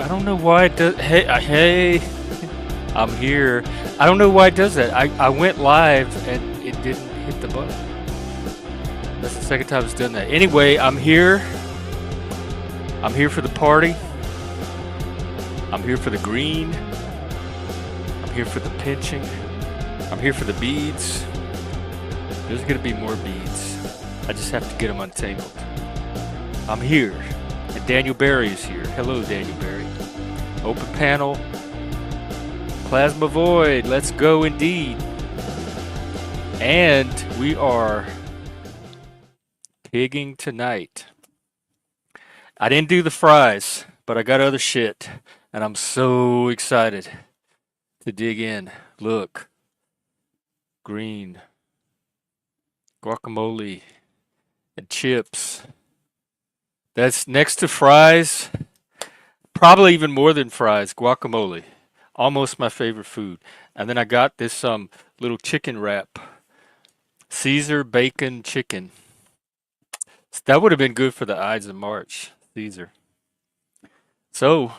I don't know why it does. Hey, I'm here. I don't know why it does that. I went live and it didn't hit the button. That's the second time it's done that. Anyway, I'm here. I'm here for the party. I'm here for the green. I'm here for the pinching. I'm here for the beads. There's gonna be more beads. I just have to get them untangled. I'm here. And Daniel Barry is here. Hello, Daniel Barry. Open panel. Plasma Void. Let's go indeed. And we are pigging tonight. I didn't do the fries, but I got other shit. And I'm so excited to dig in. Look. Green. Guacamole. And chips. That's next to fries. Probably even more than fries. Guacamole. Almost my favorite food. And then I got this little chicken wrap. Caesar bacon chicken. That would have been good for the Ides of March. Caesar. So,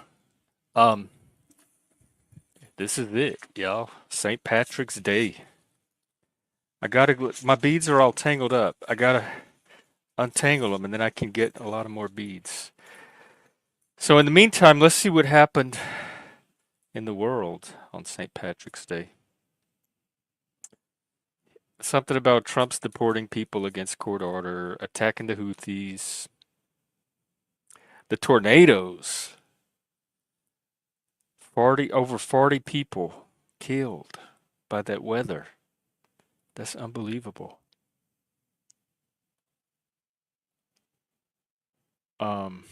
um, this is it, y'all. St. Patrick's Day. I gotta. My beads are all tangled up. I gotta untangle them, and then I can get a lot of more beads. So in the meantime, let's see what happened in the world on St. Patrick's Day. Something about Trump's deporting people against court order, attacking the Houthis, the tornadoes. 40 people killed by that weather. That's unbelievable. Um,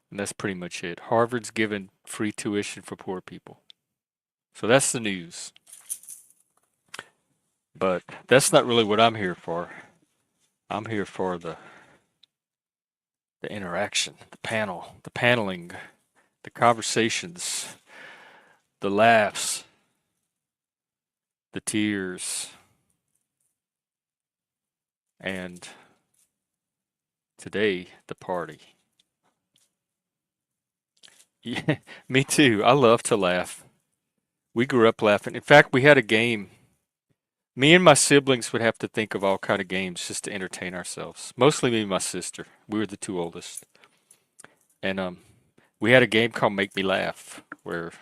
and that's pretty much it. Harvard's given free tuition for poor people. So that's the news. But that's not really what I'm here for. I'm here for the interaction, the panel, the paneling, the conversations, the laughs, the tears, and today, the party. Yeah, me too. I love to laugh. We grew up laughing. In fact, we had a game. Me and my siblings would have to think of all kind of games just to entertain ourselves. Mostly me and my sister. We were the two oldest. And we had a game called Make Me Laugh, where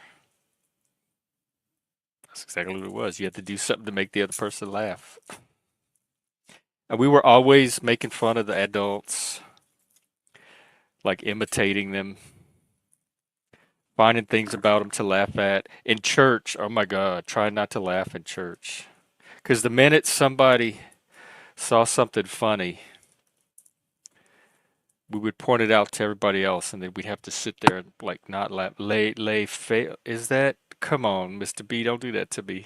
that's exactly what it was. You had to do something to make the other person laugh. And we were always making fun of the adults, like imitating them, finding things about them to laugh at. In church, oh my God, try not to laugh in church. Because the minute somebody saw something funny, we would point it out to everybody else, and then we'd have to sit there and like not laugh. Fail. Is that? Come on, Mr. B, don't do that to me.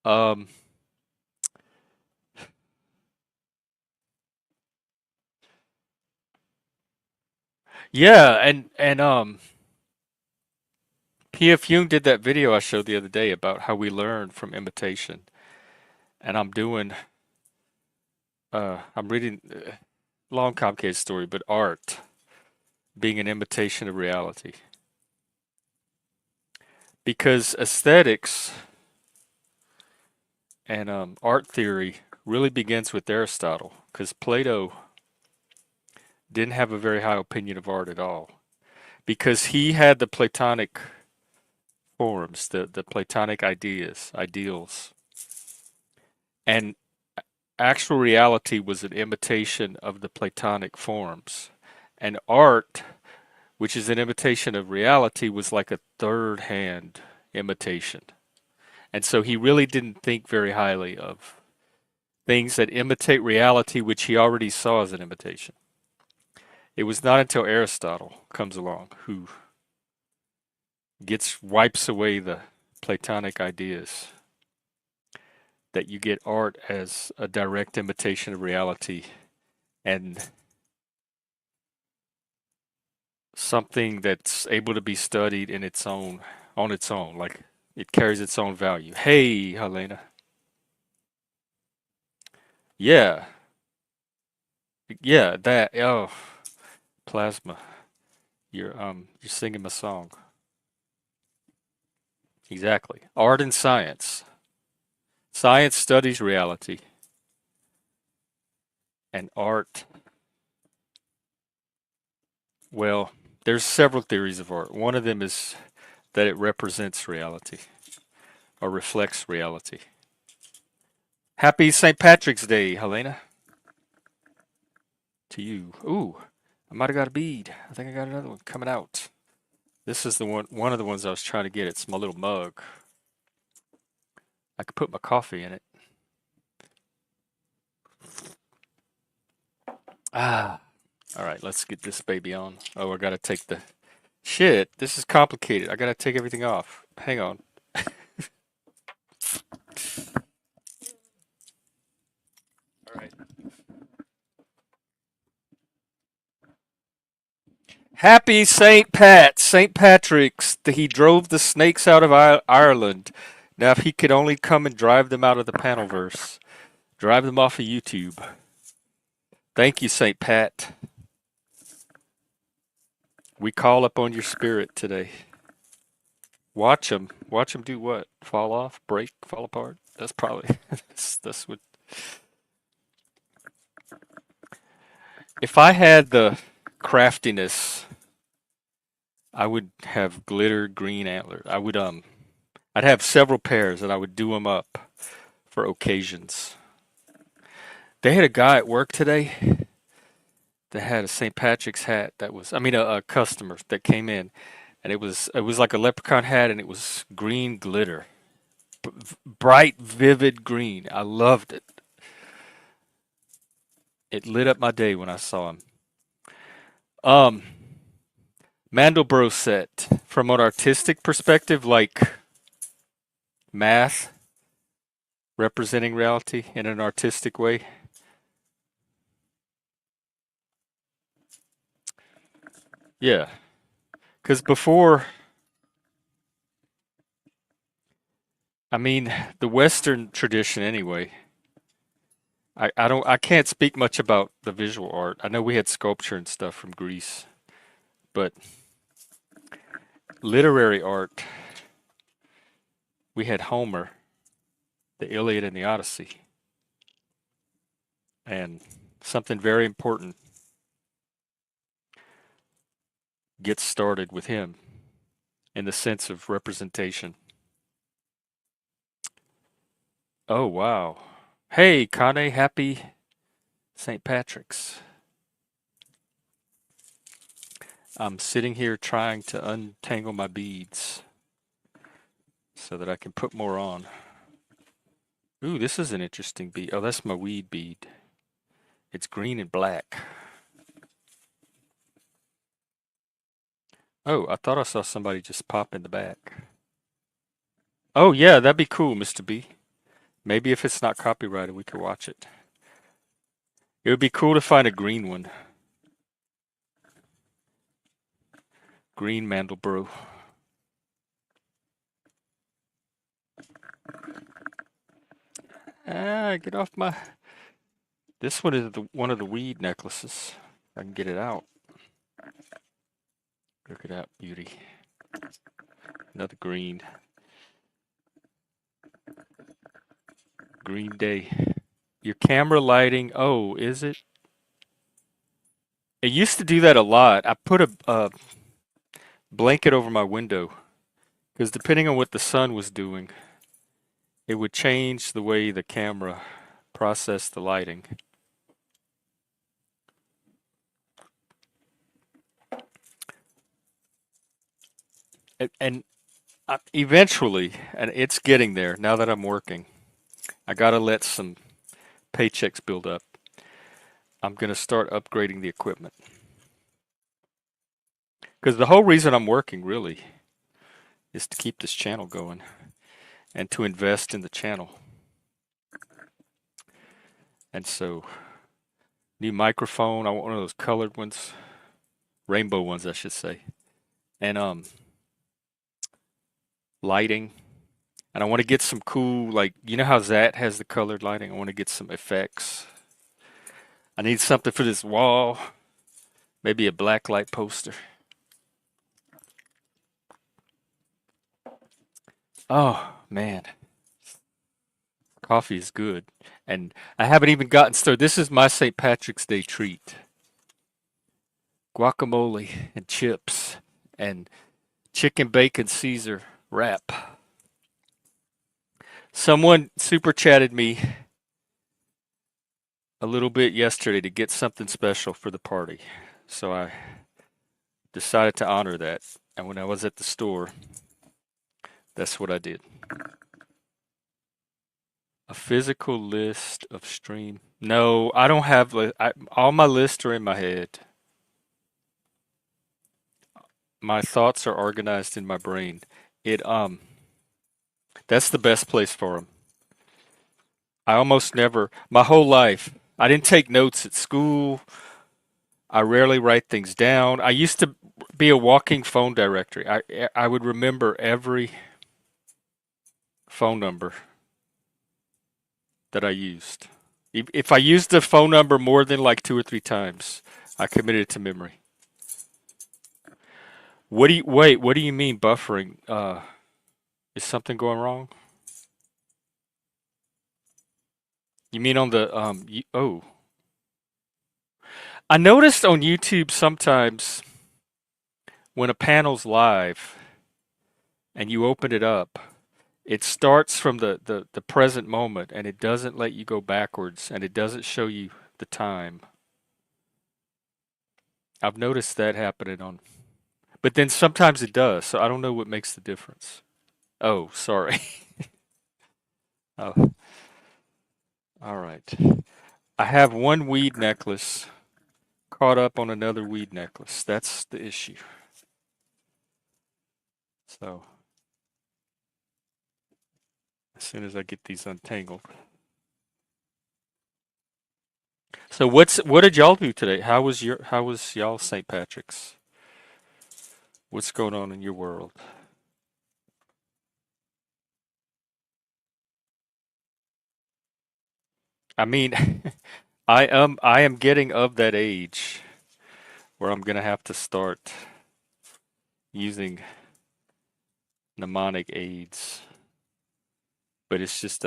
Um, yeah, and P.F. Jung did that video I showed the other day about how we learn from imitation, and I'm reading long complicated story, but art being an imitation of reality, because aesthetics and art theory really begins with Aristotle, because Plato didn't have a very high opinion of art at all, because he had the Platonic forms, the Platonic ideals, and actual reality was an imitation of the Platonic forms, and art, which is an imitation of reality, was like a third hand imitation. And so he really didn't think very highly of things that imitate reality, which he already saw as an imitation. It was not until Aristotle comes along who wipes away the Platonic ideas that you get art as a direct imitation of reality and something that's able to be studied in its own on its own, like it carries its own value. Hey, Helena. Yeah, Yeah, that. Oh, plasma. You're singing my song. Exactly. Art and science. Science studies reality, and art, well, there's several theories of art. One of them is that it represents reality or reflects reality. Happy St. Patrick's Day, Helena, to you. Ooh, I might have got a bead. I think I got another one coming out. This is the one of the ones I was trying to get. It's my little mug. I could put my coffee in it. Ah. All right, let's get this baby on. Oh, I gotta take the shit. This is complicated. I gotta take everything off. Hang on. All right. Happy St. Pat, St. Patrick's. He drove the snakes out of Ireland. Now, if he could only come and drive them out of the Panelverse, drive them off of YouTube. Thank you, St. Pat. We call upon your spirit today. Watch them. Watch them do what? Fall off, break, fall apart. That's probably that's what. If I had the craftiness, I would have glitter green antlers. I'd have several pairs and I would do them up for occasions. They had a guy at work today that had a St. Patrick's hat that was, I mean, a customer that came in, and it was like a leprechaun hat, and it was green glitter, bright, vivid green. I loved it. It lit up my day when I saw him. Um, Mandelbrot set from an artistic perspective, like math representing reality in an artistic way. Yeah, because before, I mean, the Western tradition anyway. I can't speak much about the visual art. I know we had sculpture and stuff from Greece, but literary art, we had Homer, the Iliad and the Odyssey, and something very important gets started with him in the sense of representation. Oh, wow. Hey, Kane, happy St. Patrick's. I'm sitting here trying to untangle my beads so that I can put more on. Ooh, this is an interesting bead. Oh, that's my weed bead. It's green and black. Oh, I thought I saw somebody just pop in the back. Oh, yeah, that'd be cool, Mr. B. Maybe if it's not copyrighted, we could watch it. It would be cool to find a green one. Green Mandelbro. Ah, get off my... This one is one of the weed necklaces. I can get it out. Look at that beauty. Another green. Green day. Your camera lighting. Oh, is it? It used to do that a lot. I put a blanket over my window because depending on what the sun was doing, it would change the way the camera processed the lighting. And eventually, and it's getting there now that I'm working, I gotta let some paychecks build up. I'm gonna start upgrading the equipment. Because the whole reason I'm working really is to keep this channel going and to invest in the channel. And so, new microphone. I want one of those colored ones, rainbow ones, I should say. And lighting. And I want to get some cool, like, you know how Zat has the colored lighting? I want to get some effects. I need something for this wall. Maybe a black light poster. Oh, man. Coffee is good. And I haven't even gotten started. This is my St. Patrick's Day treat. Guacamole and chips and chicken bacon Caesar wrap. Someone super chatted me a little bit yesterday to get something special for the party. So I decided to honor that. And when I was at the store, that's what I did. A physical list of stream. No, I don't have all my lists are in my head. My thoughts are organized in my brain. It that's the best place for them. I almost never my whole life I didn't take notes at school. I rarely write things down. I used to be a walking phone directory. I would remember every phone number that I used. If I used the phone number more than like 2 or 3 times, I committed it to memory. What do you mean buffering? Is something going wrong? You mean on the oh. I noticed on YouTube sometimes when a panel's live and you open it up, it starts from the present moment and it doesn't let you go backwards and it doesn't show you the time. I've noticed that happening on, but then sometimes it does, so I don't know what makes the difference. Oh, sorry. Oh, all right. I have one weed necklace caught up on another weed necklace. That's the issue. So as soon as I get these untangled. So what did y'all do today? How was y'all St. Patrick's? What's going on in your world? I mean, I am getting of that age where I'm gonna have to start using mnemonic aids, but it's just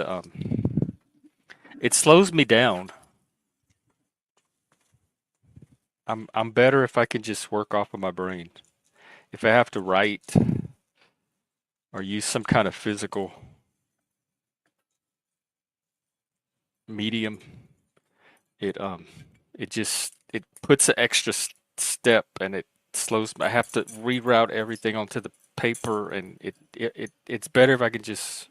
it slows me down. I'm better if I can just work off of my brain. If I have to write or use some kind of physical medium, it it puts an extra step and it slows. I have to reroute everything onto the paper, and it's better if I can just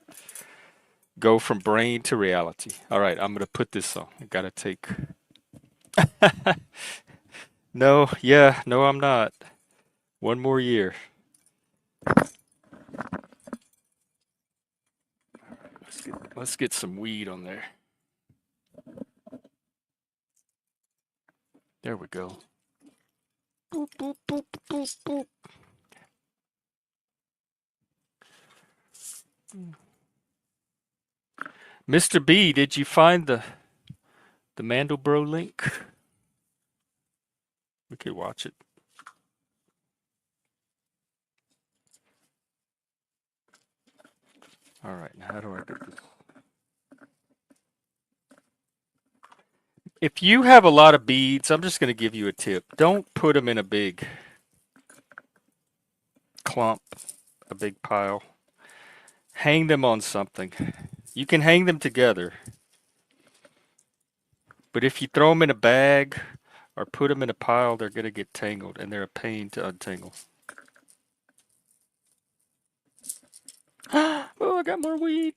go from brain to reality. All right, I'm gonna put this on. I gotta take. No, yeah, no, I'm not. One more year. Let's get some weed on there. There we go. Boop, boop, boop, boop, boop. Mr. B, did you find the Mandelbro link? We could watch it. All right, now how do I get this? If you have a lot of beads, I'm just going to give you a tip. Don't put them in a big clump, a big pile. Hang them on something. You can hang them together, but if you throw them in a bag or put them in a pile, they're going to get tangled and they're a pain to untangle. Oh, I got more weed.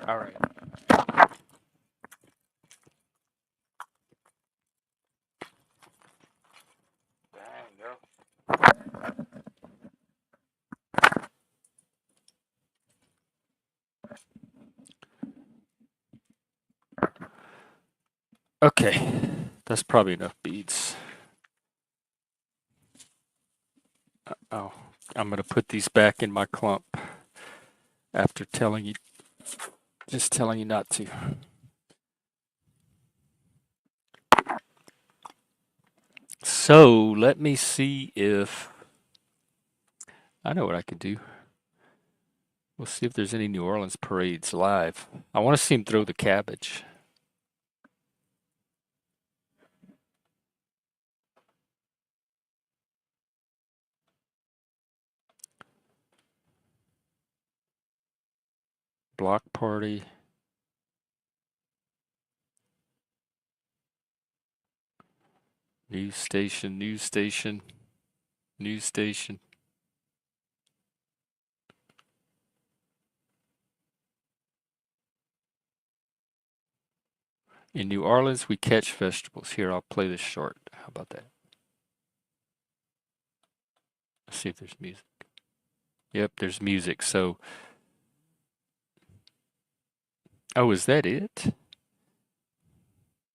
All right. Dang, okay, that's probably enough beads. Oh, I'm going to put these back in my clump. after just telling you not to. So let me see if I know what I could do. We'll see if there's any New Orleans parades live. I want to see him throw the cabbage. Block party. News station, news station, news station. In New Orleans, we catch vegetables. Here, I'll play this short. How about that? Let's see if there's music. Yep, there's music. So, oh, is that it?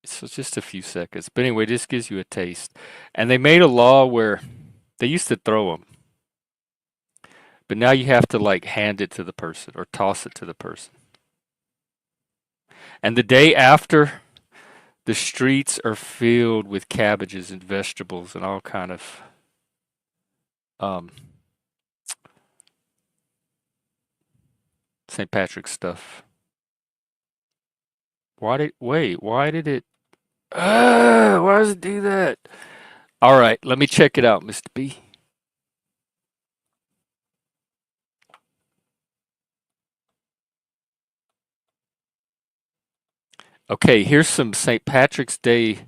So just a few seconds. But anyway, this gives you a taste. And they made a law where they used to throw them, but now you have to like hand it to the person or toss it to the person. And the day after, the streets are filled with cabbages and vegetables and all kind of um, St. Patrick's stuff. Why did it why does it do that? All right, let me check it out, Mr. B. Okay, here's some St. Patrick's Day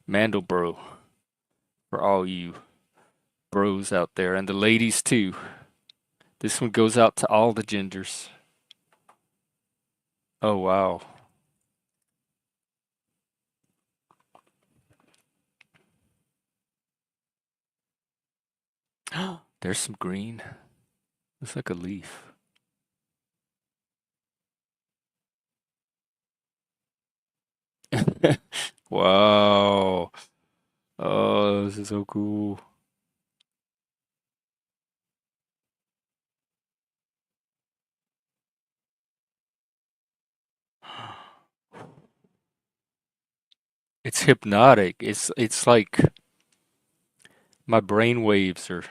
Mandelbro for all you bros out there and the ladies too. This one goes out to all the genders. Oh wow. There's some green. Looks like a leaf. Wow. Oh, this is so cool. It's hypnotic. It's like my brain waves are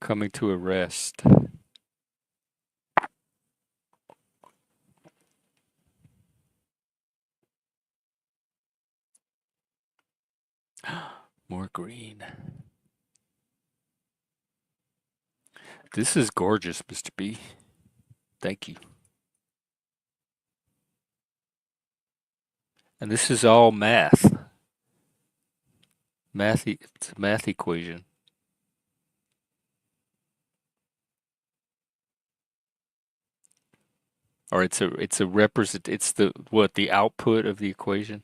coming to a rest. More green. This is gorgeous, Mr. B. Thank you. And this is all math. It's a math equation. Or it's the output of the equation?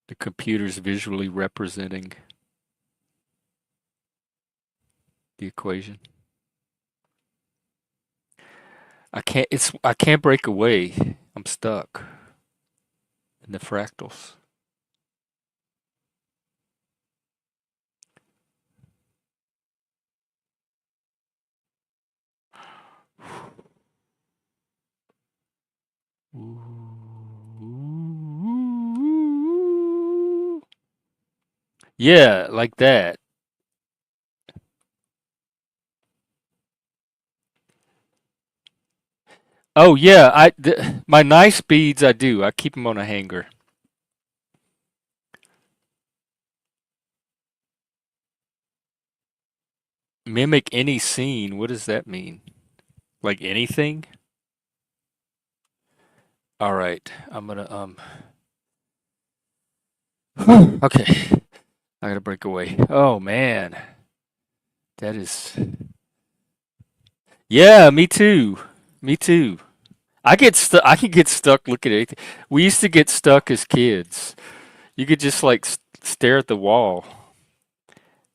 The computer's visually representing the equation. I can't break away. I'm stuck in the fractals. Yeah, like that. Oh yeah, my nice beads I do. I keep them on a hanger. Mimic any scene. What does that mean? Like anything? All right. I'm gonna okay. I gotta break away. Oh man. That is Yeah, me too. Me too. I can get stuck looking at anything. We used to get stuck as kids. You could just like stare at the wall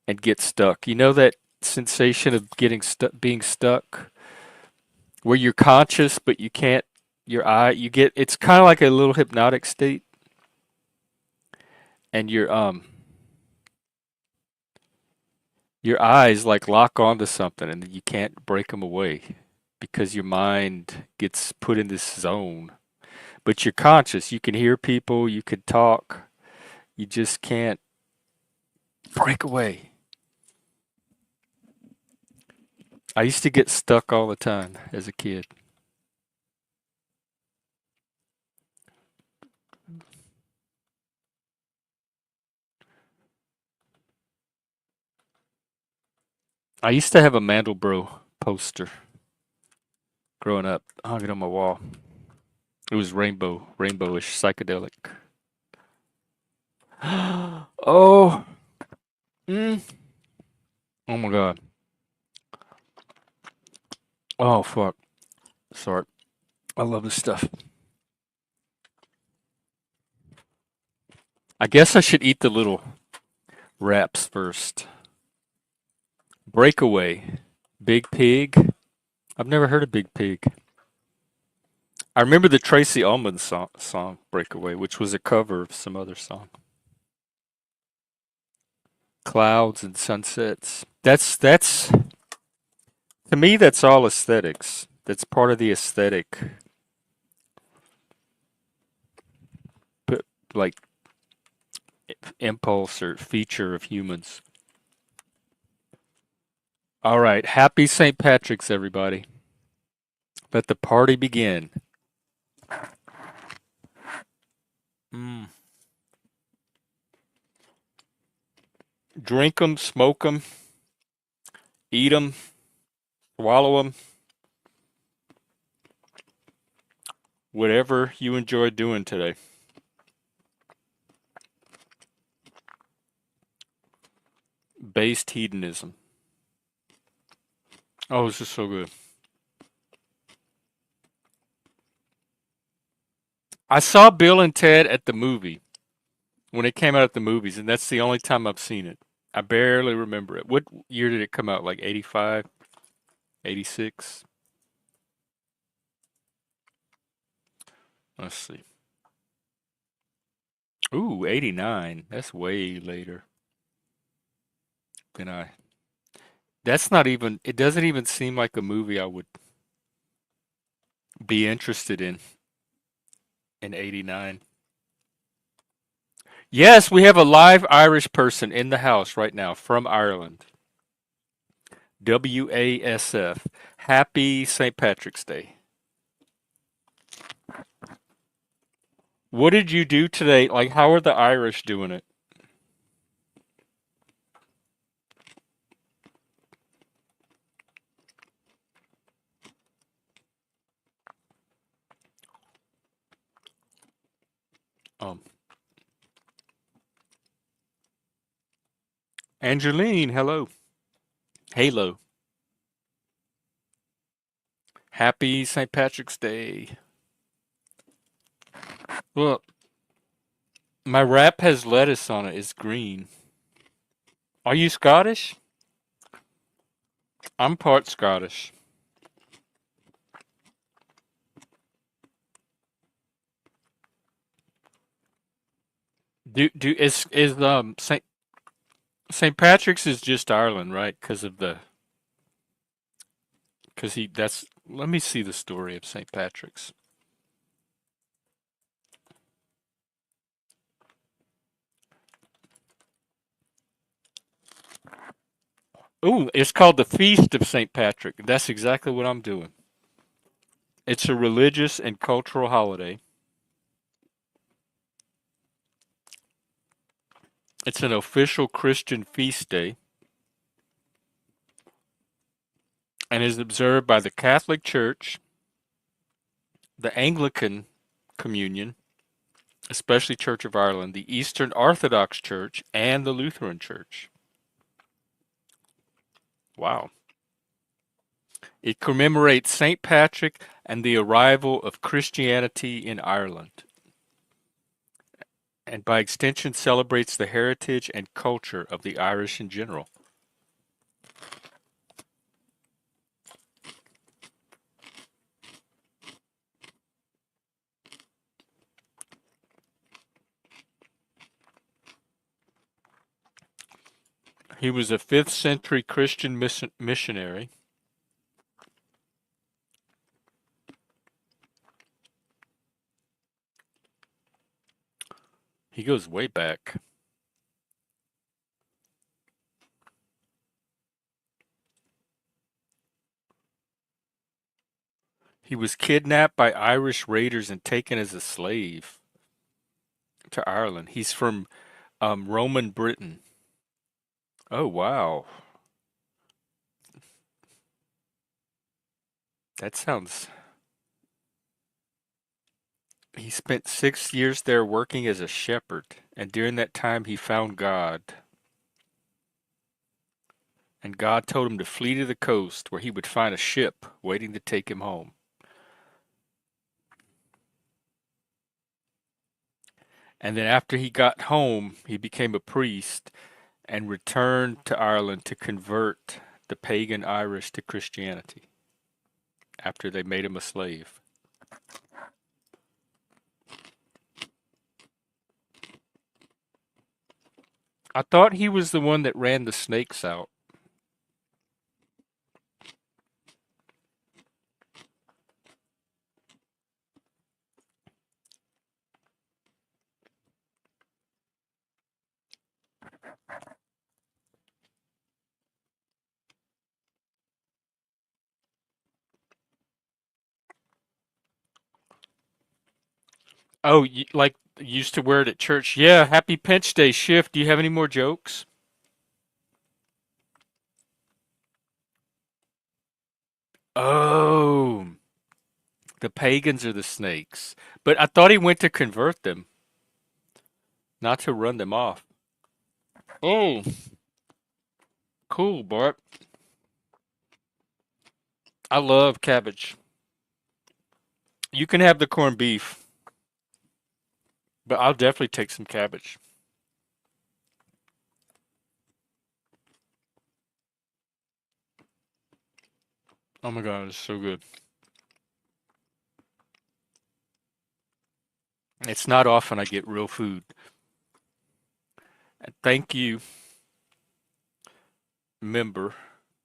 and get stuck. You know that sensation of getting stuck, being stuck, where you're conscious but you can't. You get. It's kind of like a little hypnotic state, and Your eyes like lock onto something and you can't break them away because your mind gets put in this zone. But you're conscious. You can hear people, you can talk. You just can't break away. I used to get stuck all the time as a kid. I used to have a Mandelbrot poster growing up. I hung it on my wall. It was rainbowish, psychedelic. Oh, mm. Oh my God. Oh fuck. Sorry. I love this stuff. I guess I should eat the little wraps first. Breakaway. Big Pig. I've never heard of Big Pig. I remember the Tracy Ullman song Breakaway, which was a cover of some other song. Clouds and sunsets. That's to me that's all aesthetics. That's part of the aesthetic like impulse or feature of humans. All right, happy St. Patrick's everybody. Let the party begin. Mm. Drink them, smoke them, eat them, swallow them, whatever you enjoy doing today. Based hedonism. Oh, this is so good. I saw Bill and Ted at the movie when it came out at the movies, and that's the only time I've seen it. I barely remember it. What year did it come out? Like 85, 86? Let's see. Ooh, 89. That's way later than I. That's not even, it doesn't even seem like a movie I would be interested in 89. Yes, we have a live Irish person in the house right now from Ireland. WASF. Happy St. Patrick's Day. What did you do today? Like, how are the Irish doing it? Um, Angeline, hello. Halo. Happy St. Patrick's Day. Well, my wrap has lettuce on it. It's green. Are you Scottish? I'm part Scottish. Do is St. Patrick's is just Ireland, right? Because he that's let me see the story of St. Patrick's. Ooh, it's called the Feast of St. Patrick. That's exactly what I'm doing. It's a religious and cultural holiday. It's an official Christian feast day and is observed by the Catholic Church, the Anglican Communion, especially Church of Ireland, the Eastern Orthodox Church, and the Lutheran Church. Wow. It commemorates St. Patrick and the arrival of Christianity in Ireland, and by extension celebrates the heritage and culture of the Irish in general. He was a 5th century Christian missionary. He goes way back. He was kidnapped by Irish raiders and taken as a slave to Ireland. He's from Roman Britain. Oh, wow. That sounds. He spent 6 years there working as a shepherd, and during that time he found God. And God told him to flee to the coast where he would find a ship waiting to take him home. And then after he got home, he became a priest and returned to Ireland to convert the pagan Irish to Christianity after they made him a slave. I thought he was the one that ran the snakes out. Oh, like used to wear it at church. Yeah, happy pinch day shift. Do you have any more jokes? Oh, the pagans are the snakes. But I thought he went to convert them, not to run them off. Oh, cool, Bart. I love cabbage. You can have the corned beef, but I'll definitely take some cabbage. Oh my God, it's so good. It's not often I get real food. And thank you, member,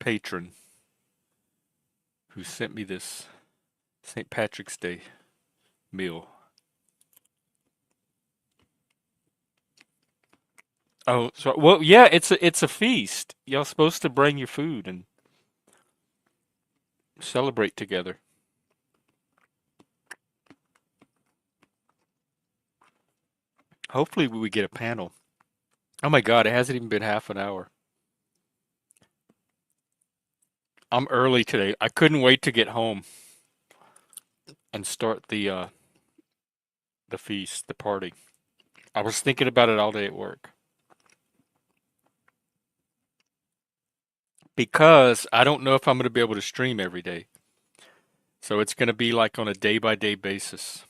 patron, who sent me this St. Patrick's Day meal. Oh, so well, yeah, it's a feast. Y'all supposed to bring your food and celebrate together. Hopefully, we get a panel. Oh my God, it hasn't even been half an hour. I'm early today. I couldn't wait to get home and start the feast, the party. I was thinking about it all day at work because I don't know if I'm going to be able to stream every day. So it's going to be like on a day by day basis.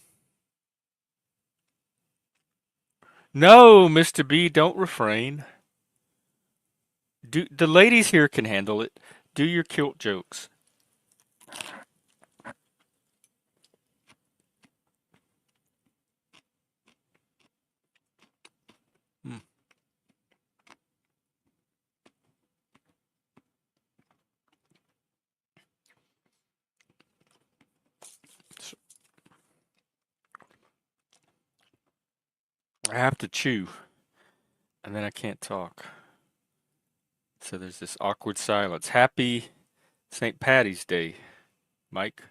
No, Mr. B, don't refrain. The ladies here can handle it. Do your kilt jokes. Hmm. So I have to chew, and then I can't talk. So there's this awkward silence. Happy St. Patty's Day, Mike.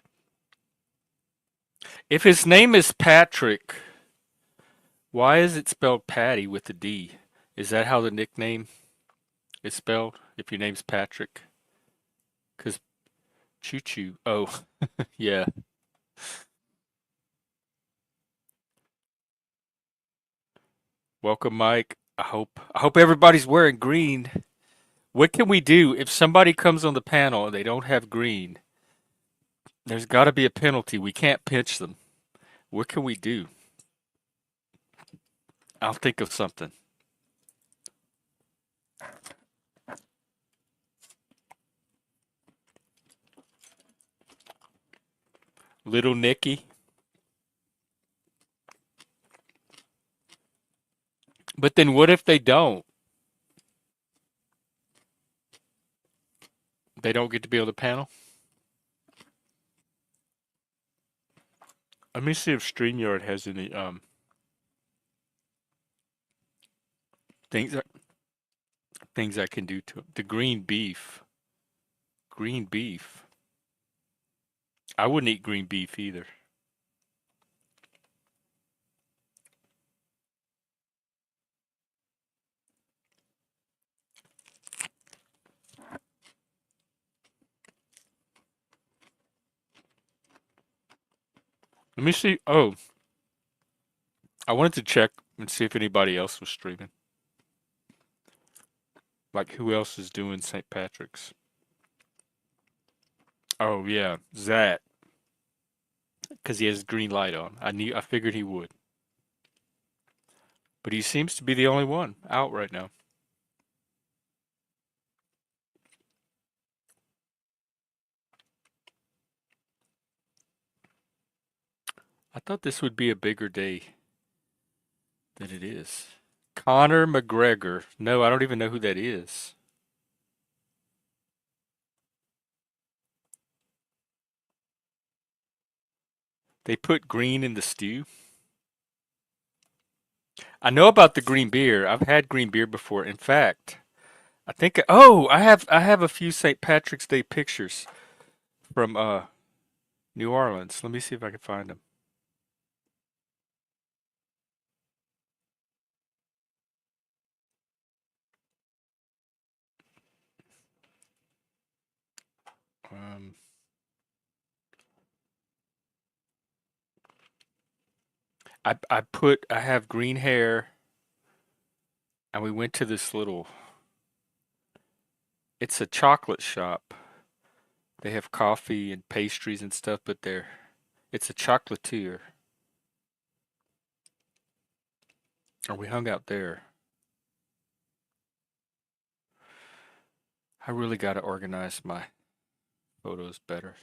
If his name is Patrick, why is it spelled Patty with a D? Is that how the nickname is spelled? If your name's Patrick? Because Choo Choo. Oh, yeah. Welcome, Mike. I hope everybody's wearing green. What can we do if somebody comes on the panel and they don't have green? There's got to be a penalty. We can't pinch them. What can we do? I'll think of something. Little Nicky. But then what if they don't? They don't get to be on the panel. Let me see if StreamYard has any things things I can do to it. The green beef. Green beef. I wouldn't eat green beef either. Let me see. Oh, I wanted to check and see if anybody else was streaming. Like who else is doing St. Patrick's? Oh yeah, Zach, because he has green light on. I figured he would, but he seems to be the only one out right now. I thought this would be a bigger day than it is. Conor McGregor. No, I don't even know who that is. They put green in the stew. I know about the green beer. I've had green beer before. In fact, I think I have a few St. Patrick's Day pictures from New Orleans. Let me see if I can find them. Um, I have green hair, and we went to this little. It's a chocolate shop. They have coffee and pastries and stuff, but it's a chocolatier. Or we hung out there. I really got to organize my photos better.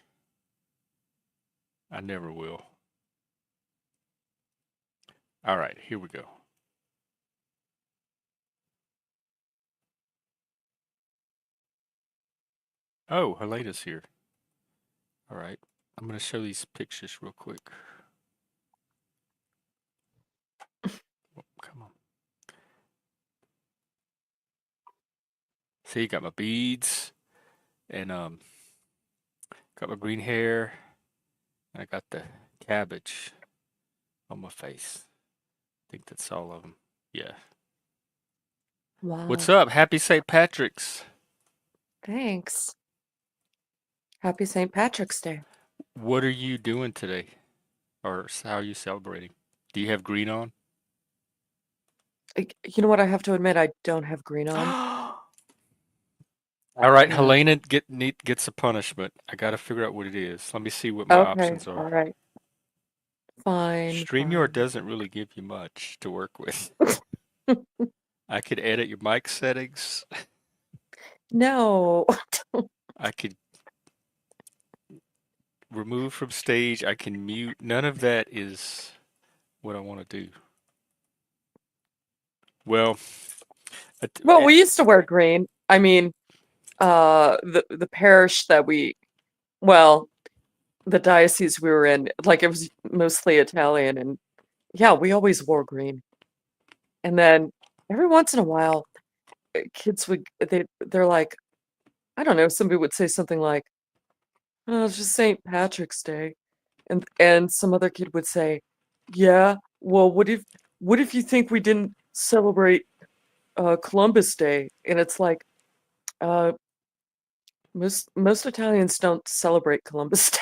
I never will. All right, here we go. Oh, Helena's here. All right. I'm going to show these pictures real quick. Oh, come on. See, got my beads and got my green hair. And I got the cabbage on my face. I think that's all of them. Yeah. What's Wow. up? Happy St. Patrick's. Thanks. Happy St. Patrick's Day. What are you doing today? Or how are you celebrating? Do you have green on? You know what? I have to admit, I don't have green on. All right, Yeah. Helena gets a punishment. I got to figure out what it is. Let me see what my Okay. options All are. right. Fine. StreamYard Fine. doesn't really give you much to work with. I could edit your mic settings. No. I could remove from stage. I can mute. None of that is what I want to do. Well, Well, we used to wear green. I mean, the parish that well, the diocese we were in, like it was mostly Italian, and yeah, we always wore green. And then every once in a while, kids they're like, I don't know, somebody would say something like, "Oh, it's just St. Patrick's Day." And some other kid would say, "Yeah, well, what if you think we didn't celebrate Columbus Day?" And it's like, uh, most Italians don't celebrate Columbus Day.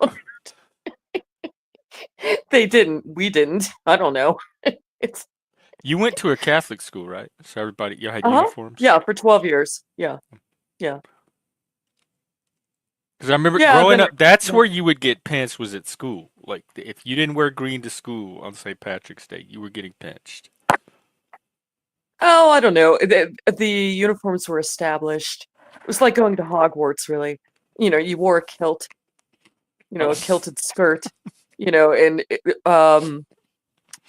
oh, They didn't. We didn't. I don't know. It's you went to a Catholic school, right? So everybody, you had uh-huh. uniforms? Yeah, for 12 years. Yeah. Yeah. Because I remember Yeah, growing then up, that's yeah. where you would get pinched was at school. Like if you didn't wear green to school on St. Patrick's Day, you were getting pinched. Oh, I don't know. The uniforms were established. It was like going to Hogwarts, really. You wore a kilt, Oh, a kilted skirt, and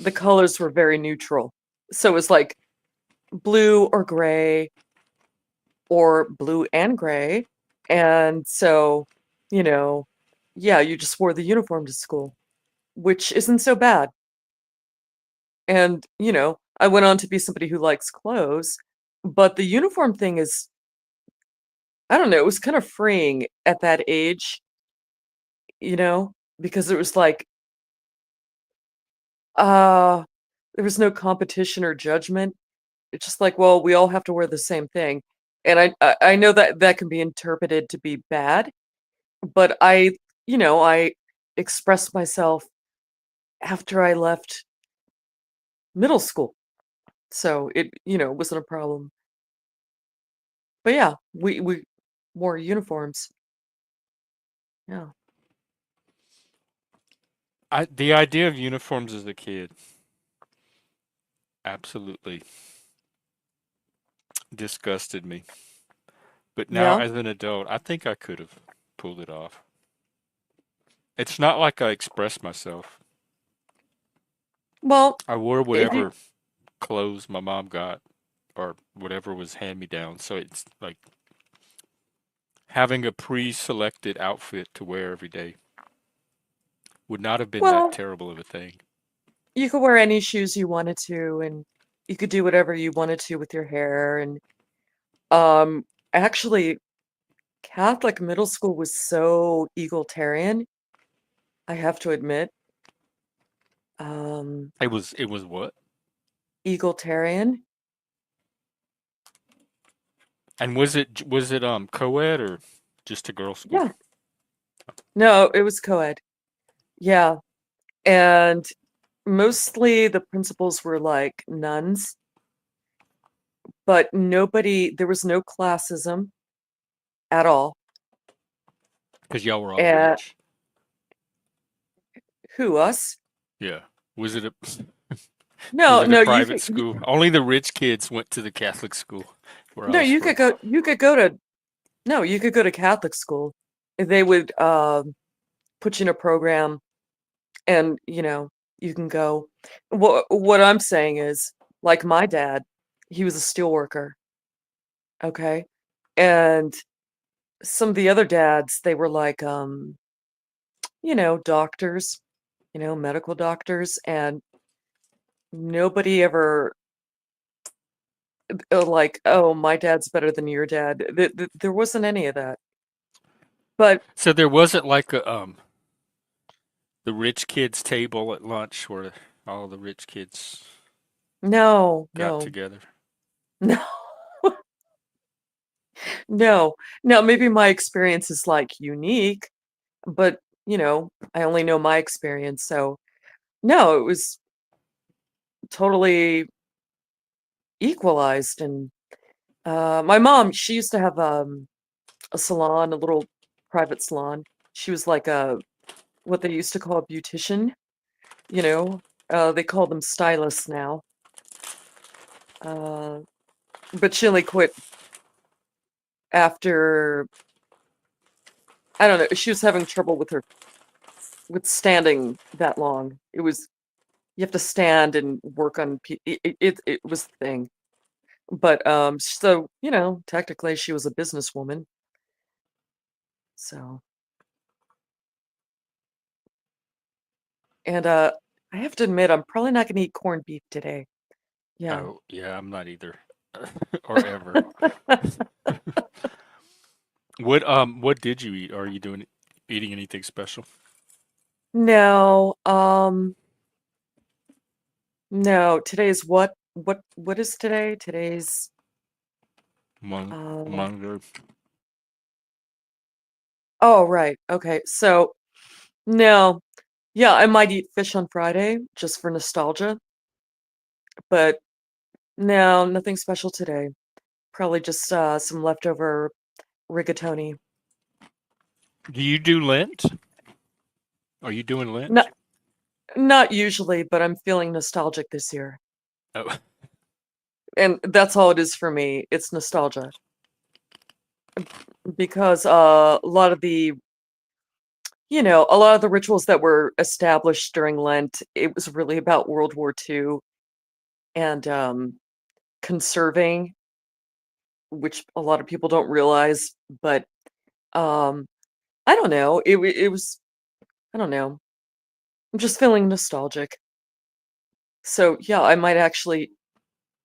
the colors were very neutral. So it was like blue or gray or blue and gray. And so, you know, yeah, you just wore the uniform to school, which isn't so bad. And, I went on to be somebody who likes clothes, but the uniform thing is, I don't know, it was kind of freeing at that age, you know, because it was like, uh, there was no competition or judgment. It's just like, well, we all have to wear the same thing. And I know that that can be interpreted to be bad, but I expressed myself after I left middle school. So it wasn't a problem. But yeah, we wore uniforms. Yeah. The idea of uniforms as a kid absolutely disgusted me. But now Yeah. as an adult, I think I could have pulled it off. It's not like I expressed myself. Well, I wore if you whatever clothes my mom got or whatever was hand me down. So it's like having a pre-selected outfit to wear every day would not have been that well, terrible of a thing. you could wear any shoes you wanted to, and you could do whatever you wanted to with your hair. And um actually, Catholic middle school was so egalitarian, I have to admit. Um It was what? Egalitarian. And was it co-ed or just a girls' school? Yeah. No, it was co-ed. Yeah. And mostly the principals were like nuns, but there was no classism at all. Because y'all were all And rich. who, us? Yeah. Was it a was No, it a no, private school? Only the rich kids went to the Catholic school where I no, was from. you could go to, no, you could go to Catholic school. They would put you in a program, and you can go. What I'm saying is, like my dad, he was a steel worker, okay? And some of the other dads, they were like doctors, medical doctors, and nobody ever like, oh, my dad's better than your dad. There wasn't any of that. But So there wasn't like the rich kids table at lunch where all the rich kids no, got no, together. no, no, no. Maybe my experience is like unique, but I only know my experience. So no, it was totally equalized. And my mom, she used to have a salon, a little private salon. She was like a what they used to call a beautician. You know, they call them stylists now. Uh, but she only quit after, I don't know. She was having trouble with standing that long. It was you have to stand and work on it was the thing. But so technically she was a businesswoman. So, and I have to admit, I'm probably not going to eat corned beef today. Yeah. Oh, yeah, I'm not either. Or ever. What did you eat? Are you eating anything special? No, no. Today's what is today? Today's Among uh among the oh, right. Okay. So, no. Yeah, I might eat fish on Friday just for nostalgia, but no, nothing special today. Probably just some leftover rigatoni. Do you do Lent? Are you doing Lent? Not not usually, but I'm feeling nostalgic this year. Oh, And that's all it is for me. It's nostalgia because a lot of the rituals that were established during Lent, it was really about World War II and conserving, which a lot of people don't realize, but Um, I don't know. It was, I don't know. I'm just feeling nostalgic. So yeah, I might actually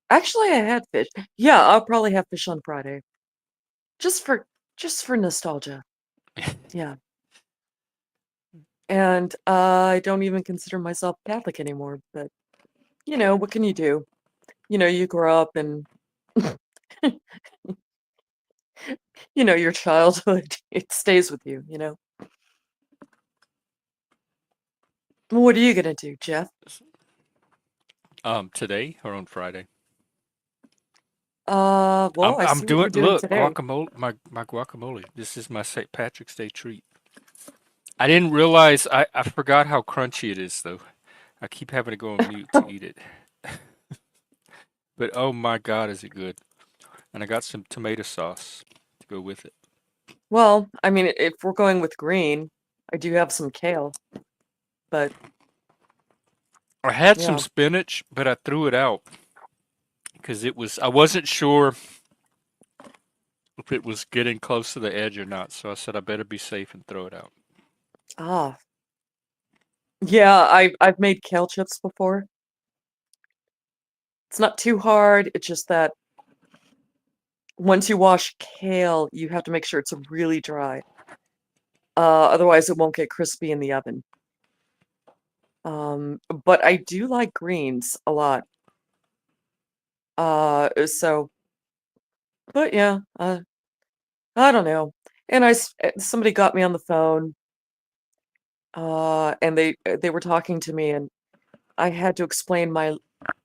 I had fish. Yeah, I'll probably have fish on Friday. Just for just for nostalgia. Yeah. And I don't even consider myself Catholic anymore, but what can you do? You grow up and your childhood, it stays with you. What are you gonna do, Jeff? Today or on Friday? Well, I I'm see what doing you're doing look today. guacamole. My guacamole. This is my St. Patrick's Day treat. I didn't realize I forgot how crunchy it is though. I keep having to go on mute to eat it. But oh my God, is it good? And I got some tomato sauce to go with it. Well, I mean, if we're going with green, I do have some kale, but I had some yeah. spinach, but I threw it out because I wasn't sure if it was getting close to the edge or not. So I said I better be safe and throw it out. Ah, yeah, I've made kale chips before. It's not too hard. It's just that once you wash kale, you have to make sure it's really dry. Otherwise it won't get crispy in the oven. But I do like greens a lot. So, but yeah, I don't know. And somebody got me on the phone, and they were talking to me, and I had to explain my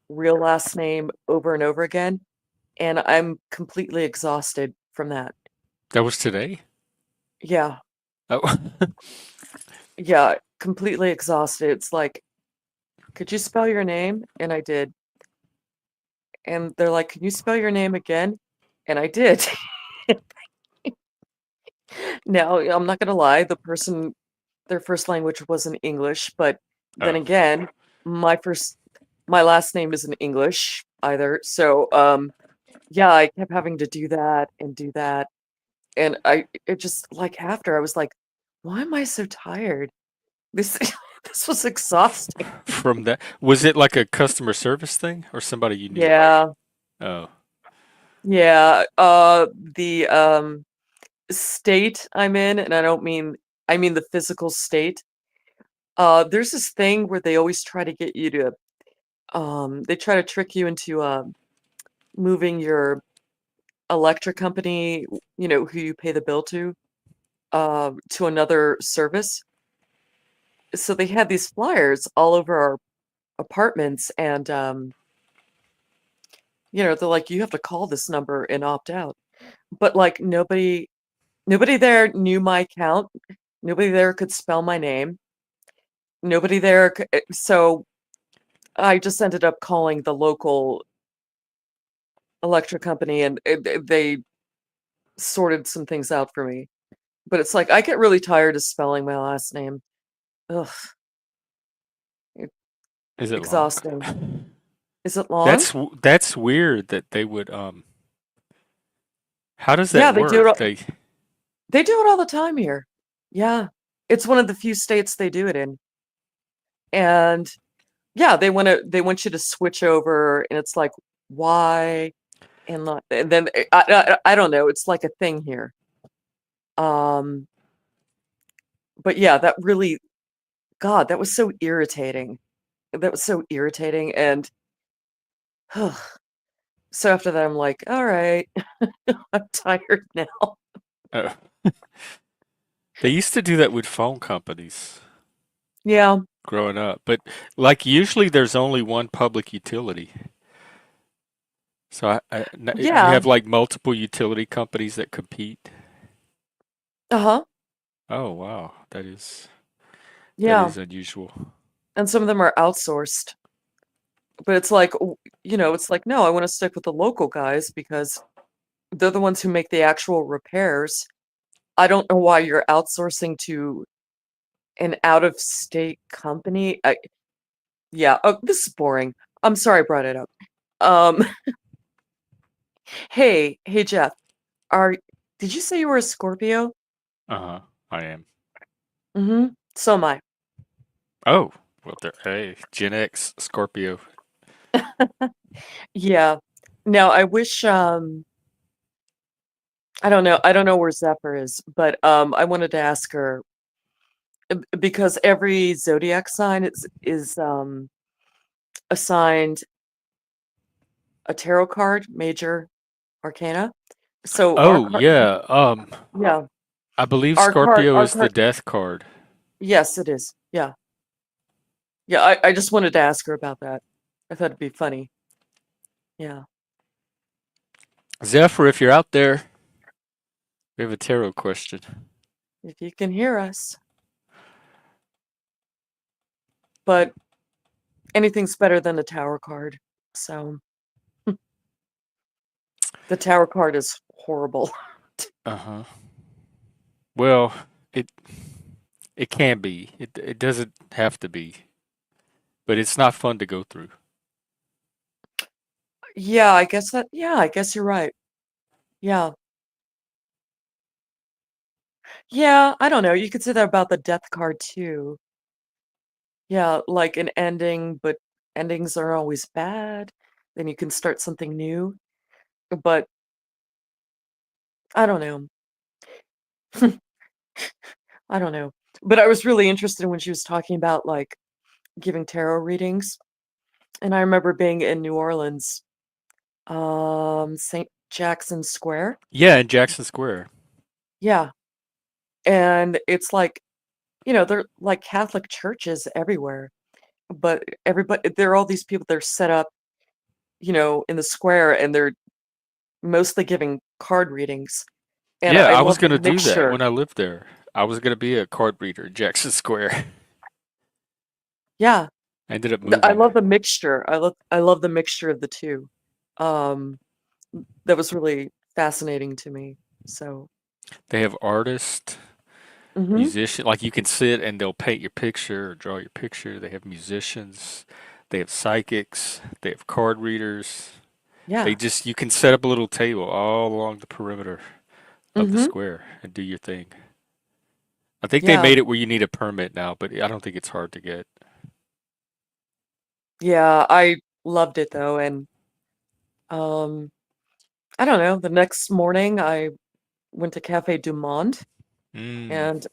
real last name over and over again, and I'm completely exhausted from that. That was today? Yeah, Oh, yeah, completely exhausted. It's like, could you spell your name? And I did. And they're like, can you spell your name again? And I did. Now, I'm not gonna lie, their first language wasn't English, but then oh, again, my first my last name isn't English either. So, yeah, I kept having to do that and do that. And it just like after I was like, why am I so tired? This this was exhausting. from that. Was it like a customer service thing or somebody you knew? Yeah. Oh, Yeah. The state I'm in, and I mean the physical state. There's this thing where they always try to get you to they try to trick you into moving your electric company, who you pay the bill to another service. So they had these flyers all over our apartments, and they're like, you have to call this number and opt out. But like nobody there knew my account. Nobody there could spell my name. Nobody there so I just ended up calling the local electric company, and they sorted some things out for me. But it's like I get really tired of spelling my last name. Ugh, it's is it long? exhausting. Is it long? That's weird that they would how does Yeah, that work? They they do it all the time here. Yeah. It's one of the few states they do it in. And yeah, they want you to switch over, and it's like, why? And then I don't know, it's like a thing here. Um, but yeah, that really, God, that was so irritating. That was so irritating. And so after that, I'm like, all right, I'm tired now. uh, they used to do that with phone companies Yeah. growing up, but like usually there's only one public utility. So you Yeah. have like multiple utility companies that compete. Uh-huh. Oh wow, that Yeah. is unusual. And some of them are outsourced. But it's like, it's like, no, I want to stick with the local guys because they're the ones who make the actual repairs. I don't know why you're outsourcing to an out-of-state company. Yeah, oh, this is boring. I'm sorry I brought it up. Um, hey, Jeff, are did you say you were a Scorpio? Uh-huh. I am. So am I. Oh, well, there. Hey, Gen X, Scorpio. Yeah. Now I wish I don't know where Zephyr is, but I wanted to ask her because every zodiac sign is assigned a tarot card, major arcana. So our Oh, card, yeah. yeah, I believe Scorpio our is the card, death card. yes, it is. Yeah, yeah. I just wanted to ask her about that. I thought it'd be funny. Yeah, Zephyr, if you're out there, we have a tarot question. if you can hear us, but anything's better than the tower card. So the tower card is horrible. Uh-huh. Well, it it can be. It doesn't have to be, but it's not fun to go through. Yeah, I guess that. Yeah, I guess you're right. Yeah, yeah. I don't know. You could say that about the death card too. Yeah, like an ending, but endings are always bad. Then you can start something new. But I don't know. I don't know. But I was really interested when she was talking about like giving tarot readings. And I remember being in New Orleans, St. Jackson Square. Yeah, in Jackson Square. Yeah. And it's like, they're like Catholic churches everywhere. But everybody, there are all these people that are set up, in the square and they're mostly giving card readings. And Yeah, I I was love the gonna do that mixture. when I lived there. I was gonna be a card reader in Jackson Square. Yeah, I ended up I moving. love the mixture. I love the mixture of the two. Um, that was really fascinating to me. So, They have artists, hmm musician, like you can sit and they'll paint your picture or draw your picture. They have musicians, they have psychics, they have card readers. They yeah, just you can set up a little table all along the perimeter of the hmm square and do your thing. I think they yeah, made it where you need a permit now, but I don't think it's hard to get. yeah. I loved it though, and um, I don't know. The next morning, I went to Cafe Du Monde, Mm, and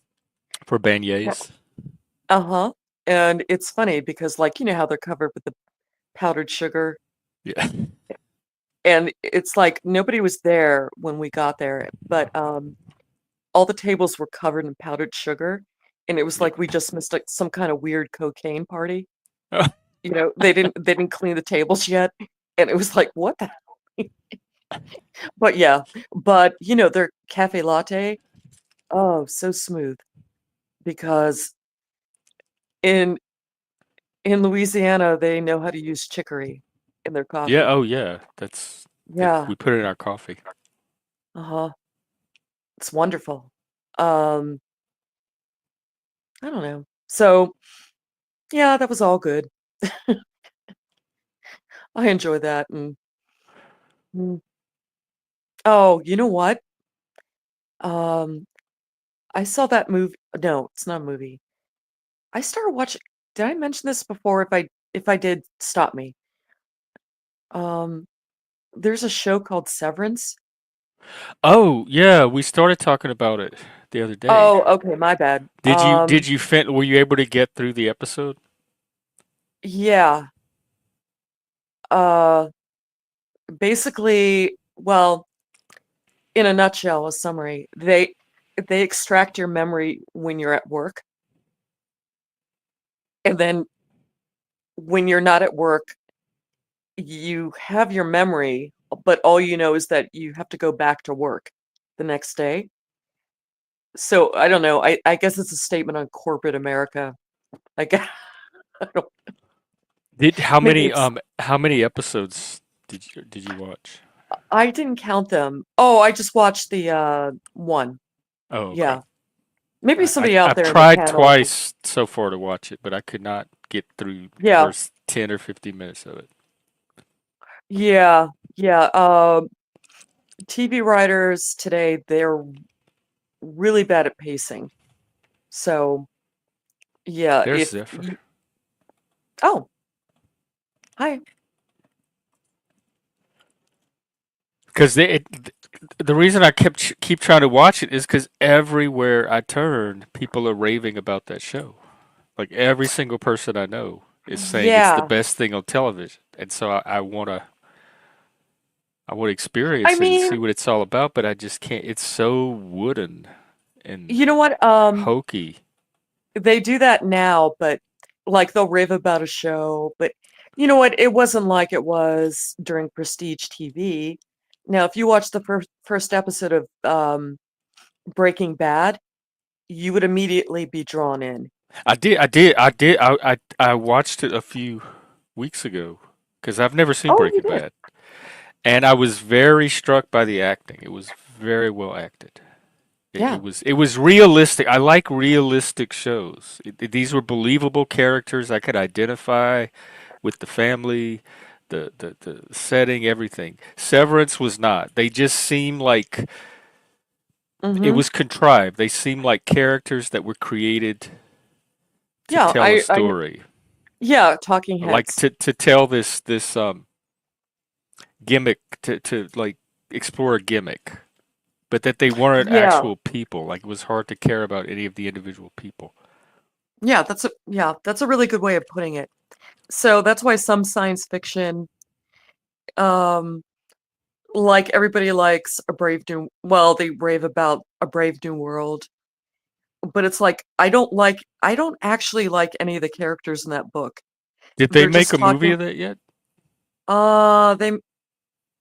for beignets. uh-huh, and it's funny because, like, how they're covered with the powdered sugar. Yeah. And it's like nobody was there when we got there, but all the tables were covered in powdered sugar, and it was Yeah. like we just missed like some kind of weird cocaine party. Oh, They didn't clean the tables yet, and it was like what the. But yeah, but their cafe latte, oh, so smooth because in in Louisiana they know how to use chicory in their yeah. coffee. Oh, yeah. That's that. Yeah, We put it in our coffee. uh-huh. It's wonderful. Um, I don't know. So yeah, that was all good. I enjoy that. And mm, oh, you know what? Um, I saw that movie. No, it's not a movie. I started watching. Did I mention this before? If I did, stop me. Um, there's a show called Severance. Oh, yeah. We started talking about it the other day. Oh, okay, my bad. Were you able to get through the episode? Yeah. Uh, basically, well, in a nutshell, a summary, they extract your memory when you're at work, and then when you're not at work, you have your memory, but all you know is that you have to go back to work the next day. So I don't know. I guess it's a statement on corporate America. Like, I don't, Did maybe it's, how many episodes did you watch? I didn't count them. Oh, I just watched the one. Oh, okay. Yeah. Maybe somebody out I've there in the tried panel. twice so far to watch it, but I could not get through the Yeah. first 10 or 15 minutes of it. Yeah. Yeah. TV writers today, they're really bad at pacing. So yeah, There's if Zephyr. you, oh, hi. Because the reason I keep trying to watch it is because everywhere I turn, people are raving about that show. Like every single person I know is saying it's the Yeah. best thing on television, and so I want to I experience it and mean, see what it's all about, but I just can't. It's so wooden and you know what? hokey. They do that now, but like they'll rave about a show, but you know what? It wasn't like it was during Prestige TV. Now, if you watch the first episode of Breaking Bad, you would immediately be drawn in. I watched it a few weeks ago because I've never seen Oh, you Breaking did? Bad, and I was very struck by the acting. It was very well acted. Yeah. It was realistic. I like realistic shows. These were believable characters I could identify with the family, the setting, everything. Severance was not. They just seemed like it Mm-hmm. was contrived. They seemed like characters that were created to Yeah, tell a story. yeah, Talking Like Heads. to tell this gimmick to like explore a gimmick, but that they weren't Yeah. actual people. Like it was hard to care about any of the individual people. That's a really good way of putting it. So that's why some science fiction, um, like everybody likes a brave new, well, they rave about a brave new world, but it's like I don't actually like any of the characters in that book. Did they They're make just a movie talking. of that yet? They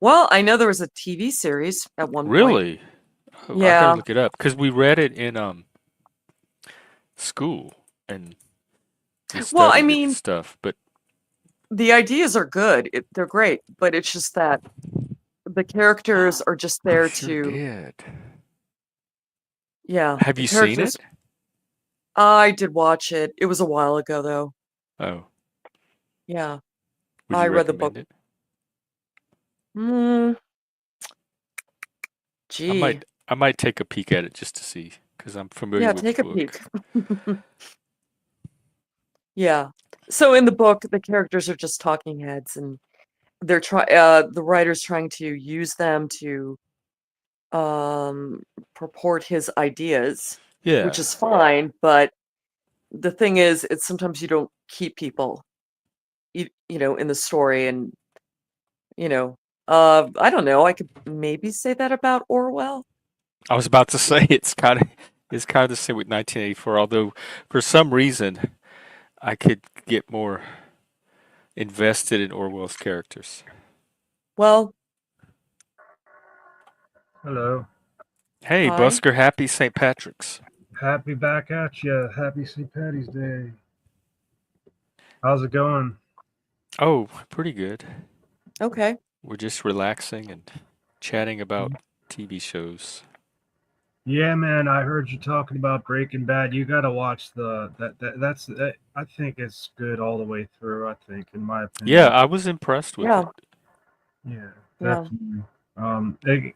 well, I know there was a TV series at one point. Really? Oh, I gotta Yeah. look it up because we read it in school and we Well, I studied it and mean, stuff. But the ideas are good. They're great, but it's just that the characters are just we there sure to, did. yeah, Have the you seen characters. it? I did watch it. It was a while ago though. Oh, Yeah, would I you read the book. recommend it? Mm, gee, I might take a peek at it just to see because I'm familiar yeah, with the take a peek. book. Yeah. So in the book, the characters are just talking heads, and the writer's trying to use them to um purport his ideas, which Yeah, is fine, but the thing is, it's sometimes you don't keep people, you know, in the story, and you know, I don't know, I could maybe say that about Orwell. I was about to say it's kind of the same with 1984. Although for some reason I could get more invested in Orwell's characters. Well, Hello. Hey, hi. Busker, happy St. Patrick's. Happy back at ya. Happy St. Patty's Day. How's it going? Oh, pretty good. Okay. We're just relaxing and chatting about TV shows. Yeah, man, I heard you talking about Breaking Bad. You got to watch I think it's good all the way through, I think, in my Yeah, opinion. I was impressed with Yeah. it. Yeah, Yeah. definitely.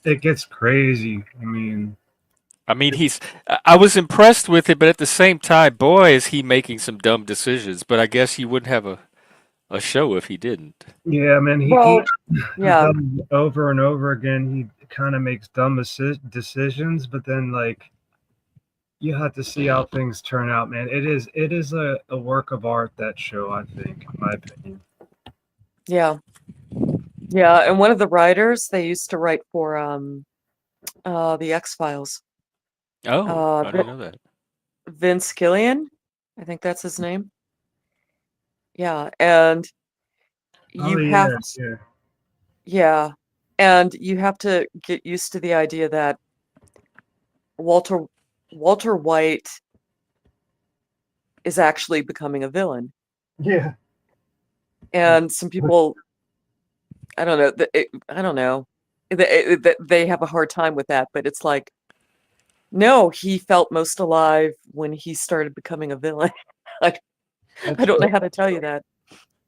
It gets crazy. I mean, I mean, I was impressed with it, but at the same time, boy, is he making some dumb decisions. But I guess you wouldn't have a show if he didn't. yeah, man, he Well, yeah. does it over and over again. He kind of makes dumb decisions, but then like you have to see how things turn out, man. It is a work of art, that show, I think, in my opinion. Yeah. Yeah, and one of the writers, they used to write for the X-Files. Oh, Uh I Vi- didn't know that. Vince Gillian, I think that's his name. Yeah, and Oh you have yeah, t- yeah. yeah, and you have to get used to the idea that Walter Walter White is actually becoming a villain. Yeah. And some people, I don't know, I don't know, they have a hard time with that, but it's like, no, he felt most alive when he started becoming a villain. I, I That's don't know how to tell you that,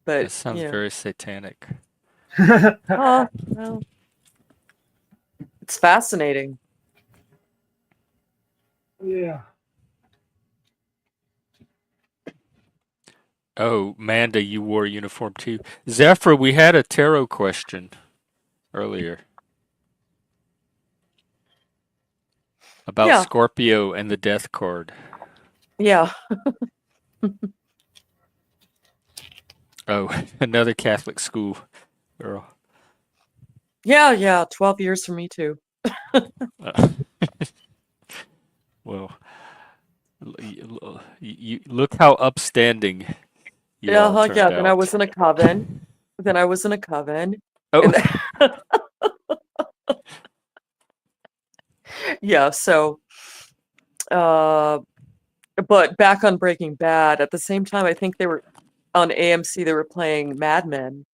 but That sounds very satanic. well, it's fascinating. Yeah. Oh, Manda, you wore a uniform too. Zephyr, we had a tarot question earlier about Yeah, Scorpio and the death card. yeah, Oh, another Catholic school girl. yeah. 12 years for me too. Uh, well, you look how upstanding you all Yeah. turned Then I out. was in a coven. Then I was in a coven, Oh, and yeah. So, uh, but back on Breaking Bad, at the same time, I think they were on AMC. They were playing Mad Men,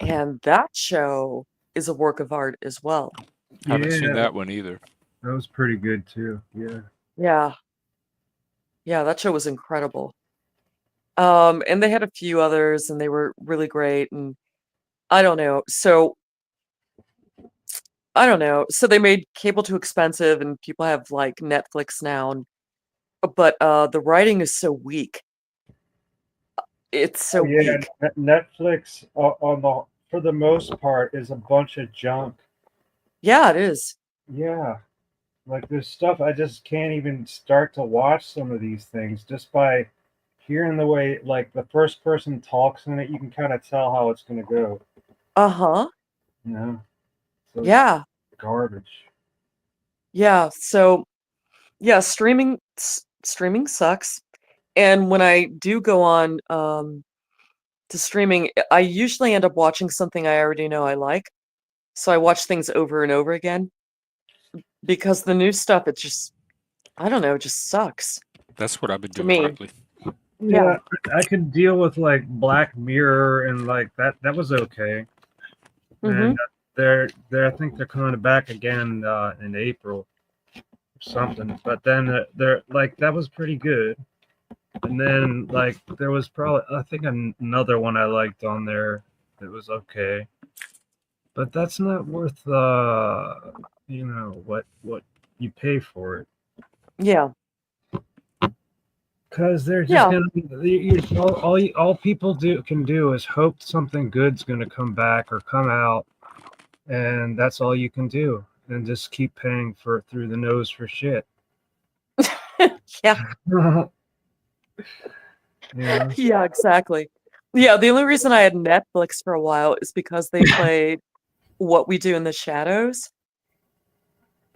and that show is a work of art as well. haven't seen Yeah, that one either. that was pretty good too. Yeah. Yeah, yeah. That show was incredible. And they had a few others, and they were really great. And I don't know. So I don't know. So they made cable too expensive, and people have like Netflix now, and but the writing is so weak. It's Oh so yeah, weak. Netflix on the for the most part is a bunch of junk. Yeah, it is. Yeah, like there's stuff I just can't even start to watch some of these things just by hearing the way like the first person talks in it. You can kind of tell how it's gonna go. Uh-huh. You know, so it's Yeah. garbage. Yeah. So yeah, streaming sucks. And when I do go on to streaming, I usually end up watching something I already know I like. So I watch things over and over again because the new stuff, it just, I don't know, it just sucks That's what I've been to doing me. lately. Yeah. Yeah, I could deal with like Black Mirror and like that. That was okay. Mm-hmm. And they're I think they're coming back again in April or something. But then they're like that was pretty good. And then like there was probably I think another one I liked on there that was okay. But that's not worth what you pay for it. Yeah. Because they're just Yeah. gonna all people can do is hope something good's gonna come back or come out, and that's all you can do, and just keep paying for through the nose for shit. Yeah. Yeah. Yeah, exactly. Yeah, the only reason I had Netflix for a while is because they played What We Do in the Shadows,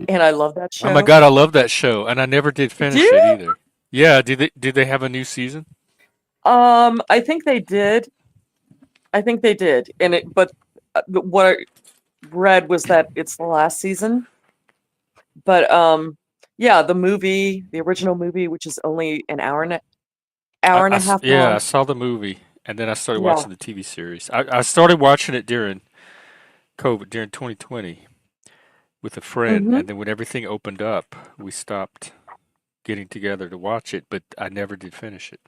and I love that Oh my show. God, I love that show, and I never did Do finish it you? either. Yeah, did they have a new season? I think they did. I think they did. And it, but what I read was that it's the last season. But yeah, the original movie, which is only an hour and a half Yeah, I long. saw the movie, and then I started Yeah. watching the TV series. I started watching it during COVID, during 2020, with a friend, Hmm. and then when everything opened up, we stopped getting together to watch it, but I never did finish it.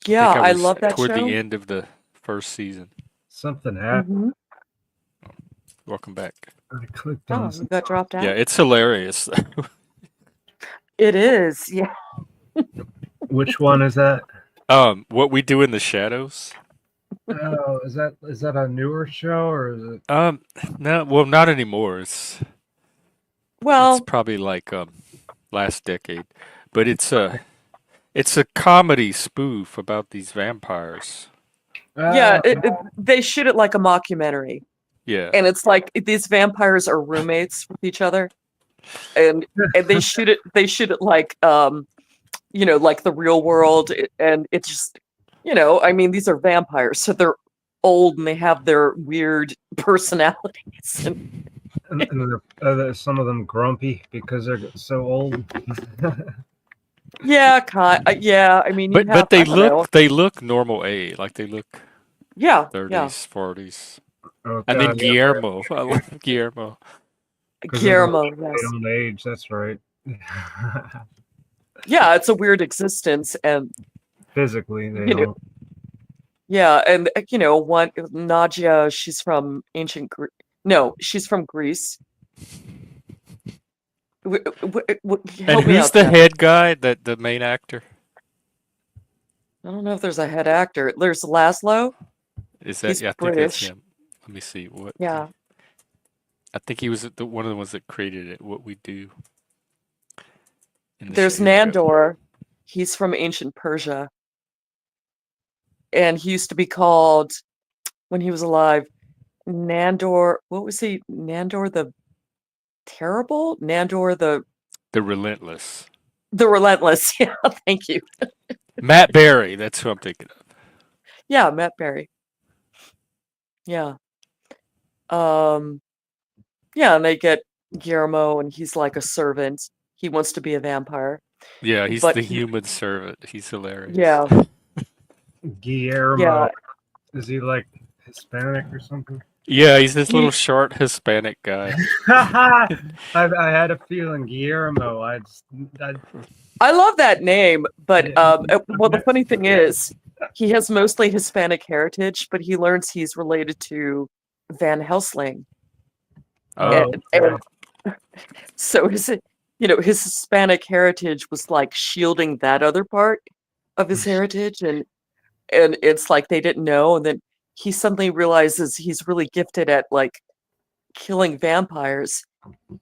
I Yeah, think I I was love that toward the show. end of the first season. Something happened. Hmm. Welcome back. I clicked Oh, on you got dropped Yeah, out? it's hilarious. It is. Yeah. which one is that? What we do in the shadows. Oh, is that a newer show or is it? Um, no, well, not anymore. It's Well, probably like last decade, but it's a comedy spoof about these vampires. yeah, Uh, they shoot it like a mockumentary. Yeah. And it's like these vampires are roommates with each other. And they shoot it like like the real world, and it's just I mean, these are vampires, so they're old and they have their weird personalities. And and some of them grumpy because they're so old. yeah, yeah, I mean, you But have, they I don't know. look normal age, like they look Yeah, yeah. 30s, 40s. Oh And then God, yeah, Guillermo, I love Guillermo. because Guillermo, they yes. don't age. That's right. Yeah, it's a weird existence. And Physically, they you know don't. yeah, and one Nadia, she's from ancient Greece. No, she's from Greece. And Help me who's out, the Jeff. head guy? That the main actor? I don't know if there's a head actor. There's Laszlo. Is that? He's Yeah, I think that's British. him. Let me see. What? Yeah. I think he was one of the ones that created it. What we do in the show. There's Here we go. Nandor. He's from ancient Persia. And he used to be called, when he was alive, Nandor. What was he? Nandor the Terrible? Nandor The Relentless. the Relentless. Yeah, thank you. Matt Berry. That's who I'm thinking of. Yeah, Matt Berry. Yeah. Um, yeah, and they get Guillermo, and he's like a servant. He wants to be a vampire, Yeah, he's but the human servant. He's hilarious. yeah, Guillermo, yeah, is he like Hispanic or something? Yeah, he's this little he. short Hispanic guy. I had a feeling Guillermo. I I love that name, but well, the funny thing yeah. is, he has mostly Hispanic heritage, but he learns he's related to Van Helsing, and, Oh, and okay. so his Hispanic heritage was like shielding that other part of his heritage, and it's like they didn't know, and then he suddenly realizes he's really gifted at like killing vampires,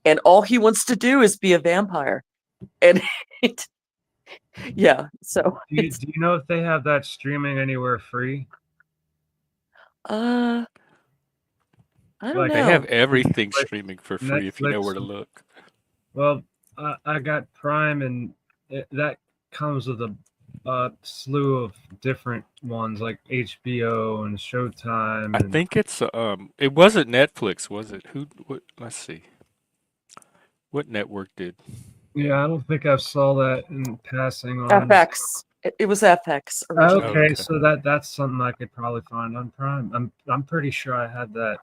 and all he wants to do is be a vampire, and it, yeah, so it's Do you know if they have that streaming anywhere free? uh I don't Like They have know. everything Netflix, streaming for free if you know where Netflix. to look. Well, I got Prime, and that comes with a slew of different ones like HBO and Showtime, I and think it wasn't Netflix, was it? Let's see. What network did? yeah, I don't think I saw that in passing on. FX. It was FX originally. Okay, Okay. so that's something I could probably find on Prime. I'm pretty sure I had that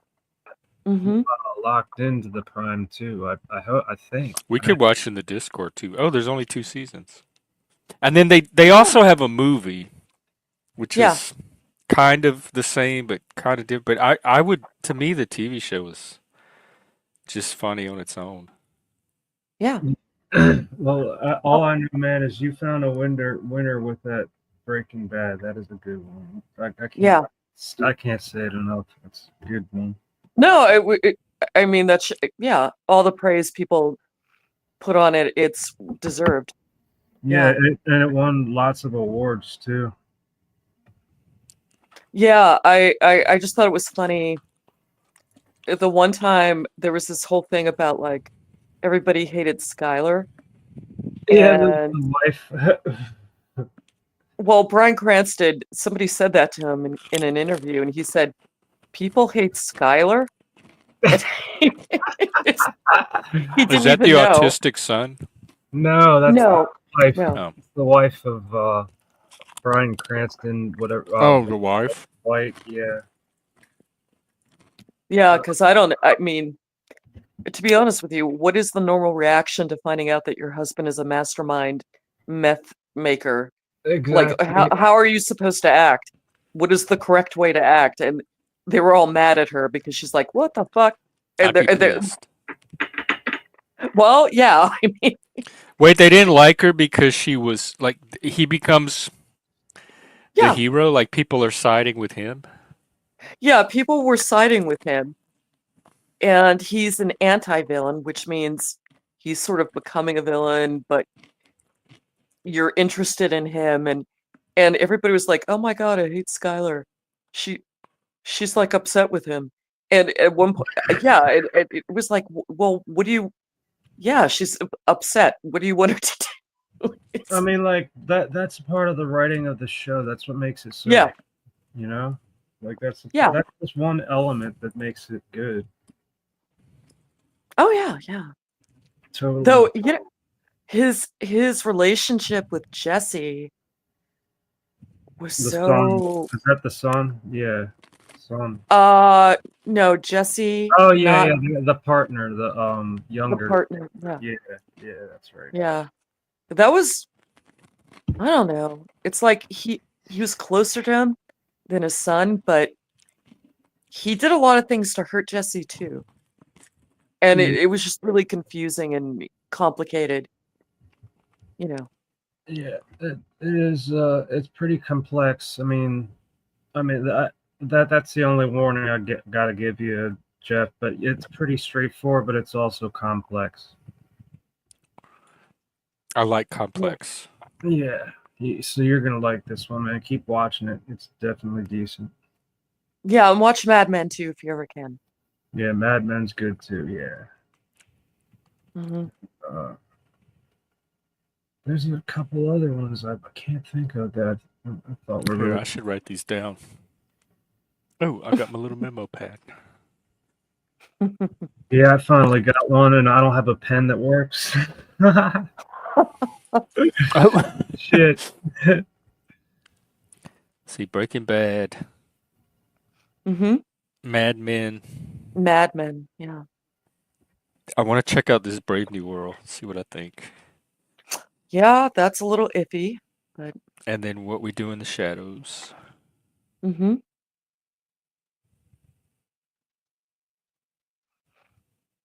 Hmm. locked into the Prime too. I think. We could watch in the Discord too. Oh, there's only 2 seasons. And then they Yeah. also have a movie, which Yeah. is kind of the same but kind of different. But I would, to me, the TV show was just funny on its own. Yeah. Well, all Oh, I know, man, is you found a winner with that Breaking Bad. That is a good one. yeah. I can't say it enough. It's a good one. No, I mean that's yeah. All the praise people put on it, it's deserved. Yeah, Yeah. and it won lots of awards too. Yeah. I just thought it was funny. The one time there was this whole thing about like everybody hated Skylar, Yeah, and the wife. well, Bryan Cranston, somebody said that to him in an interview, and he said, "People hate Skylar." And he No, Is didn't that the even know. autistic son? that's the No, wife. no. Oh, The wife of Bryan Cranston, whatever. oh, the wife. White. Yeah. Yeah, because I mean, to be honest with you, what is the normal reaction to finding out that your husband is a mastermind meth maker? Like, Exactly. how are you supposed to act? What is the correct way to act? And they were all mad at her because she's like, "What the fuck?" I'd be And they're pissed. well, yeah. I mean, Wait, they didn't like her because she was like he becomes the yeah, hero. Like people are siding with him. yeah. People were siding with him, and he's an anti-villain, which means he's sort of becoming a villain, but you're interested in him, and everybody was like, "Oh my God, I hate Skylar. She she's like upset with him." And at one point, yeah, it was like, well, what do you? Yeah, she's upset. What do you want her to do? I mean, like that's part of the writing of the show. That's what makes it so, Yeah, you know, like yeah. that's just one element that makes it good. Oh yeah, yeah. Totally. Though, his relationship with Jesse was The son, so is that the son? Yeah, son. no, Jesse, Oh yeah, not yeah, the partner, the the younger. partner. Yeah, Yeah, yeah, that's right. yeah. That was, I don't know. It's like he was closer to him than his son, but he did a lot of things to hurt Jesse too. And Yeah, it was just really confusing, and complicated, you know. Yeah, it is. It's pretty complex. That's the only warning gotta give you, Jeff. But it's pretty straightforward, but it's also complex. I like Yeah. complex. Yeah. So you're gonna like this one, man. Keep watching it. It's definitely decent. Yeah, and watch Mad Men too if you ever can. Yeah, Mad Men's good too. Yeah. Hmm. Uh, there's a couple other ones I can't think of that I thought were Here, really. I should write these down. Oh, I got my little memo pad. Yeah, I finally got one, and I don't have a pen that works. Oh. Shit. See, Breaking Bad, Hmm. Mad Men. Mad Men, yeah. I want to check out this Brave New World, see what I think. Yeah, that's a little iffy, but And then What We Do in the Shadows. hmm.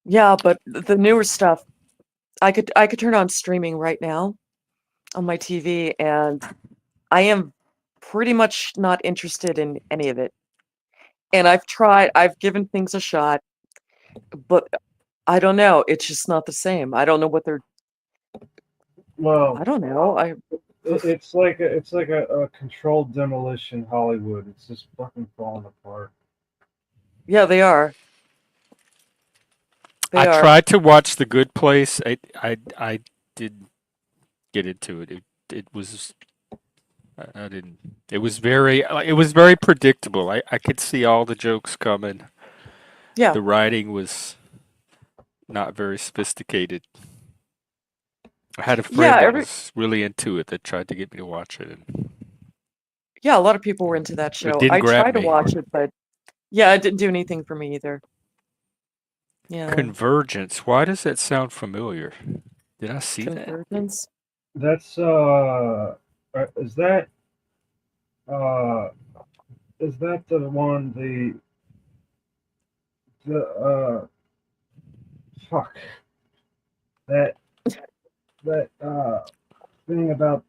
Yeah, but the newer stuff, I could turn on streaming right now on my TV, and I am pretty much not interested in any of it. And I've given things a shot, but I don't know. It's just not the same. I don't know what they're. Well, I don't know. it's like a controlled demolition Hollywood. It's just fucking falling apart. Yeah, they are. I They are. tried to watch The Good Place. I did get into it. It was I didn't. It was very predictable. I could see all the jokes coming. Yeah. The writing was not very sophisticated. I had a Yeah. friend that was really into it that tried to get me to watch it, and Yeah. A lot of people were into that it show. didn't I grab tried to me. watch it, but yeah, it didn't do anything for me either. Yeah. Convergence. Why does that sound familiar? Did I see that? Convergence. That's is uh that the one the fuck that that thing about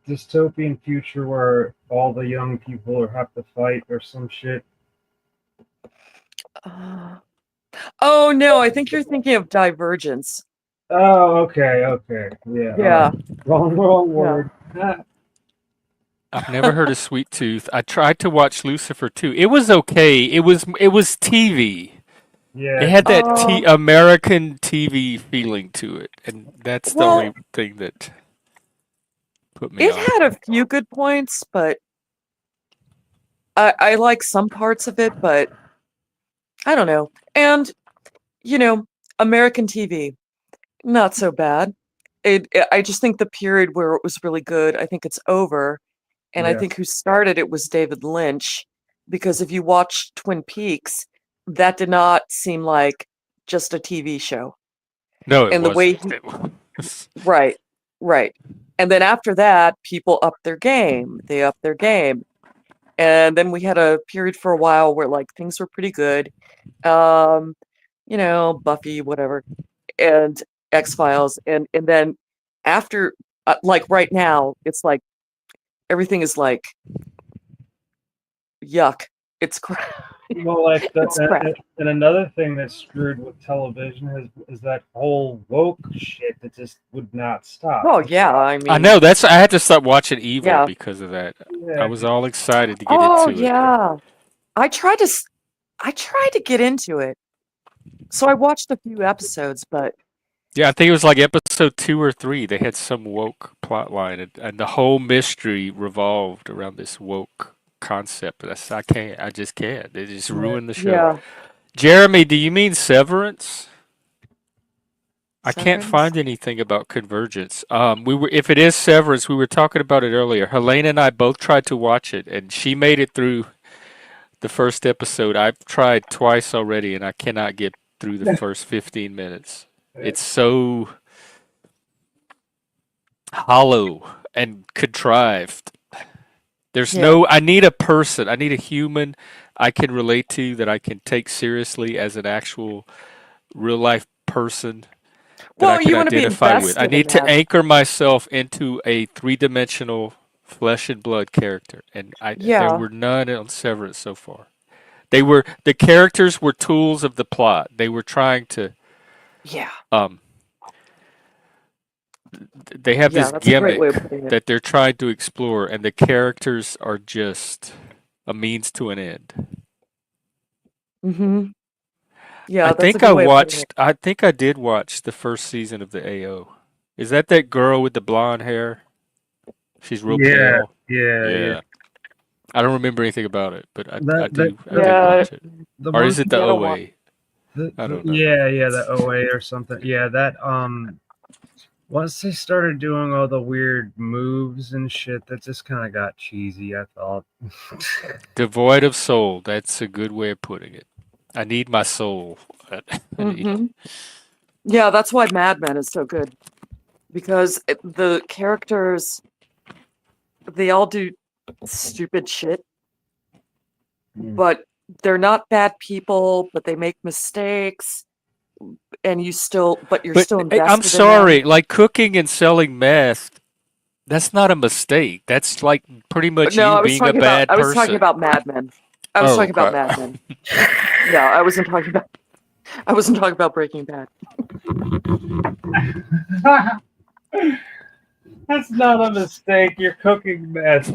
dystopian future where all the young people have to fight or some shit. Uh, oh no, I think you're thinking of Divergence. Oh, okay, yeah, all right. Yeah. Wrong Yeah. word. I've never heard of Sweet Tooth. I tried to watch Lucifer too. It was okay. It was TV. It Yeah, had that Oh, American TV feeling to it, and that's the well, only thing that put me it off. had a few good points, but I like some parts of it, but I don't know. And, you know, American TV, not so bad. I just think the period where it was really good, I think it's over. And I yeah. think who started it was David Lynch, because if you watch Twin Peaks, that did not seem like just a TV show. No, it And the way wasn't. he, It was. right, right. And then after that, people upped their game. They upped their game. And then we had a period for a while where like things were pretty good. Um, Buffy, whatever, and X-Files, and then after, like right now, it's like everything is like yuck. It's crap. Well, like It's crap. and another thing that's screwed with television is that whole woke shit that just would not stop. Oh yeah, I I mean, know. I had to stop watching Evil yeah. because of that. I Yeah, was all excited to get Oh into it. yeah. I tried to I tried to get into it. So I watched a few episodes, but Yeah, I think it was like episode 2 or 3. They had some woke plot line, and the whole mystery revolved around this woke concept. I can't. I just can't. They just yeah. ruined the show. yeah, Jeremy, do you mean Severance? I can't Severance. find anything about Convergence. If it is Severance, we were talking about it earlier. Helena and I both tried to watch it, and she made it through the first episode. I've tried twice already, and I cannot get through the first 15 minutes. It's so hollow and contrived. Yeah. I need a person, I need a human I can relate to that I can take seriously as an actual real life person. that I Well, can you want to be identify with. I invested in need to that. anchor myself into a three-dimensional flesh and blood character, and there Yeah, were none on Severance so far. The characters were tools of the plot. They were trying to yeah, um they have yeah. this That's a great way of gimmick putting it. that they're trying to explore, and the characters are just a means to an end. Hmm. Yeah, that's a good way of putting it. I think I did watch the first season of the AO. Is that girl with the blonde hair? She's real Yeah, pale. yeah, yeah. Yeah. I don't remember anything about it, but That that I the did Yeah, watch it. the Or one is it the yeah. I don't want. OA? I don't know. yeah, the OA or something. Yeah, that once they started doing all the weird moves and shit, that just kind of got cheesy, I thought. Devoid of soul. That's a good way of putting it. I need my soul. I need. Hmm. Yeah, that's why Mad Men is so good because the characters they all do stupid shit, Mm. but they're not bad people, but they make mistakes, and you're But still I'm invested in them. sorry. Like cooking and selling meth, that's not a mistake. That's like pretty much No, you being a bad I was talking person. about Mad Men. I was Oh, talking about Mad Men. Yeah, I wasn't talking about Breaking Bad. That's not a mistake. You're cooking mess.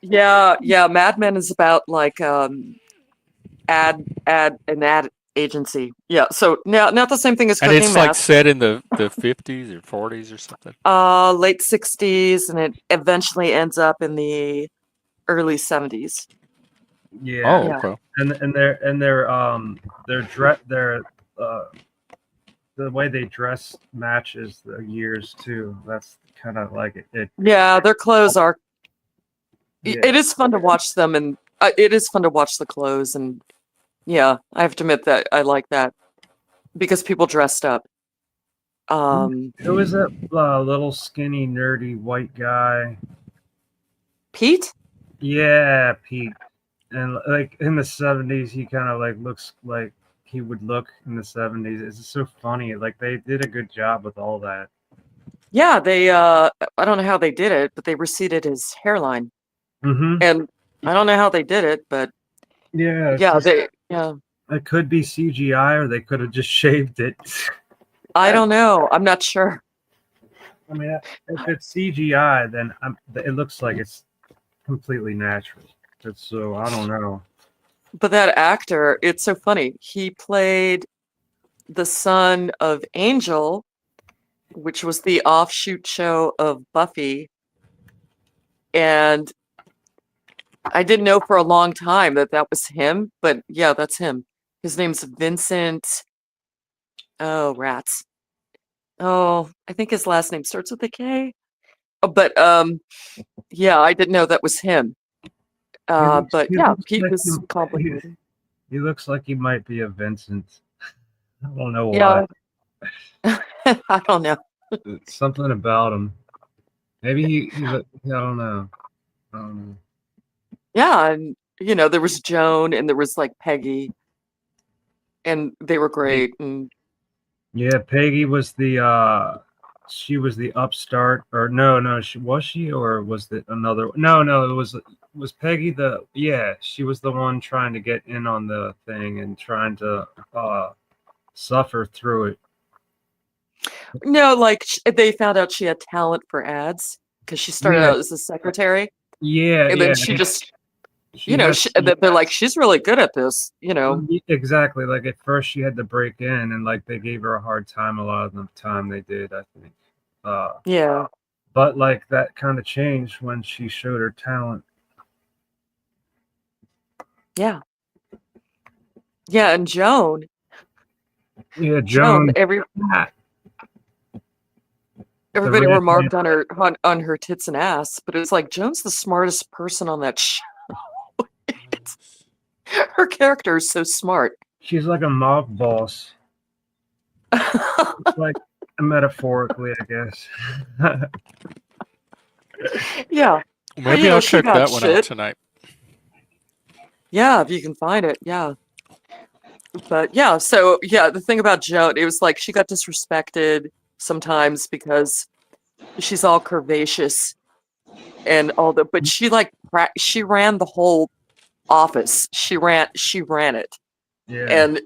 Yeah, Mad Men is about like an ad agency. Yeah, so now not the same thing as and cooking it's like meth. set in the 50s or 40s or something. Late 60s, and it eventually ends up in the early 70s. Yeah, Oh, Yeah. okay. and their uh the way they dress matches the years too. That's kind of like it. Yeah, their clothes are Yeah. it is fun to watch them, and it is fun to watch the clothes, and yeah, I have to admit that I like that because people dressed up. Um, Who is that little skinny nerdy white guy? Pete? Yeah, Pete. And like in the 70s, he kind of like looks like he would look in the 70s. It's so funny. Like they did a good job with all that. Yeah, I don't know how they did it, but they receded his hairline. Mm-hmm. And I don't know how they did it, but Yeah, it's yeah, just, yeah. it could be CGI or they could have just shaved it. I don't know. I'm not sure. I mean, if it's CGI, then it looks like it's completely natural. So I don't know. But that actor, it's so funny. He played the son of Angel, which was the offshoot show of Buffy. And I didn't know for a long time that was him, but yeah, that's him. His name's Vincent. Oh, rats. Oh, I think his last name starts with a K. But yeah, I didn't know that was him. But He yeah, looks Pete like was complicated. he looks like he might be a Vincent. I don't know why. Yeah, I don't know. It's something about him. Maybe I don't know. I don't know. Yeah, and there was Joan and there was like Peggy, and they were great. And Yeah, Peggy was she was the upstart, or no, she or was it another? No, it was Peggy she was the one trying to get in on the thing and trying to suffer through it. no, like they found out she had talent for ads because she started Yeah, out as a secretary, yeah, and yeah. then she just, She had they're like, she's really good at this. exactly, like at first she had to break in, and like they gave her a hard time a lot of the time they did, I think. Yeah, But like that kind of changed when she showed her talent. yeah, yeah. And Yeah, Joan, Joan. The everybody redhead. remarked on her tits and ass, but it's like Joan's the smartest person on that show. Her character is so smart. She's like a mob boss. Like metaphorically, I guess. Yeah, but Maybe I'll she check got that one out shit. tonight. Yeah, if you can find it. Yeah. But yeah, so yeah, the thing about Joan, it was like she got disrespected sometimes because she's all curvaceous and all the, but she like she ran the whole office. She ran it. Yeah. And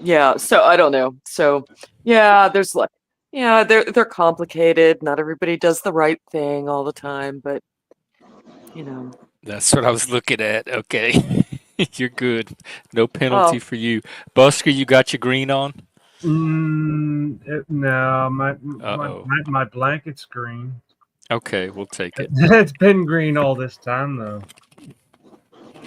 yeah, so I don't know. So yeah, there's like yeah, they're complicated. Not everybody does the right thing all the time, but you know. That's what I was looking at. Okay. You're good. No penalty Oh, for you. Busker, you got your green on? No, Uh-oh. my blanket's green. Okay, we'll take it. It's been green all this time though.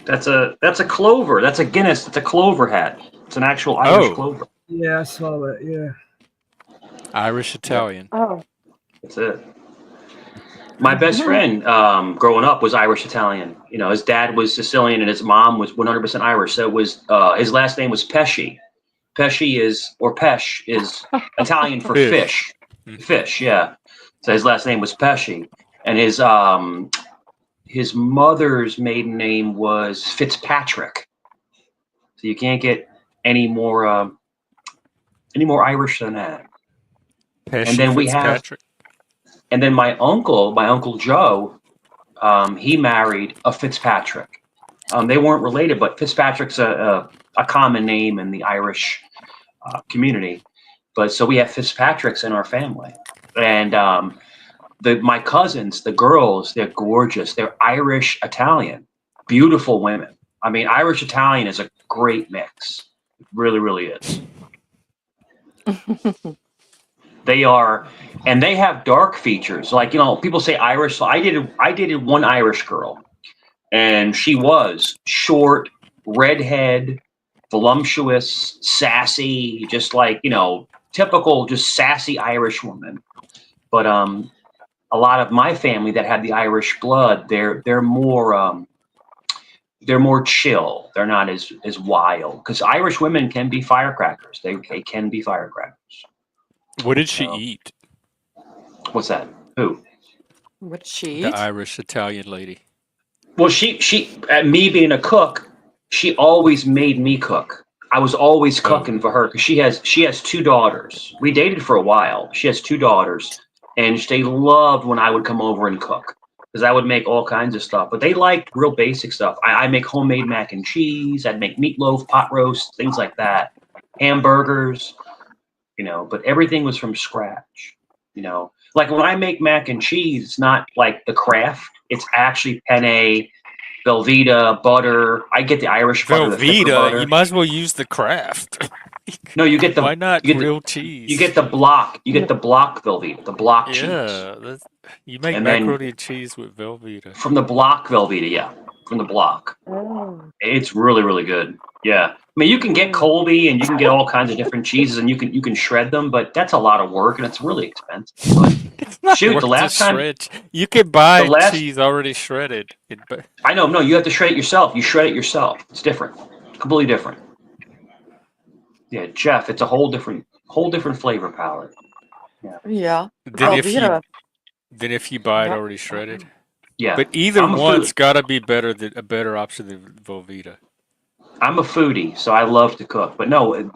That's a clover. That's a Guinness. That's a clover hat. It's an actual Irish Oh, clover. Yeah, I saw that. Yeah. Irish Yep, Italian. oh. that's it. My best friend growing up was Irish Italian. You know, his dad was Sicilian and his mom was 100% Irish. So it was his last name was Pesci. Pesci is, or Pesh is Italian for Fish. fish. Fish, yeah. So his last name was Pesci, and his mother's maiden name was Fitzpatrick. So you can't get any more Irish than that. And Pesci then we have, Fitzpatrick. and then my uncle Joe, he married a Fitzpatrick. They weren't related, but Fitzpatrick's a common name in the Irish community. But so we have Fitzpatricks in our family, and my cousins, the girls, they're gorgeous. They're Irish Italian, beautiful women. I mean, Irish Italian is a great mix. It really, really is. They are, and they have dark features. Like, you know, people say Irish. So I dated one Irish girl, and she was short, redhead, voluptuous, sassy, just like, you know, typical, just sassy Irish woman. But a lot of my family that had the Irish blood, they're more chill. They're not as wild, because Irish women can be firecrackers. They can be firecrackers. What did she So, eat? what's that? Who? What did she The eat? Irish Italian lady. Well, she at me being a cook, she always made me cook. I was always Oh, cooking for her because she has two daughters. We dated for a while. She has two daughters, and they loved when I would come over and cook, because I would make all kinds of stuff. But they liked real basic stuff. I make homemade mac and cheese. I'd make meatloaf, pot roast, things like that, hamburgers. You know, but everything was from scratch. You know, like when I make mac and cheese, it's not like the Kraft. It's actually penne, Velveeta, butter. I get the Irish butter, the thicker Velveeta. You butter. might as well use the Kraft. No, you get Why not you get real the you cheese? get the block. You get the block Velveeta, the block cheese, Yeah, you make and then macaroni and cheese with Velveeta. from the block Velveeta, yeah, from the block. Oh. It's really, really good. Yeah. I mean, you can get Colby and you can get all kinds of different cheeses, and you can shred them, but that's a lot of work and it's really expensive. But It's not shoot, worth the to last time, shred. You can the buy last cheese already shredded. I know, no, you have to shred it yourself. You shred it yourself. It's different, completely different. Yeah, Jeff, it's a whole different flavor palette. Yeah, Yeah. Than Velveeta. if you buy it Yeah. already shredded. yeah. But either I'm a food. one's got to be a better option than Velveeta. I'm a foodie, so I love to cook. But no,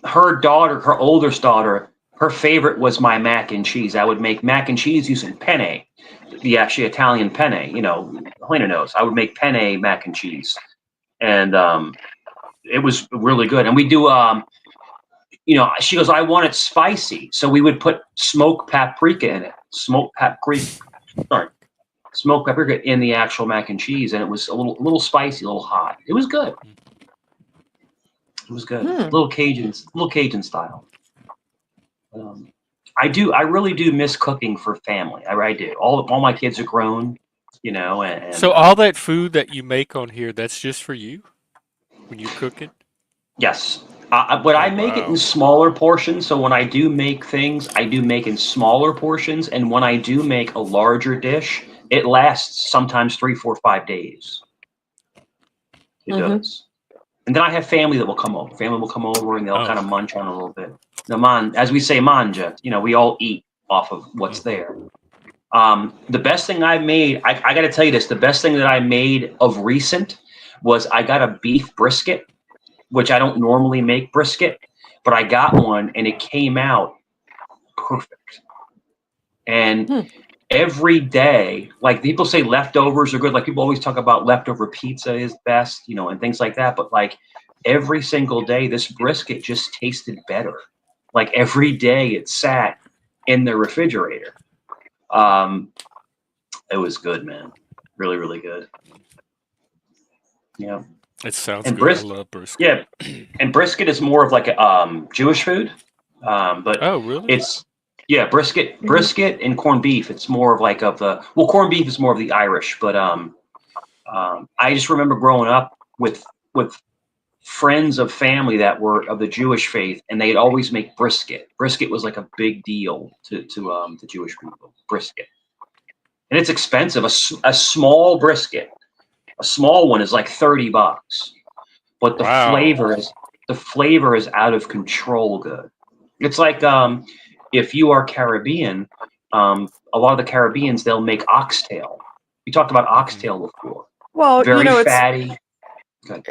her daughter, her oldest daughter, her favorite was my mac and cheese. I would make mac and cheese using penne, the actually Italian penne. You know, Helena knows. I would make penne mac and cheese, and it was really good. And we do, you know, she goes, I want it spicy, so we would put smoked paprika in it. Smoked paprika in the actual mac and cheese, and it was a little spicy, a little hot. It was good. It was good. Little Cajun style. I really do miss cooking for family. I do. All my kids are grown, you know, and So all that food that you make on here, that's just for you when you cook it? yes. But I Oh, make it in wow. smaller portions. So when I do make things, I do make in smaller portions. And when I do make a larger dish, it lasts sometimes 3, 4, 5 days. It does. And then I have family that will come over. Family will come over and they'll kind of munch on a little bit. As we say, manja. You know, we all eat off of what's there. The best thing I made, I got to tell you this, the best thing that I made of recent was I got a beef brisket which I don't normally make brisket, but I got one and it came out perfect. And every day, like people say leftovers are good. Like people always talk about leftover pizza is best, you know, and things like that. But like every single day, this brisket just tasted better. Like every day it sat in the refrigerator. It was good, man. Really, really good. Yeah. It sounds And good. I love brisket. Yeah. And brisket is more of like a Jewish food. But Oh, really? it's, yeah, brisket and corned beef. It's more of like well, corned beef is more of the Irish, but I just remember growing up with friends of family that were of the Jewish faith, and they'd always make brisket. Brisket was like a big deal to the Jewish people. Brisket, and it's expensive. A small brisket, a small one is like $30, but the flavor is out of control good. It's like if you are Caribbean, a lot of the Caribbeans, they'll make oxtail. We talked about oxtail before. Well, Very you know, fatty. Good.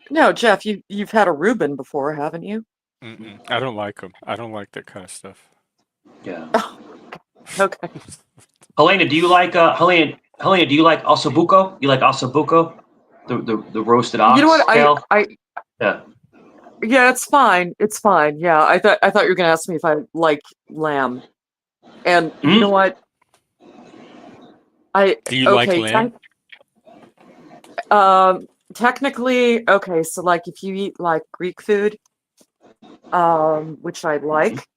No, Jeff, you've had a Reuben before, haven't you? I don't like them. I don't like that kind of stuff. Yeah. Okay. Helena, do you like Helena, do you like ossobuco? You like ossobuco? The roasted ox You know what? tail? Yeah. Yeah, it's fine. It's fine. Yeah, I thought you were gonna ask me if I like lamb, and you know what? Do you like lamb? Technically, okay. So like, if you eat like Greek food, which I like,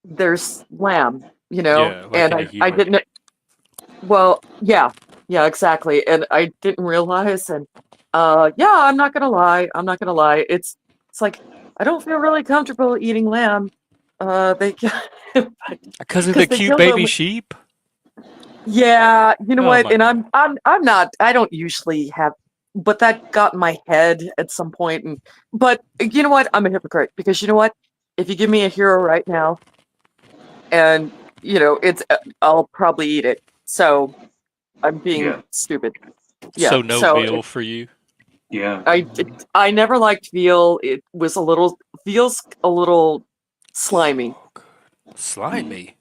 there's lamb. You know, Yeah, like and in a I human. didn't. Well, yeah, exactly, and I didn't realize, and yeah, I'm not gonna lie. It's like I don't feel really comfortable eating lamb. They Because of the they cute kill baby the. sheep? Yeah, you know Oh what? my And God. I'm not. I don't usually have, but that got in my head at some point. And but you know what? I'm a hypocrite because you know what? If you give me a hero right now, and you know I'll probably eat it. So I'm being stupid. Yeah. So no So veal for you? Yeah. I never liked veal. It was veal's a little slimy. Slimy?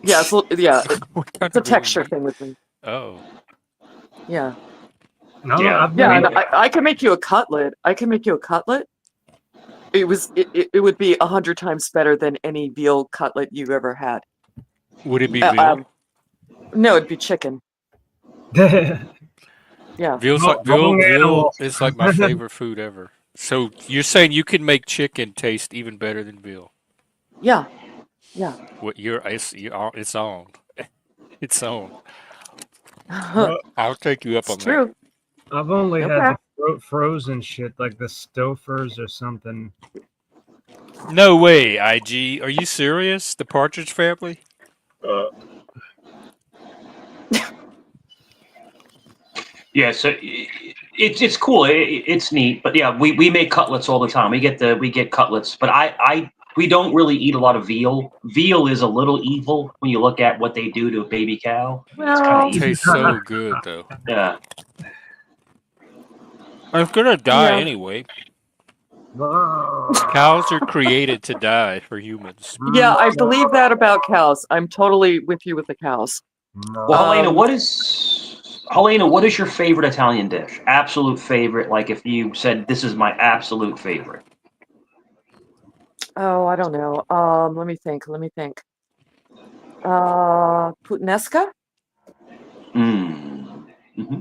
Yeah, yeah. What kind It's a of veal texture meat? thing with me. Oh. Yeah. No, Yeah. I've Yeah, been. and I can make you a cutlet. It would be 100 times better than any veal cutlet you've ever had. Would it be veal? No, it'd be chicken. Yeah. Veal animal. is like my favorite food ever. So you're saying you can make chicken taste even better than veal? Yeah. Yeah. What it's on. It's on. Well, I'll take you up It's on that. true. I've only had Okay. the frozen shit like the Stofers or something. No way, IG. Are you serious? The Partridge Family? Yeah, so it's cool. It's neat, but yeah, we make cutlets all the time. We get cutlets, but we don't really eat a lot of veal. Veal is a little evil when you look at what they do to a baby cow. It's kind of Well, evil. Tastes so good though. Yeah. It's gonna die yeah. anyway. Cows are created to die for humans. Yeah, I believe that about cows. I'm totally with you with the cows. Well, Helena, what is your favorite Italian dish? Absolute favorite. Like if you said this is my absolute favorite. Oh, I don't know. Let me think. Puttanesca? Mm-hmm.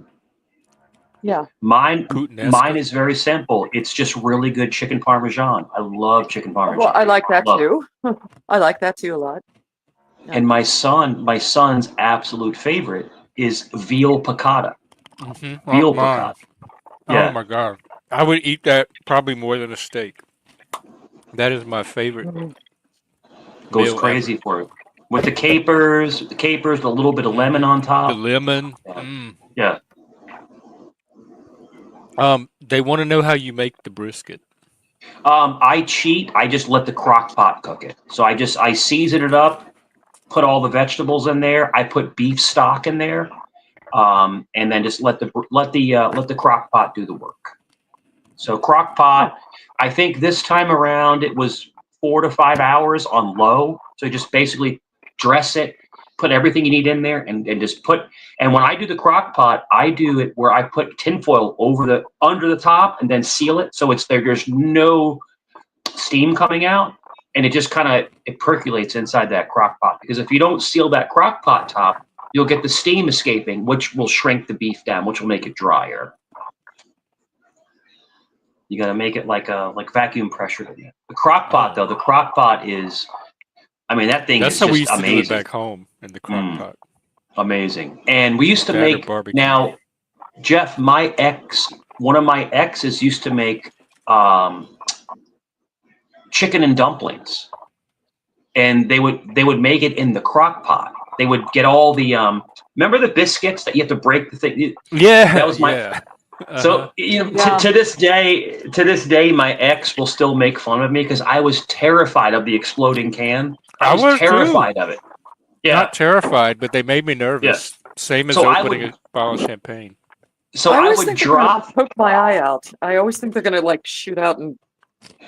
Yeah. Mine Puttanesca? is very simple. It's just really good chicken parmesan. I love chicken parmesan. Well, I like that Love too. I like that too a lot. Yeah. And my son's absolute favorite is veal piccata. Mm-hmm. Veal Mine. piccata. Yeah. Oh my God. I would eat that probably more than a steak. That is my favorite Goes meal crazy ever. for it. With the capers, with a little bit of lemon on The top. lemon. Yeah. They want to know how you make the brisket. I cheat. I just let the crock pot cook it. So I season it up, put all the vegetables in there. I put beef stock in there, and then just let the crock pot do the work. So crock pot, I think this time around it was 4 to 5 hours on low. So you just basically dress it, put everything you need in there, and just put. And when I do the crock pot, I do it where I put tinfoil under the top and then seal it so it's there. There's no steam coming out, and it just it percolates inside that crock pot. Because if you don't seal that crock pot top, you'll get the steam escaping, which will shrink the beef down, which will make it drier. You got to make it like vacuum pressure. The crock pot, though, the crock pot is, I mean, that thing is just amazing. That's how we used to do it back home in the crock pot. Amazing. And we used to make, now, Jeff, one of my exes used to make chicken and dumplings. And they would make it in the crock pot. They would get all the, remember the biscuits that you have to break the thing? Yeah. That was my... Yeah. So to this day, my ex will still make fun of me because I was terrified of the exploding can. I was terrified of it. Yeah, not terrified, but they made me nervous. Yeah. Same as opening a bottle of champagne. So I would drop. Poke my eye out. I always think they're gonna like shoot out and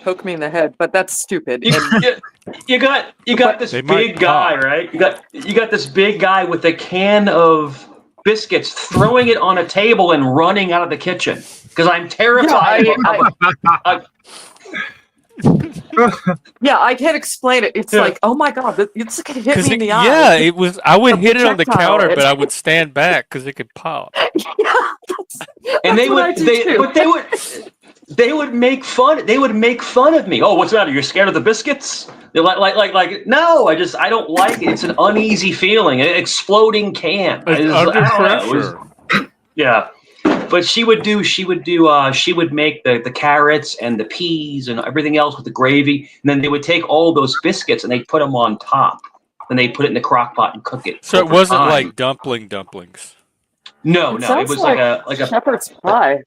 poke me in the head, but that's stupid. You got this big guy, right? You got this big guy with a can of biscuits, throwing it on a table and running out of the kitchen because I'm terrified. Yeah, I can't explain it. It's like, oh my god, it's gonna hit me in the eye. Yeah, it was. I would hit it on the counter, but I would stand back because it could pop. And they would make fun. They would make fun of me. Oh, what's the matter? You're scared of the biscuits? They're like. No, I don't like it. It's an uneasy feeling. An exploding can. Under pressure. Yeah. But she would make the carrots and the peas and everything else with the gravy, and then they would take all those biscuits and they put them on top, and they put it in the crock pot and cook it. So it wasn't like dumplings. No, it was like a shepherd's pie.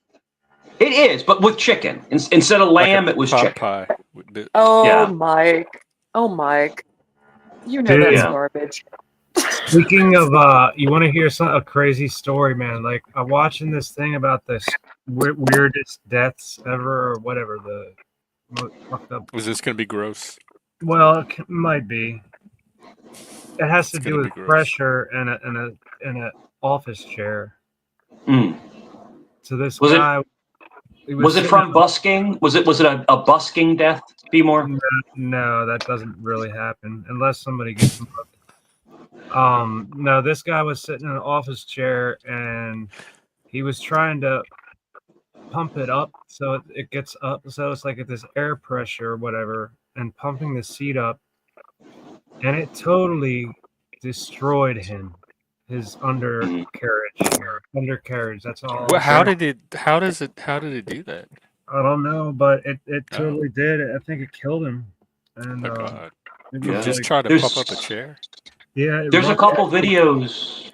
It is, but with chicken instead of lamb. It was chicken pie. Oh, yeah. Mike, you know that's garbage. Speaking of, you want to hear a crazy story, man? Like, I'm watching this thing about this weirdest deaths ever, or whatever. Fucked up. Was this going to be gross? Well, it might be. It has to do with pressure and a office chair. Mm. So this guy. Was it from busking? Was it a busking death, Bmore? No, that doesn't really happen unless somebody gets him up. No, this guy was sitting in an office chair and he was trying to pump it up so it gets up. So it's like at this air pressure or whatever, and pumping the seat up, and it totally destroyed him. His undercarriage. That's all. Well, how did it do that? I don't know, but it totally did. I think it killed him. And just try to pump up a chair. Yeah, there's a couple videos.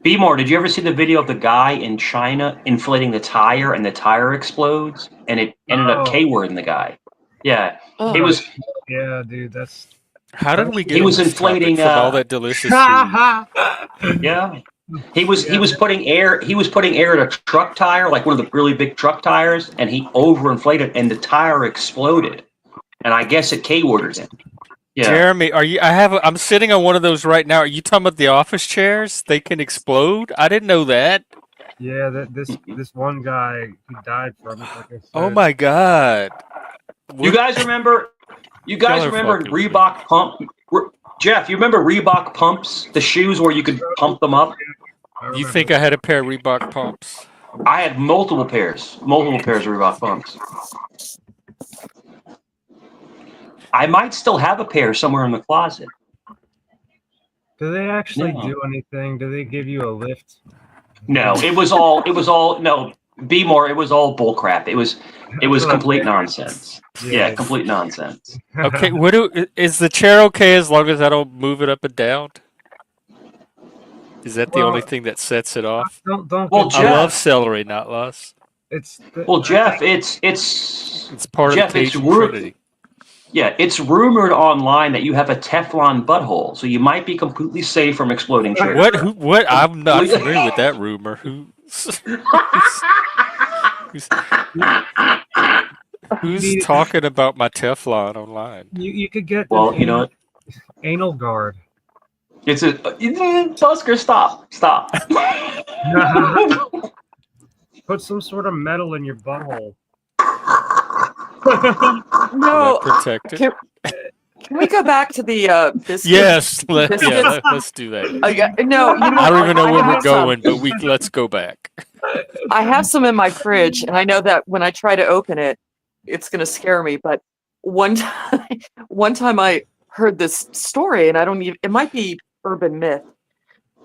Bmore, did you ever see the video of the guy in China inflating the tire and the tire explodes and it ended up K-wording the guy? Yeah, he was. Yeah, dude, that's. How did we get? He was inflating all that delicious food? Yeah, he was putting air. He was putting air in a truck tire, like one of the really big truck tires, and he overinflated, and the tire exploded. And I guess it K-worded him. Yeah. Jeremy, I'm sitting on one of those right now. Are you talking about the office chairs? They can explode? I didn't know that. Yeah, this one guy, he died from it. Like I said. Oh my god! You guys remember Reebok pump? Jeff, you remember Reebok pumps? The shoes where you could pump them up? You think I had a pair of Reebok pumps? I had multiple pairs of Reebok pumps. I might still have a pair somewhere in the closet. Do they actually do anything? Do they give you a lift? No, it was all no. Bmore, it was all bullcrap. It was complete nonsense. Yeah, complete nonsense. Okay, is the chair okay as long as I don't move it up and down? Is that the only thing that sets it off? Well, I love celery, not less. Jeff, it's part of the Trinity. Yeah, it's rumored online that you have a Teflon butthole, so you might be completely safe from exploding chairs. What? I'm not familiar with that rumor. Who's need- talking about my Teflon online? You could get Well, an you know, anal guard. it's a Busker. Stop. Put some sort of metal in your butthole. Will No, that protect it? can we go back to the biscuits? Yes, let's Biscuits? do that. No, you know, I don't even know where we're have some. going, but let's go back. I have some in my fridge, and I know that when I try to open it, it's going to scare me. But one time I heard this story, and I don't even, it might be urban myth,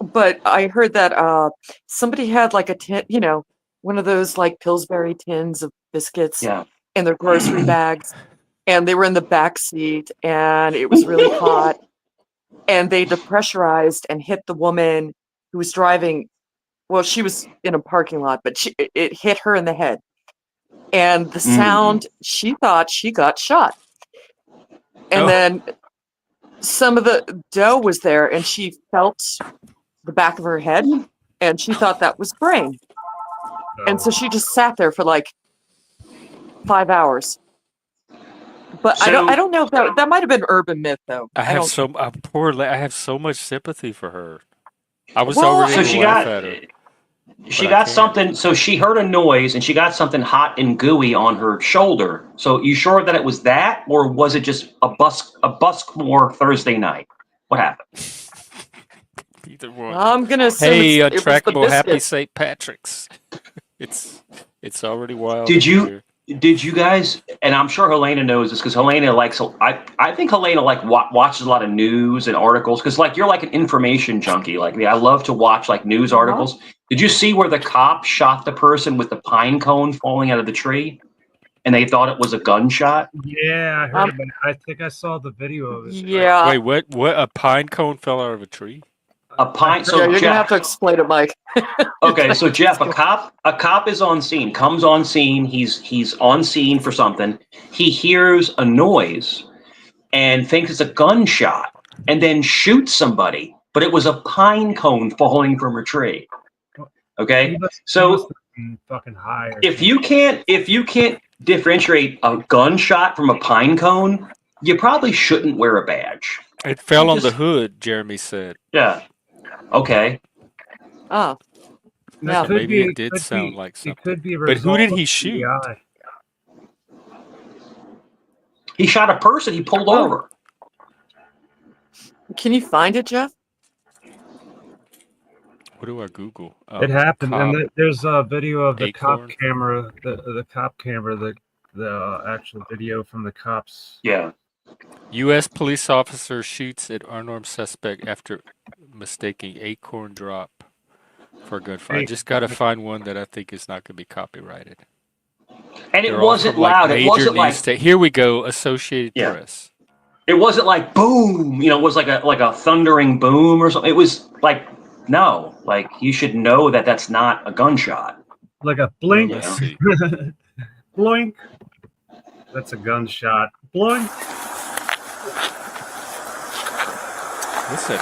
but I heard that somebody had like a tin, you know, one of those like Pillsbury tins of biscuits Yeah. in their grocery bags, and they were in the back seat, and it was really hot, and they depressurized and hit the woman who was driving. Well, she was in a parking lot, but it hit her in the head. And the sound, she thought she got shot. And then some of the dough was there, and she felt the back of her head, and she thought that was brain. And so she just sat there for like 5 hours. But I don't know if that might have been urban myth though. I have so much sympathy for her. I was Well, already So going she to laugh got at her. she I got can't. something. So she heard a noise and she got something hot and gooey on her shoulder. So you sure that it was that, or was it just a Buskmore Thursday night? What happened? Either one. I'm gonna assume Hey, it was the untrackable, happy biscuit. St. Patrick's. It's already wild. Did in you here. did you guys? And I'm sure Helena knows this because Helena likes. I think Helena watches a lot of news and articles because you're like an information junkie like me. I love to watch like news articles. Did you see where the cop shot the person with the pine cone falling out of the tree, and they thought it was a gunshot? Yeah, I heard about it. I think I saw the video of it. Yeah. Wait, what? What? A pine cone fell out of a tree? A pine. So Yeah, you're gonna have Jeff, to explain it, Mike. okay, so Jeff, a cop is on scene, comes on scene. He's on scene for something. He hears a noise and thinks it's a gunshot, and then shoots somebody. But it was a pine cone falling from a tree. Okay, He must so have been fucking high. Or if you can't differentiate a gunshot from a pine cone, you probably shouldn't wear a badge. It fell on the hood, Jeremy said. Yeah. Okay. Oh. that could Maybe be, it did sound like something. It could be a But who result did of he shoot? CPI. He shot a person he pulled over. Can you find it, Jeff? What do I Google? It happened, cop and there's a video of the acorn. cop camera, the cop camera, the actual video from the cops. Yeah. U.S. police officer shoots at unarmed suspect after mistaking acorn drop for a gunfire. I just got to find one that I think is not going to be copyrighted. And it They're all wasn't from, loud. It major wasn't news Here we go. Associated Yeah. Press. It wasn't like boom. It was like a thundering boom or something. It was like no. Like you should know that that's not a gunshot. Like a blink. Let's see. Blink. That's a gunshot. Blink. What's that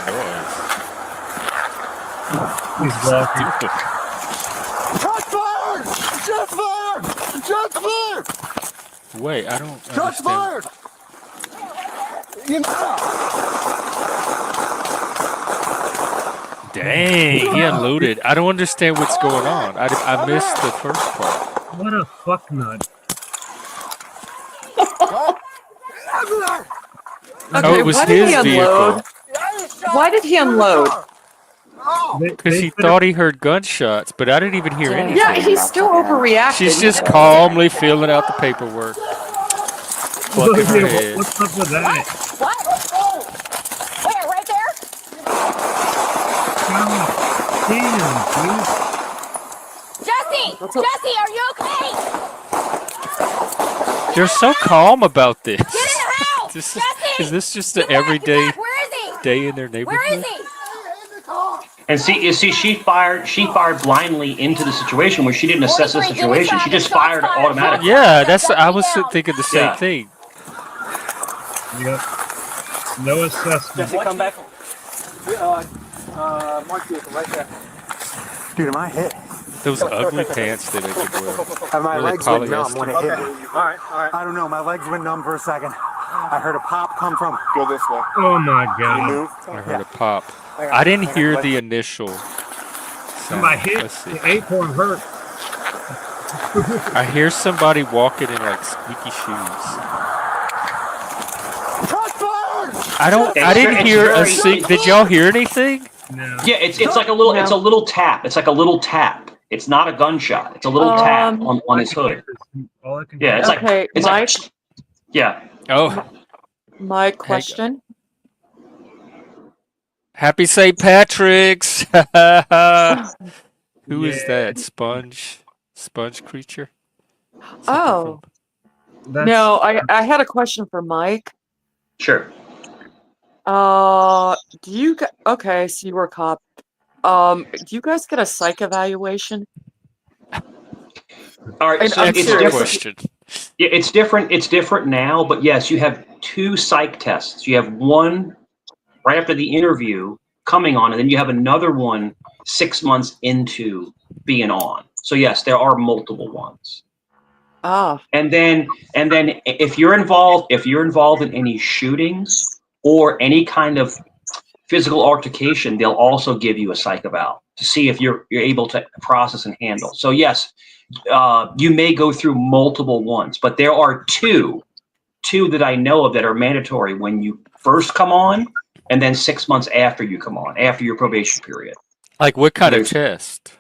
He's walking. noise? Shots fired! Shots fired! Shots fired! Wait, I don't Shots understand. fired! Dang, he unloaded. I don't understand what's going on. I missed the first part. What a fuck nut. Oh, it was why did he his unload? vehicle. Why did he unload? Because he thought he heard gunshots, but I didn't even hear anything. Yeah, he's still overreacting. She's just calmly filling out the paperwork. Plucking her head. What's up with that? What? Where? Right there? God damn, dude. Jesse! Jesse, are you okay? They're so calm about this. Get in the house! Jesse! Is this just Get an back, everyday get back. Where is he? day in their Where is neighborhood? he? And see, she fired blindly into the situation where she didn't assess the situation. She just fired automatically. Yeah, I was thinking the same thing. Yep. No assessment. Jesse, come back. Mark vehicle right there. Dude, am I hit? Those ugly pants they make him wear. And my Were they legs went numb polyester? when it hit me. All right. I don't know. My legs went numb for a second. I heard a pop come from. Go this way. Oh my You god. move. I heard a pop. I got I it. didn't I got hear it. the initial My sound. hit, Let's see. the acorn hurt. I hear somebody walking in like squeaky shoes. Touch fire! I didn't It's hear a very- sing. Did y'all hear anything? No. Yeah, it's like a little. It's a little tap. It's like a little tap. It's not a gunshot. It's a little tap on his hood. All I can Yeah, it's like Okay, it's Mike. like yeah. Oh, My question. happy St. Patrick's! Who is that? Sponge creature? Oh. That's, No, I had a question for Mike. Sure. Do you okay, so you were a cop. Do you guys get a psych evaluation? All right. So I'm it's Excellent serious. question. Yeah, it's different. It's different now, but yes, you have 2 psych tests. You have one right after the interview coming on, and then you have another one 6 months into being on. So yes, there are multiple ones. Ah, And then if you're involved in any shootings or any kind of physical altercation, they'll also give you a psych eval to see if you're able to process and handle. So yes, you may go through multiple ones, but there are two that I know of that are mandatory when you first come on, and then 6 months after you come on, after your probation period. Like what kind of There's- test?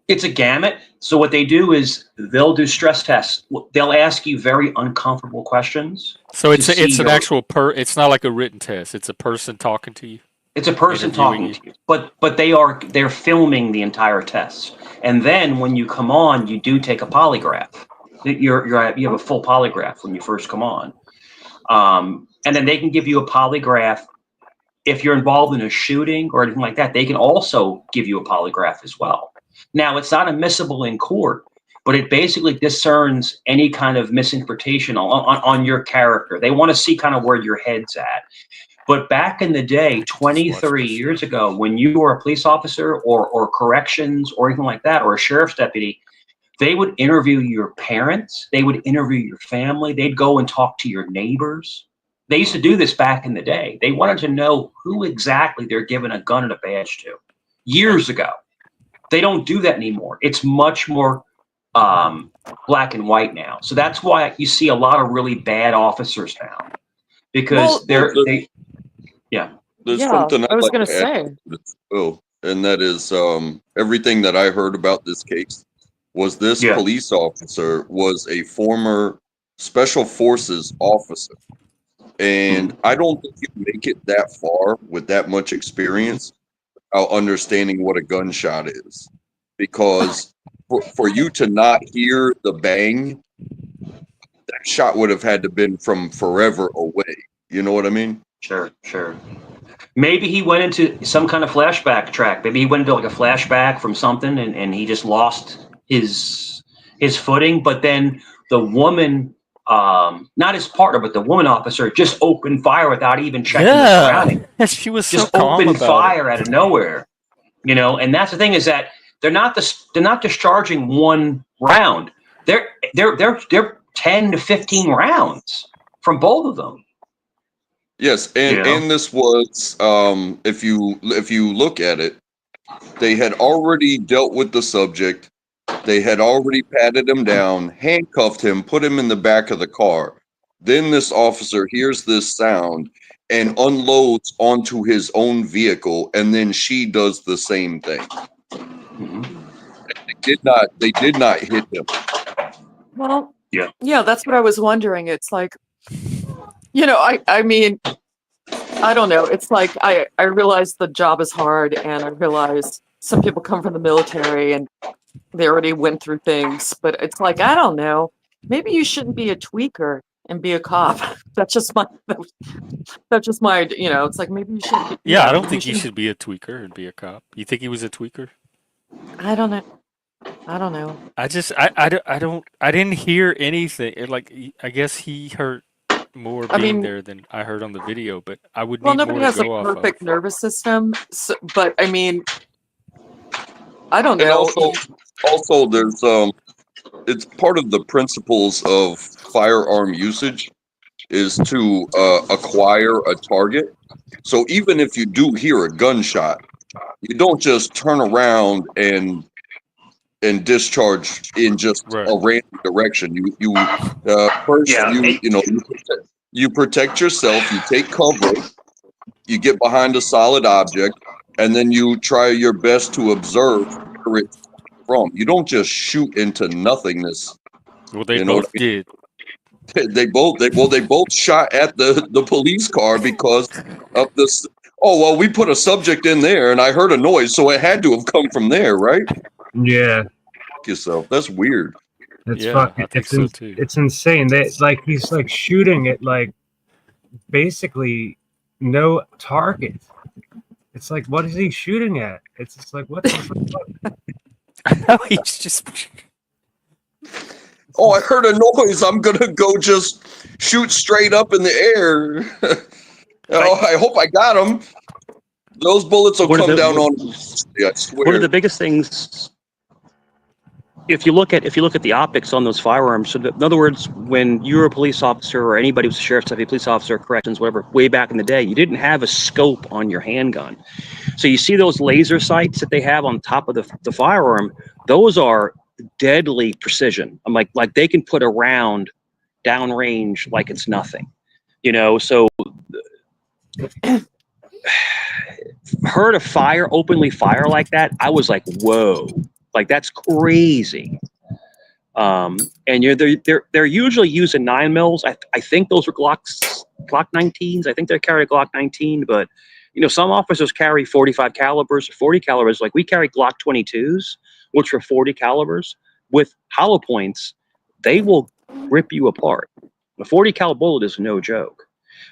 It's a gamut. So what they do is they'll do stress tests. They'll ask you very uncomfortable questions. So it's to see an your- actual It's not like a written test. It's a person talking to you. It's a person Interviewing talking to you, but they're filming the entire test. And then when you come on, you do take a polygraph. You have a full polygraph when you first come on, and then they can give you a polygraph if you're involved in a shooting or anything like that. They can also give you a polygraph as well. Now it's not admissible in court, but it basically discerns any kind of misinterpretation on your character. They want to see kind of where your head's at. But back in the day, 23 years ago, when you were a police officer or corrections or anything like that, or a sheriff's deputy, they would interview your parents. They would interview your family. They'd go and talk to your neighbors. They used to do this back in the day. They wanted to know who exactly they're giving a gun and a badge to years ago. They don't do that anymore. It's much more black and white now. So that's why you see a lot of really bad officers now, because Well, There's yeah, something I was like gonna to add say. to this as well, and that is everything that I heard about this case was this Yeah. police officer was a former special forces officer. And I don't think you make it that far with that much experience without understanding what a gunshot is. Because for you to not hear the bang, that shot would have had to been from forever away. You know what I mean? Sure. Maybe he went into some kind of flashback track. Maybe he went into like a flashback from something, and he just lost his footing. But then the woman, not his partner, but the woman officer, just opened fire without even checking the surroundings. Yeah, she was so Just calm opened about fire out of nowhere. And that's the thing, is that they're not discharging one round. They're 10 to 15 rounds from both of them. Yes, and this was if you look at it, they had already dealt with the subject. They had already patted him down, handcuffed him, put him in the back of the car. Then this officer hears this sound and unloads onto his own vehicle, and then she does the same thing. Mhm. They did not hit him. Well, Yeah. yeah, that's what I was wondering. It's like, I mean, I don't know. It's like I realize the job is hard, and I realize some people come from the military and they already went through things, but it's like, I don't know. Maybe you shouldn't be a tweaker and be a cop. That's just my, it's like maybe you shouldn't be. Yeah, I don't maybe think you shouldn't- should be a tweaker and be a cop. You think he was a tweaker? I don't know. I didn't hear anything. I guess he heard more I being mean- there than I heard on the video, but I would Well, need more nobody to has a go off perfect of. nervous system, but I mean, I don't And know. also there's it's part of the principles of firearm usage is to acquire a target. So even if you do hear a gunshot, you don't just turn around and discharge in just Right. a random direction. You first Yeah. you protect yourself. You take cover. You get behind a solid object, and then you try your best to observe where it's from. You don't just shoot into nothingness. Well, they You know what both I did. mean? They both shot at the police car because of this. Oh well, we put a subject in there, and I heard a noise, so it had to have come from there, right? Yeah, Fuck yourself. That's weird. it's Yeah, I fucking think so too. it's insane. They like he's like shooting at like basically no target. It's like what is he shooting at? It's just like what the fuck? No, he's just. Oh, I heard a noise. I'm gonna go just shoot straight up in the air. Oh, I hope I got him. Those bullets will come down on me. I swear. One of the biggest things, if you look at the optics on those firearms, so in other words, when you were a police officer or anybody was a sheriff's deputy, police officer, corrections, whatever, way back in the day, you didn't have a scope on your handgun. So you see those laser sights that they have on top of the firearm, those are deadly precision. I'm like they can put a round downrange like it's nothing, so her to openly fire like that, I was like, whoa, like that's crazy. And they're usually using 9mm. I think those are Glock 19s. I think they carry a Glock 19, but some officers carry 45 calibers or 40 calibers. Like we carry Glock 22s, which are 40 calibers with hollow points. They will rip you apart. A 40 cal bullet is no joke.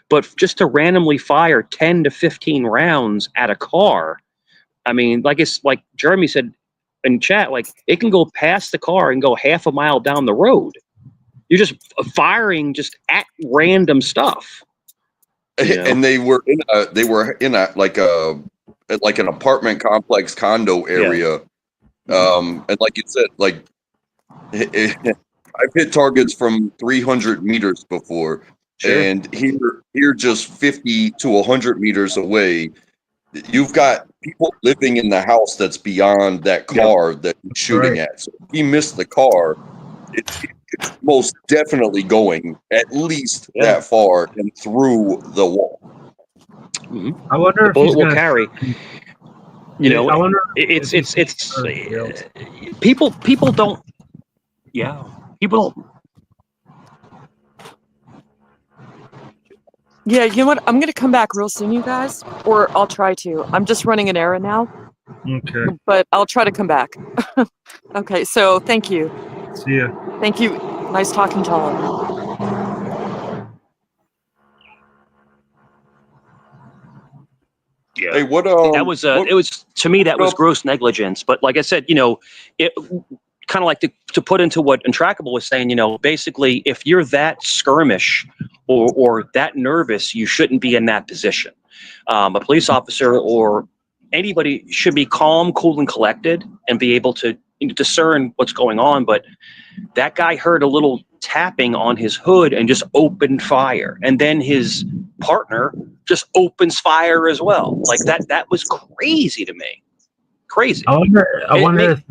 But just to randomly fire 10 to 15 rounds at a car, I mean, like Jeremy said in chat, like it can go past the car and go half a mile down the road. You're just firing just at random stuff. And they were in a like an apartment complex condo area. And like you said, like I've hit targets from 300 meters before. Sure. And here just 50 to 100 meters away, you've got people living in the house that's beyond that car that you're shooting at. So if he missed the car, it's most definitely going at least that far and through the wall. Mm-hmm. I wonder if bullet will carry. I wonder it's people don't. Yeah, people don't. Yeah, you know what? I'm gonna come back real soon, you guys, or I'll try to. I'm just running an errand now. Okay. But I'll try to come back. Okay, so thank you. See ya. Thank you. Nice talking to all of you. Yeah. Hey, that was it was to me that was gross negligence. But like I said, it kind of like to put into what Intractable was saying, basically if you're that skirmish or that nervous, you shouldn't be in that position. A police officer or anybody should be calm, cool, and collected and be able to discern what's going on. But that guy heard a little tapping on his hood and just opened fire. And then his partner just opens fire as well. Like that was crazy to me. Crazy. I wonder if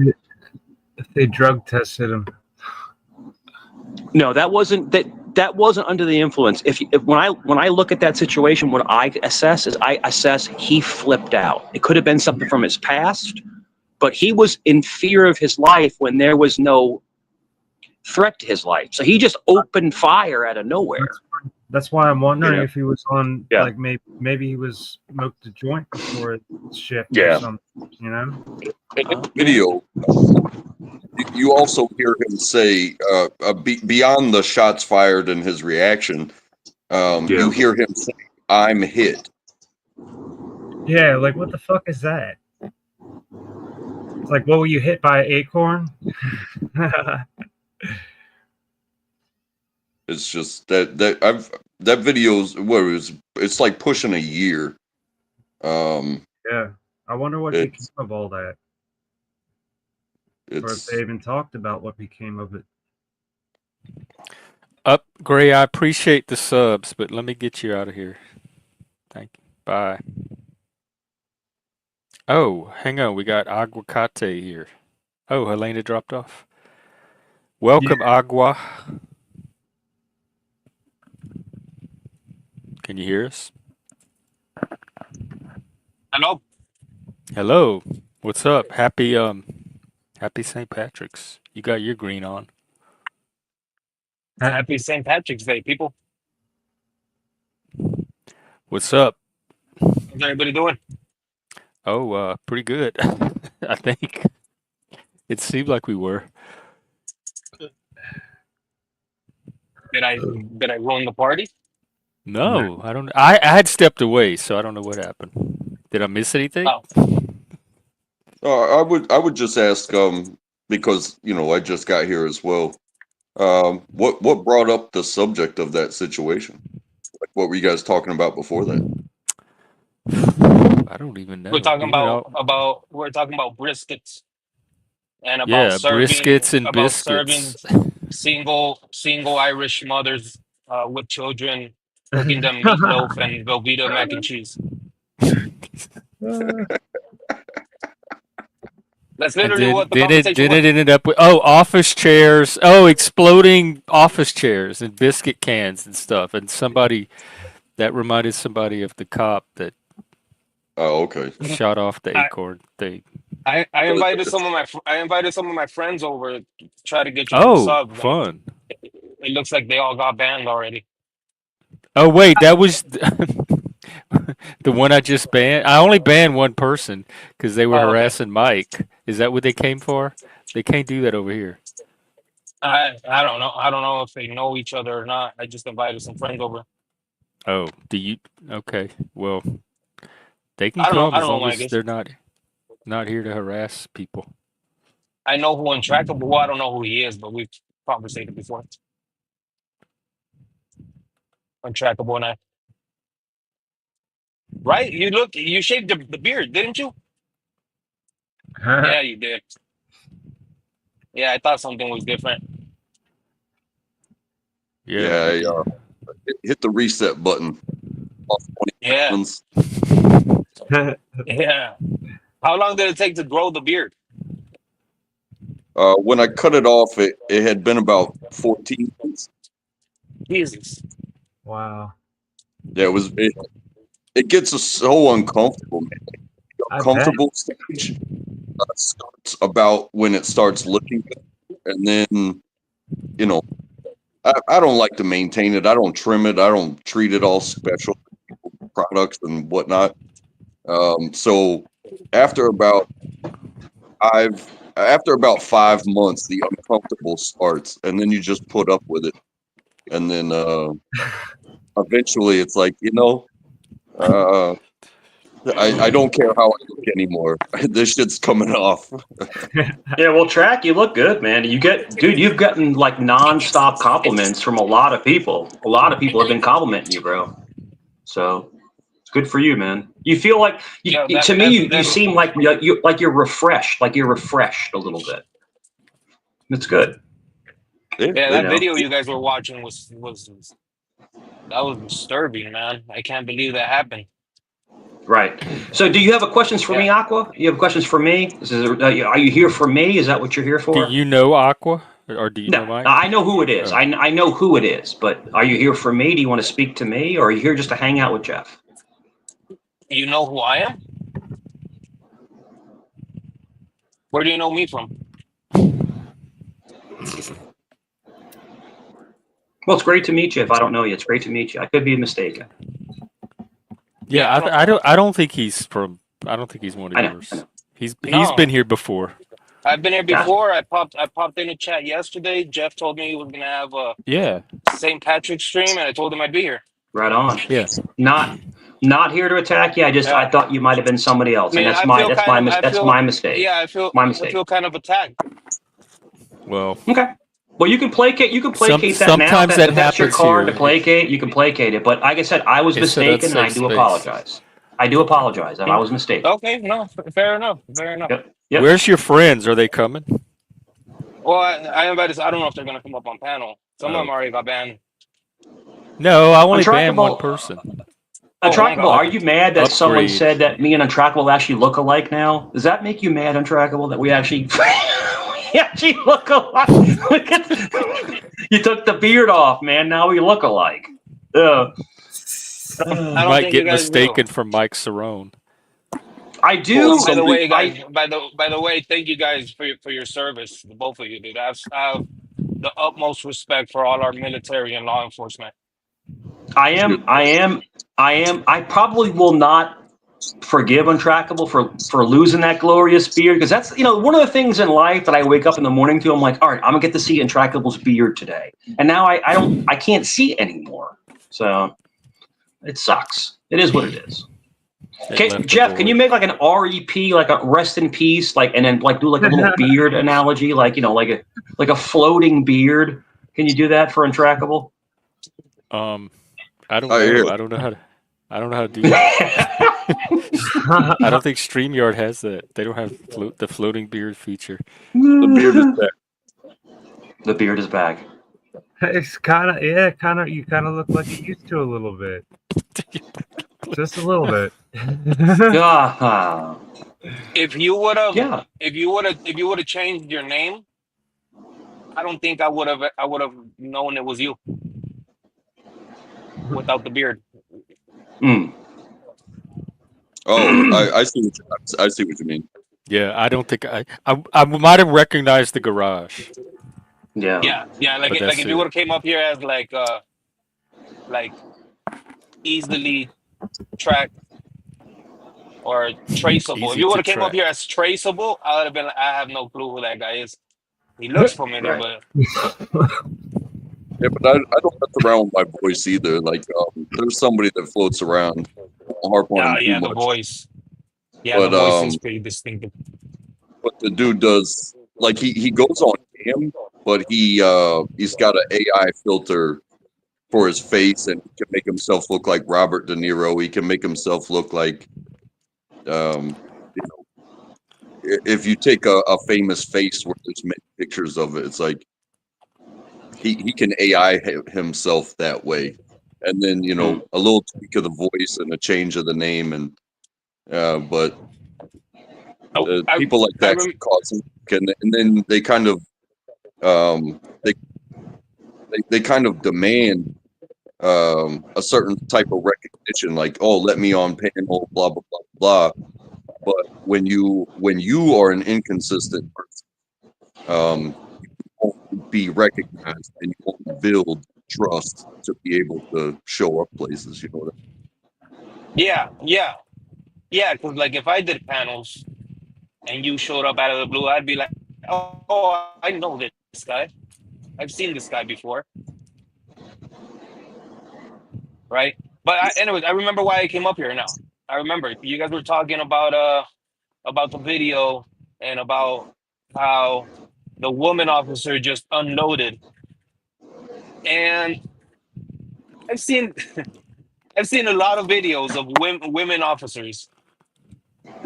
they drug tested him. No, that wasn't under the influence. When I look at that situation, what I assess he flipped out. It could have been something from his past, but he was in fear of his life when there was no threat to his life. So he just opened fire out of nowhere. That's why I'm wondering if he was on like maybe he was smoked a joint before his shift or something, In the video, you also hear him say, beyond the shots fired and his reaction, you hear him say, "I'm hit." Yeah, like what the fuck is that? It's like, what were you hit by an acorn? It's just that video's it's like pushing a year. Yeah, I wonder what became of all that. or if they even talked about what became of it. Up, Gray, I appreciate the subs, but let me get you out of here. Thank you. Bye. Oh, hang on. We got Aguacate here. Oh, Helena dropped off. Welcome, Agua. Can you hear us? Hello. Hello. What's up? Happy St. Patrick's. You got your green on. Happy St. Patrick's Day, people. What's up? How's everybody doing? Oh, pretty good. I think. It seemed like we were. Did I ruin the party? No, I don't. I had stepped away, so I don't know what happened. Did I miss anything? Oh. I would just ask, because I just got here as well. What brought up the subject of that situation? Like, what were you guys talking about before that? I don't even know. We're talking we're talking about briskets and Yeah, briskets and biscuits. Serving single Irish mothers with children, cooking them meatloaf and Velveeta mac and cheese. That's literally what the conversation was. It ended up with office chairs. Oh, exploding office chairs and biscuit cans and stuff. And that reminded somebody of the cop that. Oh, okay. Shot off the acorn thing. I invited some of my friends over to try to get you some subs. Fun. It looks like they all got banned already. Oh wait, that was the one I just banned. I only banned one person because they were harassing Mike. Is that what they came for? They can't do that over here. I don't know. I don't know if they know each other or not. I just invited some friends over. Oh, do you? Okay, well, they can come as long as they're not here to harass people. I know who Untrackable. Well, I don't know who he is, but we've conversated before. Untrackable and I. Right? You shaved the beard, didn't you? Yeah, you did. Yeah, I thought something was different. Yeah, hit the reset button. Yeah. Yeah. How long did it take to grow the beard? When I cut it off, it had been about 14 months. Jesus. Wow. Yeah, it gets us so uncomfortable, man. The uncomfortable stage starts about when it starts looking good. And then, I don't like to maintain it. I don't trim it. I don't treat it all special products and whatnot. So after about 5 months, the uncomfortable starts, and then you just put up with it. And then eventually it's like, I don't care how I look anymore. This shit's coming off. Yeah, well, Track, you look good, man. You've gotten like nonstop compliments from a lot of people. A lot of people have been complimenting you, bro. So it's good for you, man. You feel like you seem like you're refreshed, like you're refreshed a little bit. It's good. Yeah, that video you guys were watching was disturbing, man. I can't believe that happened. Right. So, do you have questions for me, Aqua? You have questions for me? Are you here for me? Is that what you're here for? Do you know Aqua, or do you know Mike? I know who it is. I know who it is. But are you here for me? Do you want to speak to me, or are you here just to hang out with Jeff? You know who I am? Where do you know me from? Well, it's great to meet you. If I don't know you, it's great to meet you. I could be mistaken. Yeah, I don't think he's from. I don't think he's one of yours. He's been here before. I've been here before. I popped in a chat yesterday. Jeff told me he was gonna have a St. Patrick's stream, and I told him I'd be here. Right on. Yeah. Not here to attack you. I thought you might have been somebody else, and that's my mistake. Yeah, I feel kind of attacked. Well. Okay. Well, you can placate that now. Sometimes that that's your card here. to placate. You can placate it. But like I said, I was mistaken, and I do apologize. I do apologize. I was mistaken. Okay, no, fair enough. Yep. Where's your friends? Are they coming? Well, I invited. I don't know if they're gonna come up on panel. Some of them already got banned. No, I only banned one Untrackable. person. One Untrackable, guy. are you mad that someone Upgrade. said that me and Untrackable actually look alike now? Does that make you mad, Untrackable, that we actually we actually look alike? You took the beard off, man. Now we look alike. I You don't might think you get guys do. mistaken for Mike Cerrone. I do. By the way, I guys. By the way, thank you guys for your service, the both of you, dude. I have the utmost respect for all our military and law enforcement. I probably will not forgive Untrackable for losing that glorious beard, because that's, one of the things in life that I wake up in the morning to. I'm like, all right, I'm gonna get to see Untrackable's beard today, and now I can't see it anymore. So it sucks. It is what it is. Okay, Jeff, can you make like an REP, like a rest in peace, like, and then like do like a little beard analogy, like like a floating beard? Can you do that for Untrackable? I don't know. I don't know how to do that. I don't think StreamYard has that. They don't have the floating beard feature. The beard is back. The beard is back. It's kind of you kind of look like you used to a little bit, just a little bit. If you would have changed your name, I don't think I would have known it was you without the beard. Oh, I see what you mean. Yeah, I don't think I might have recognized the garage. Yeah. Like if you would have came up here as like easily tracked or traceable. If you would have came up here as traceable, I would have been like, I have no clue who that guy is. He looks familiar, but yeah, but I don't mess around with my voice either. Like, there's somebody that floats around. the voice. Yeah, the voice is pretty distinctive. But the dude does, like, he goes on cam, but he's got an AI filter for his face, and he can make himself look like Robert De Niro. He can make himself look like, if you take a famous face where there's many pictures of it, it's like he can AI himself that way, and then a little tweak of the voice and a change of the name, and but people like that cause him, and then they kind of they kind of demand a certain type of recognition, like, oh, let me on panel, blah blah blah blah. But when you are an inconsistent person, you won't be recognized, and you won't build trust to be able to show up places. You know what I mean? Yeah. Because like if I did panels and you showed up out of the blue, I'd be like, oh, I know this guy. I've seen this guy before, right? But anyways, I remember why I came up here now. I remember you guys were talking about the video and about how the woman officer just unloaded, and I've seen a lot of videos of women officers.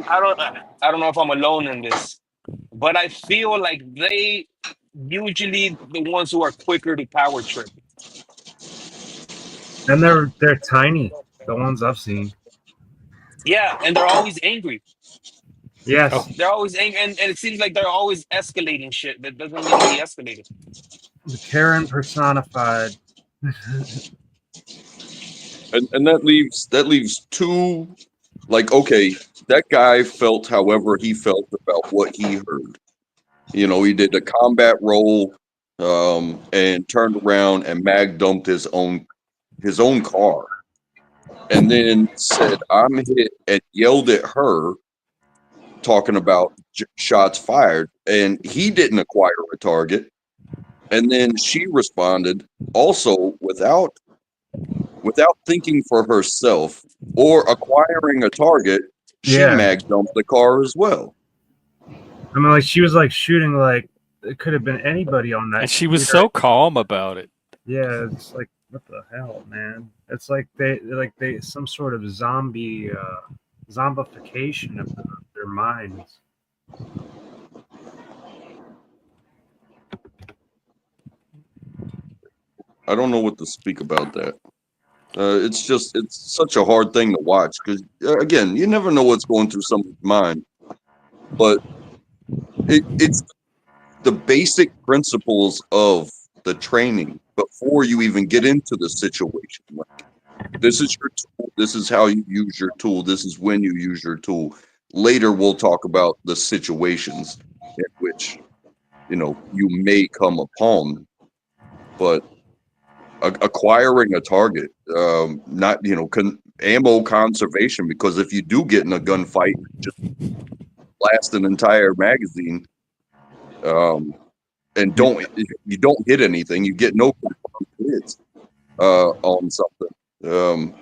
I don't know if I'm alone in this, but I feel like they usually the ones who are quicker to power trip. And they're tiny, the ones I've seen. Yeah, and they're always angry. Yes. They're always angry, and it seems like they're always escalating shit that doesn't need to be escalated. The Karen personified. And that leaves two, like, okay, that guy felt however he felt about what he heard. He did a combat role, and turned around and mag dumped his own car, and then said, "I'm hit," and yelled at her, talking about shots fired, and he didn't acquire a target, and then she responded also without thinking for herself or acquiring a target. She mag dumped the car as well. I mean, like, she was like shooting, like it could have been anybody on that. And she was so calm about it. Yeah, it's like, what the hell, man? It's like they some sort of zombie zombification of their minds. I don't know what to speak about that. It's such a hard thing to watch because again, you never know what's going through someone's mind, but it's the basic principles of the training before you even get into the situation. Like, this is your tool. This is how you use your tool. This is when you use your tool. Later, we'll talk about the situations in which, you may come upon, but acquiring a target, not, ammo conservation, because if you do get in a gunfight, just blast an entire magazine, and you don't hit anything, you get no hits on something.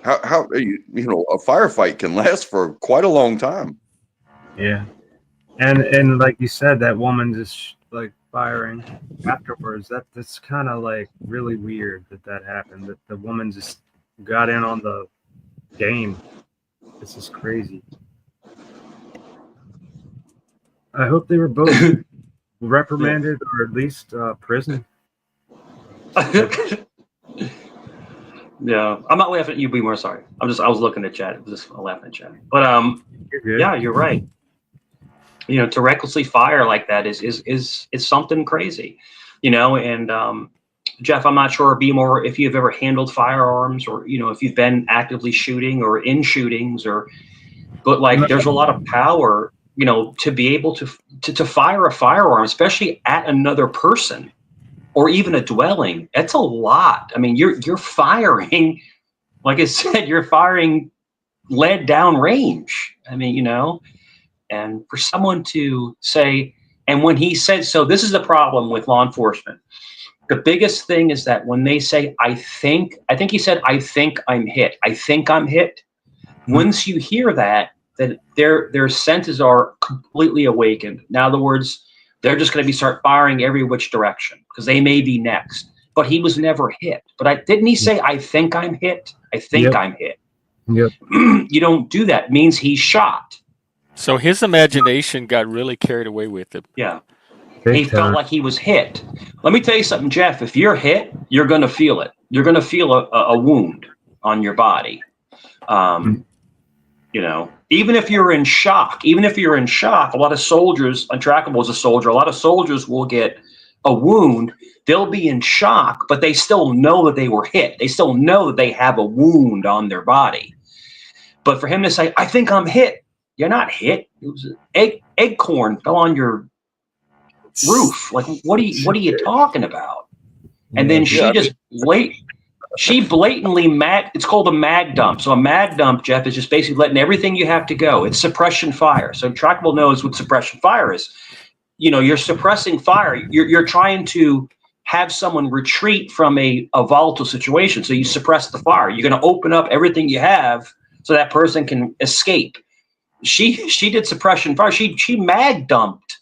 How a firefight can last for quite a long time. Yeah, and like you said, that woman just like firing afterwards. That's kind of like really weird that happened. That the woman just got in on the game. This is crazy. I hope they were both reprimanded or at least prison. Yeah, I'm not laughing at you, Be more sorry. I was looking at chat. I was just laughing at chat. But yeah, you're right. To recklessly fire like that is something crazy, and Jeff, I'm not sure, be more, if you've ever handled firearms or, if you've been actively shooting or in shootings but like there's a lot of power, to be able to fire a firearm, especially at another person or even a dwelling. That's a lot. I mean, you're firing, like I said, you're firing lead down range. I mean, and for someone to say, and when he said, so this is the problem with law enforcement. The biggest thing is that when they say, I think he said, I think I'm hit. I think I'm hit. Once you hear that their senses are completely awakened. In other words, they're just going to start firing every which direction because they may be next. But he was never hit. But didn't he say, I think I'm hit? I think I'm hit. Yep. You don't do that. It means he's shot. So his imagination got really carried away with him. Yeah. He felt like he was hit. Let me tell you something, Jeff. If you're hit, you're going to feel it. You're going to feel a wound on your body. Even if you're in shock, a lot of soldiers, Untrackable is a soldier, a lot of soldiers will get a wound. They'll be in shock, but they still know that they were hit. They still know that they have a wound on their body. But for him to say, I think I'm hit, you're not hit. It was an acorn fell on your roof. Like, what are you talking about? And then she blatantly it's called a mag dump. So a mag dump, Jeff, is just basically letting everything you have to go. It's suppression fire. So Trackable knows what suppression fire is. You're suppressing fire. You're trying to have someone retreat from a volatile situation. So you suppress the fire. You're going to open up everything you have so that person can escape. She did suppression fire. She mag dumped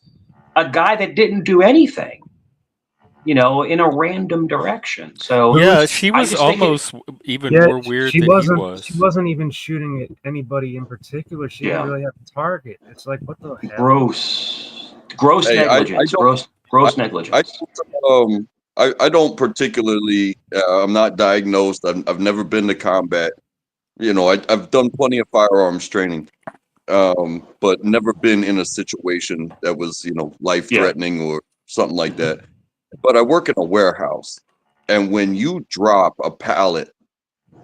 a guy that didn't do anything, in a random direction. So yeah, she was almost even more weird than he was. She wasn't even shooting at anybody in particular. She didn't really have a target. It's like, what the hell? Gross negligence. Gross negligence. I don't particularly. I'm not diagnosed. I've never been to combat. I've done plenty of firearms training, but never been in a situation that was, life-threatening or something like that. But I work in a warehouse, and when you drop a pallet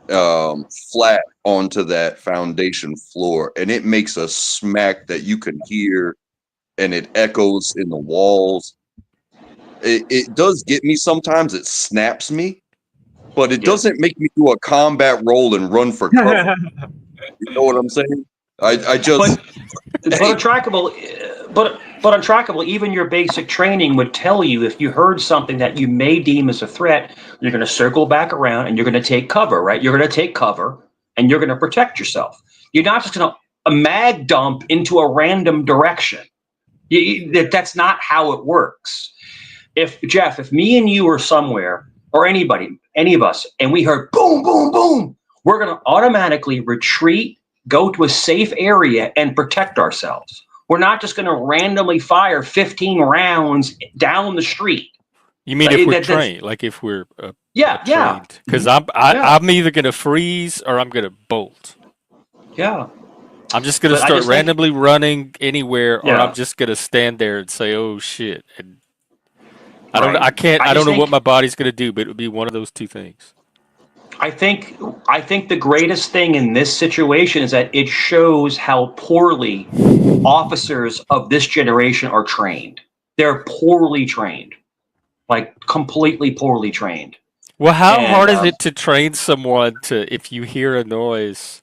flat onto that foundation floor, and it makes a smack that you can hear, and it echoes in the walls, it does get me sometimes. It snaps me, but it doesn't make me do a combat roll and run for cover. You know what I'm saying? I just but Untrackable, even your basic training would tell you if you heard something that you may deem as a threat, you're going to circle back around and you're going to take cover, right? You're going to take cover and you're going to protect yourself. You're not just going to mag dump into a random direction. That's not how it works. If me and you are somewhere, or anybody, any of us, and we heard boom, boom, boom, we're going to automatically retreat, go to a safe area, and protect ourselves. We're not just going to randomly fire 15 rounds down the street. You mean if we're That's trained, like if we're yeah, yeah, trained? Because yeah, I'm either gonna freeze or I'm gonna bolt. yeah. I'm just gonna But I start just think, randomly running anywhere, or I'm yeah, just gonna stand there and say, "Oh shit!" And right. I I don't just know what think my body's gonna do, but it would be one of those two things. I think I think the greatest thing in this situation is that it shows how poorly officers of this generation are trained. They're poorly trained, like completely poorly trained. Well, how And hard is it to train someone to, if you hear a noise,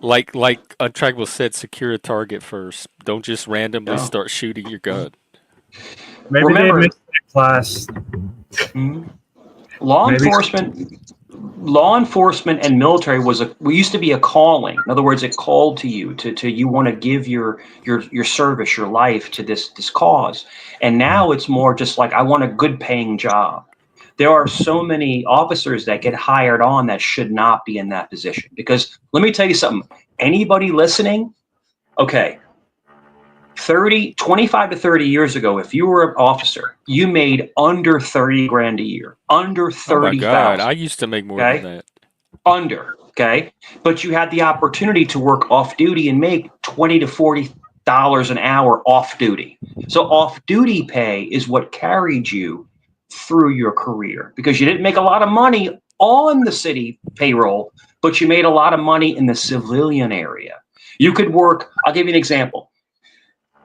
like Untrackable said, secure a target first. Don't just randomly yeah. start shooting your gun. Maybe they Remember, missed that class. mhm, law Maybe. enforcement law enforcement and military we used to be a calling. In other words, it called to you to you want to give your service, your life to this cause. And now it's more just like, I want a good paying job. There are so many officers that get hired on that should not be in that position. Because let me tell you something, anybody listening, okay, 25 to 30 years ago, if you were an officer, you made under 30 grand a year, under Oh my God, 30,000. I used to make more than Okay. that. Under, okay, but you had the opportunity to work off duty and make $20 to $40 an hour off duty. So off duty pay is what carried you through your career, because you didn't make a lot of money on the city payroll, but you made a lot of money in the civilian area. You could work. I'll give you an example.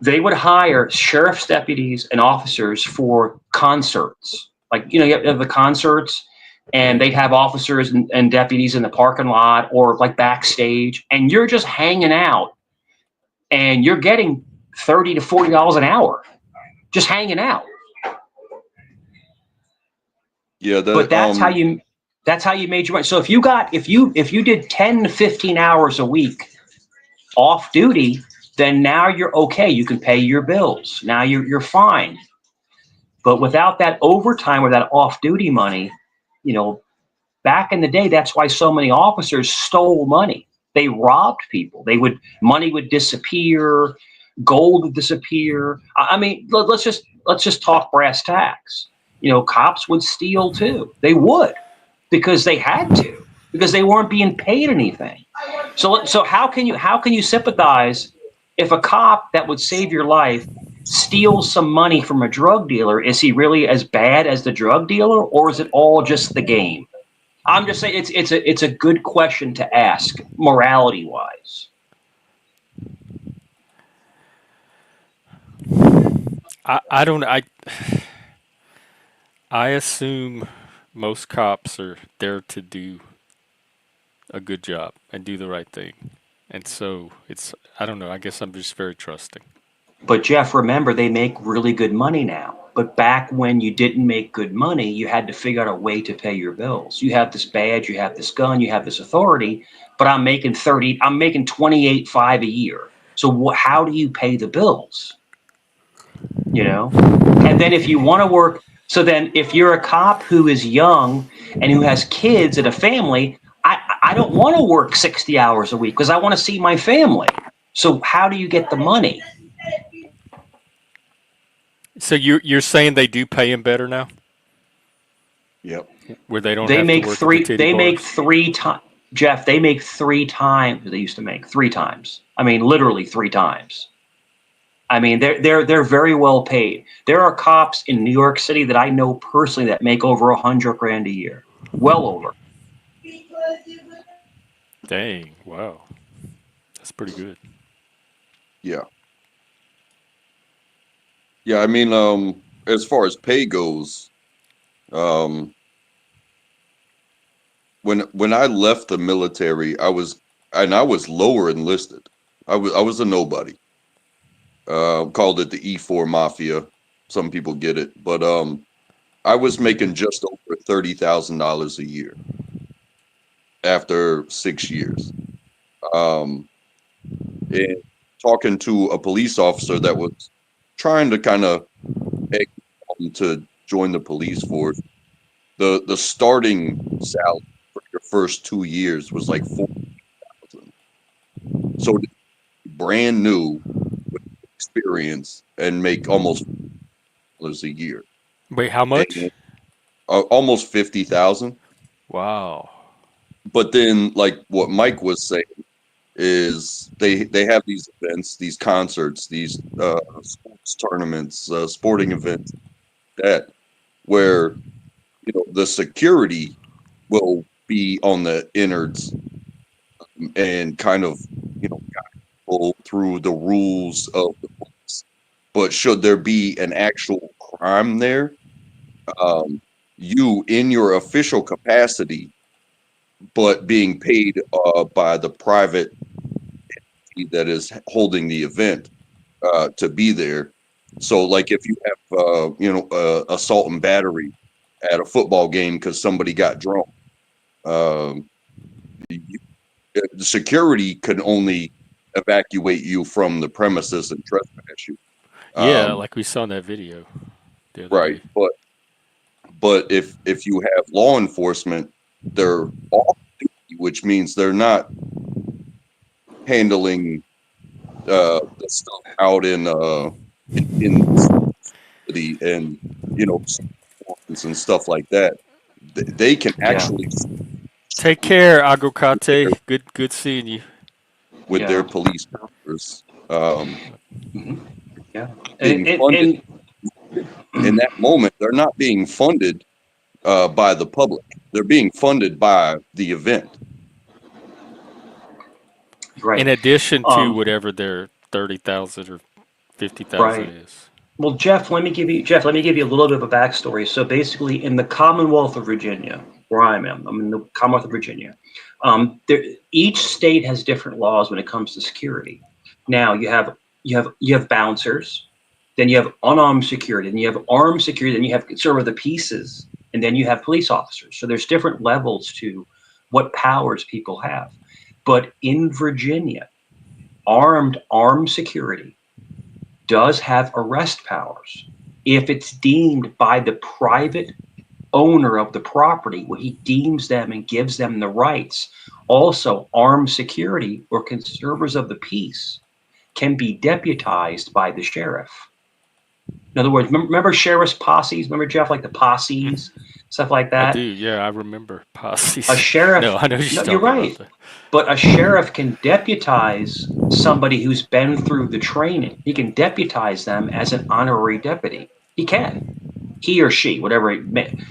They would hire sheriff's deputies and officers for concerts. Like, you have the concerts, and Yeah. they'd have officers and deputies in the parking lot or like backstage, and you're just hanging out, and you're getting $30 to $40 an hour just hanging out. Yeah, But that that's how you made your money. So if you did 10 to 15 hours a week off duty, then now you're okay. You can pay your bills. Now you're fine. But without that overtime or that off duty money, you know, back in the day, that's why so many officers stole money. They robbed people. Money would disappear, gold would disappear. I mean, let's just talk brass tacks. Cops would steal too. They would, because they had to, because they weren't being paid anything. So how can you sympathize if a cop that would save your life steals some money from a drug dealer? Is he really as bad as the drug dealer, or is it all just the game? I'm just saying it's a good question to ask, morality wise. I don't I assume most cops are there to do a good job and do the right thing. And so I don't know, I guess I'm just very trusting. But Jeff, remember, they make really good money now. But back when you didn't make good money, you had to figure out a way to pay your bills. You have this badge, you have this gun, you have this authority, but I'm making 28.5 a year. So how do you pay the bills? And then if you want to work, so then if you're a cop who is young and who has kids and a family, I don't want to work 60 hours a week because I want to see my family. So how do you get the money? So you're saying they do pay him better now, yep. where they don't They have to make work at the three. titty They make bars? 3 times. Jeff, they make 3 times. They used to make 3 times. I mean, literally 3 times. I mean, they're very well paid. There are cops in New York City that I know personally that make over 100 grand a year, well over. Dang, wow. That's pretty good. Yeah. Yeah, I mean, as far as pay goes, um, when I left the military, I was lower enlisted. I was a nobody. Called it the E4 Mafia. Some people get it, but I was making just over $30,000 a year after 6 years. Um, and talking to a police officer that was trying to kind of egg him to join the police force, the starting salary for your first 2 years was like 4,000. So to be brand new with experience and make almost $4,000 a year. Wait, how much? And, almost 50,000. Wow. But then, like what Mike was saying, is they have these events, these concerts, these sports tournaments, sporting events that where the security will be on the innards and kind of go through the rules of the police. But should there be an actual crime there, you in your official capacity, but being paid by the private entity that is holding the event to be there. So, like if you have assault and battery at a football game because somebody got drunk, the security can only evacuate you from the premises and trespass you. Yeah, like we saw in that video the other Right, day. but if you have law enforcement, they're off duty, which means they're not handling the stuff out in the city and and stuff like that. They can actually Take care, Agokate. Good seeing you. with their police powers. Yeah, Being funded in that moment, they're not being funded by the public. They're being funded by the event. Right. In addition to whatever their 30,000 or 50,000 is. Well, Jeff, let me give you a little bit of a backstory. So basically, in the Commonwealth of Virginia, where I'm in the Commonwealth of Virginia, each state has different laws when it comes to security. Now you have bouncers, then you have unarmed security, then you have armed security, then you have sort of the pieces, and then you have police officers. So there's different levels to what powers people have. But in Virginia, armed security does have arrest powers if it's deemed by the private owner of the property where he deems them and gives them the rights. Also, armed security or conservators of the peace can be deputized by the sheriff. In other words, remember sheriff's posses? Remember, Jeff, like the posses, stuff like that? I do, yeah, I remember posses. A sheriff. No, I know You're right. But a sheriff can deputize somebody who's been through the training. He can deputize them as an honorary deputy. He can. He or she, whatever.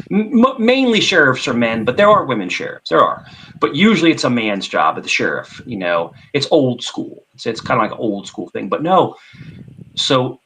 Mainly sheriffs are men, but there are women sheriffs. There are. But usually it's a man's job at the sheriff. It's old school. It's kind of like an old school thing. But no. So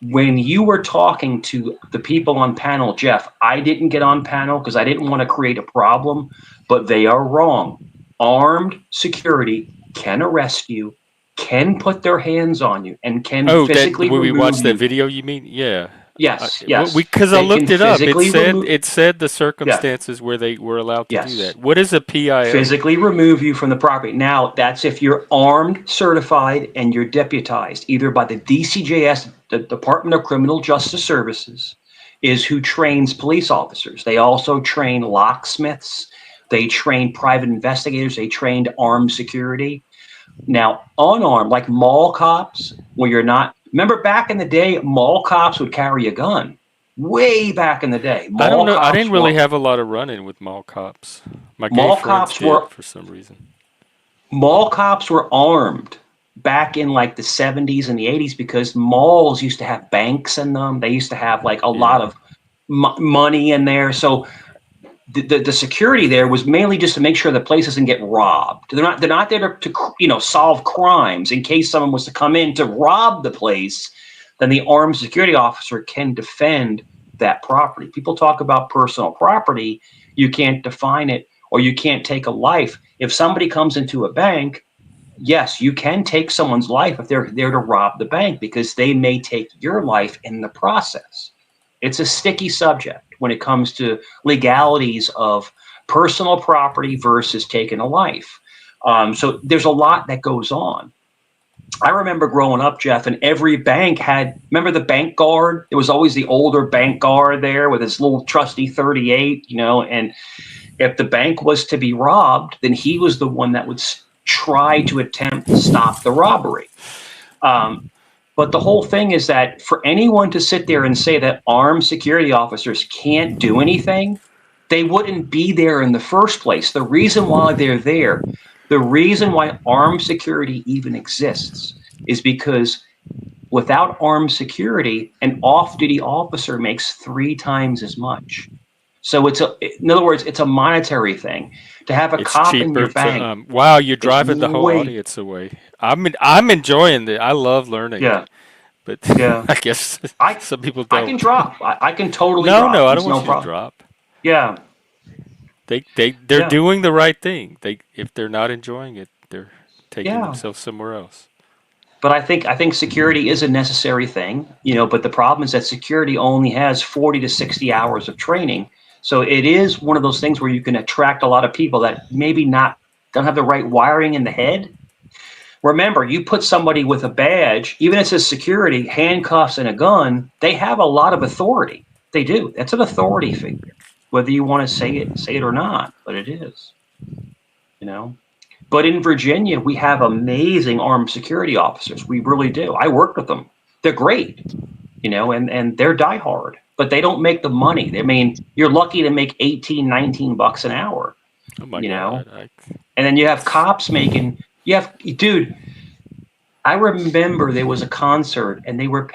when you were talking to the people on panel, Jeff, I didn't get on panel because I didn't want to create a problem, but they are wrong. Armed security can arrest you, can put their hands on you, and can physically remove you. When we watched that video, you mean? Yeah. Yes. Because I looked it up. It said the circumstances where they were allowed to do that. What is a PIO? Physically remove you from the property. Now, that's if you're armed, certified, and you're deputized, either by the DCJS, the Department of Criminal Justice Services, is who trains police officers. They also train locksmiths. They train private investigators. They trained armed security. Now, unarmed, like mall cops, where you're not. Remember back in the day, mall cops would carry a gun. Way back in the day. I don't know. I didn't really have a lot of run-in with mall cops. My gay friends did for some reason. Mall cops were armed back in like the 70s and the 80s because malls used to have banks in them. They used to have like a lot of money in there. So the security there was mainly just to make sure the place doesn't get robbed. They're not there to solve crimes. In case someone was to come in to rob the place, then the armed security officer can defend that property. People talk about personal property. You can't define it, or you can't take a life. If somebody comes into a bank, yes, you can take someone's life if they're there to rob the bank, because they may take your life in the process. It's a sticky subject when it comes to legalities of personal property versus taking a life. So there's a lot that goes on. I remember growing up, Jeff, and every bank had, remember the bank guard? It was always the older bank guard there with his little trusty 38, and if the bank was to be robbed, then he was the one that would try to attempt to stop the robbery. But the whole thing is that for anyone to sit there and say that armed security officers can't do anything, they wouldn't be there in the first place. The reason why they're there, the reason why armed security even exists is because without armed security, an off-duty officer makes 3 times as much. So in other words, it's a monetary thing. To have a It's cop in your cheaper bank. to wow, you're driving the whole way, audience away. I'm enjoying it. I love learning. yeah, But yeah. I guess I some people I can don't. drop. I can totally No, no, drop. I It's don't no want you to problem. drop. Yeah, They're yeah, doing the right thing. If they're not enjoying it, they're taking yeah. themselves somewhere else. But I think security is a necessary thing, but the problem is that security only has 40 to 60 hours of training. So it is one of those things where you can attract a lot of people that maybe don't have the right wiring in the head. Remember, you put somebody with a badge, even if it says security, handcuffs, and a gun, they have a lot of authority. They do. That's an authority figure, whether you want to say it or not, but it is, you know. But in Virginia, we have amazing armed security officers. We really do. I worked with them. They're great, and they're diehard, but they don't make the money. I mean, you're lucky to make 18, 19 bucks an hour, Oh my God. and then you have cops dude, I remember there was a concert and they were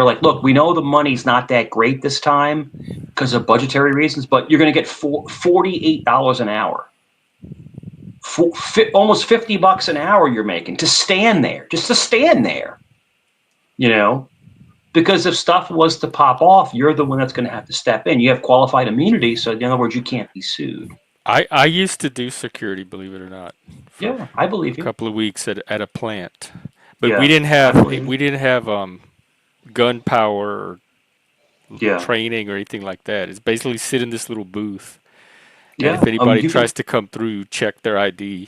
like, look, we know the money's not that great this time because of budgetary reasons, but you're going to get $48 an hour. Almost 50 bucks an hour you're making to stand there, just to stand there, because if stuff was to pop off, you're the one that's going to have to step in. You have qualified immunity, so in other words, you can't be sued. I used to do security, believe it or not, for Yeah, I believe a you. couple of weeks at a plant, but Yeah, we didn't I believe have gun power or Yeah, training or anything like that. It's basically sit in this little booth, and yeah. if anybody You can. tries to come through, check their ID,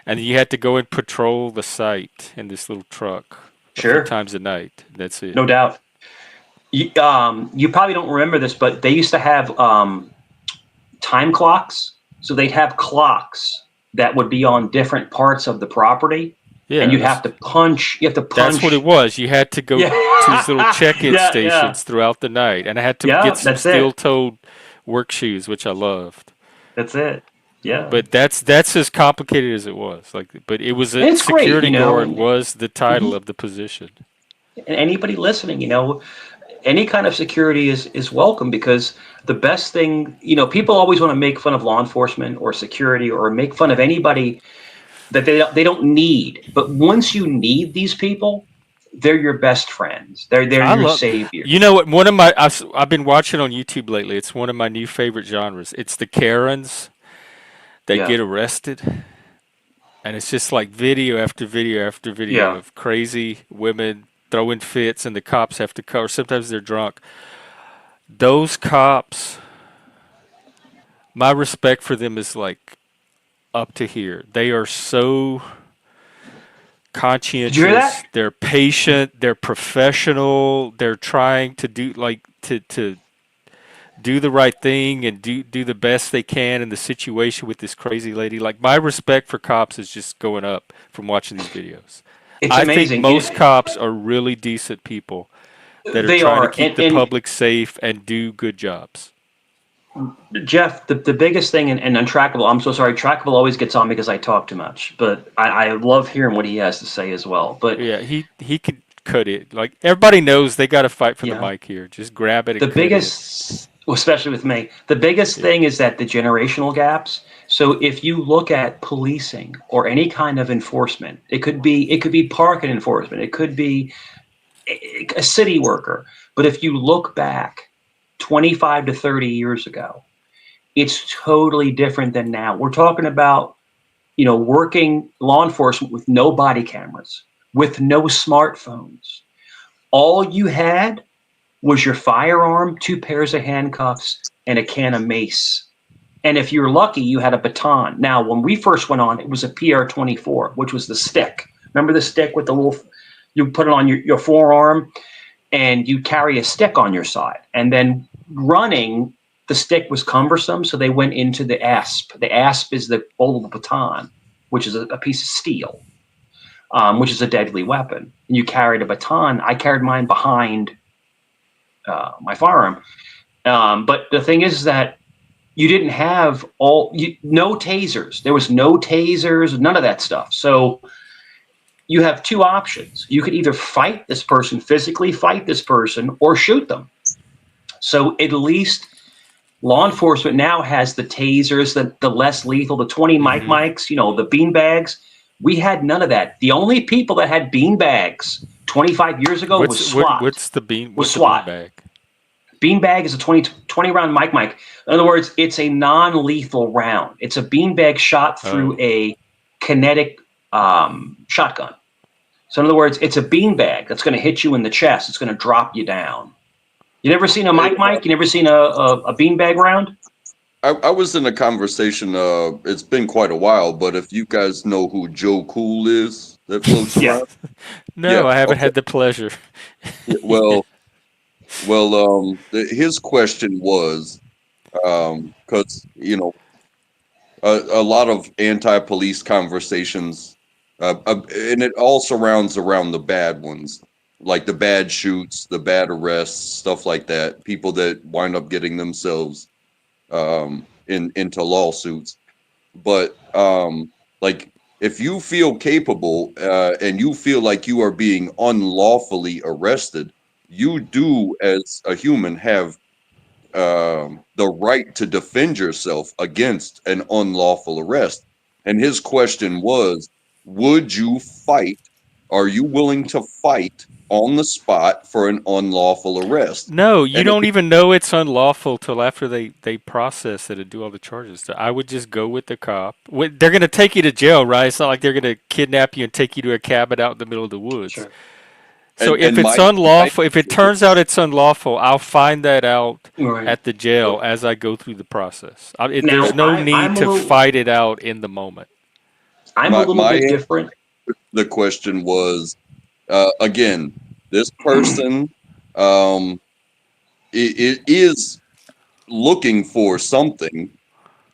and you had to go and patrol the site in this little truck a few Sure, times a night. That's it. no doubt. You probably don't remember this, but they used to have time clocks. So they'd have clocks that would be on different parts of the property, and Yeah, you'd have to punch. You have to punch. that's what it was. You had to go Yeah, to these little check-in yeah, stations throughout the night, and I had to yeah. get some That's it. steel-toed work shoes, which I loved. That's it. Yeah, But that's as complicated as it was. But it was and a it's great, security guard and was the title of the position. anybody listening, any kind of security is welcome, because the best thing, people always want to make fun of law enforcement or security or make fun of anybody that they don't need. But once you need these people, they're your best friends. They're I your love. savior. You know what? I've been watching on YouTube lately. It's one of my new favorite genres. It's the Karens that Yeah, get arrested, and it's just like video after video after video yeah. of crazy women throwing fits, and the cops have to cover. Sometimes they're drunk. Those cops, my respect for them is like up to here. They are so Did you hear conscientious. that? They're patient. They're professional. They're trying to do to do the right thing and do the best they can in the situation with this crazy lady. Like, my respect for cops is just going up from watching these videos. It's I think amazing. most cops are really decent people that are They trying to are, keep the and public safe and do good jobs. Jeff, the biggest thing, and Untrackable, I'm so sorry, Trackable always gets on me because I talk too much, but I love hearing what he has to say as well. But Yeah, he could cut it. Like, everybody knows they got to fight for the yeah, mic here. Just grab it the and cut it. biggest, well, especially with me, the biggest Yeah. thing is that the generational gaps. So if you look at policing or any kind of enforcement, it could be parking enforcement, it could be a city worker. But if you look back 25 to 30 years ago, it's totally different than now. We're talking about, working law enforcement with no body cameras, with no smartphones. All you had was your firearm, 2 pairs of handcuffs, and a can of mace. And if you were lucky, you had a baton. Now, when we first went on, it was a PR-24, which was the stick. Remember the stick with the little, you put it on your forearm, and you carry a stick on your side. And then running, the stick was cumbersome, so they went into the asp. The asp is the old baton, which is a piece of steel. which is a deadly weapon. And you carried a baton. I carried mine behind my firearm. But the thing is that you didn't have no tasers. There was no tasers, none of that stuff. So you have two options. You could either fight this person, physically fight this person, or shoot them. So at least law enforcement now has the tasers, the less lethal, the 20 mics, the bean bags. We had none of that. The only people that had bean bags 25 years ago was SWAT. What's the bean bag? Beanbag is a 20 round mic. In other words, it's a non-lethal round. It's a beanbag shot through a kinetic shotgun. So in other words, it's a beanbag that's going to hit you in the chest. It's going to drop you down. You never seen a mic? You never seen a beanbag round? I was in a conversation. It's been quite a while, but if you guys know who Joe Cool is, that floats around. No, I haven't had the pleasure. Well, his question was, because a lot of anti-police conversations, and it all surrounds around the bad ones, like the bad shoots, the bad arrests, stuff like that. People that wind up getting themselves into lawsuits. But like, if you feel capable and you feel like you are being unlawfully arrested, you do, as a human, have the right to defend yourself against an unlawful arrest. And his question was, would you fight? Are you willing to fight on the spot for an unlawful arrest? No, you don't even know it's unlawful till after they process it and do all the charges. So I would just go with the cop. They're going to take you to jail, right? It's not like they're going to kidnap you and take you to a cabin out in the middle of the woods. Sure. So if it's unlawful, if it turns out it's unlawful, I'll find that out at the jail as I go through the process. There's no need to fight it out in the moment. I'm a little bit different. The question was, again, this person it is looking for something,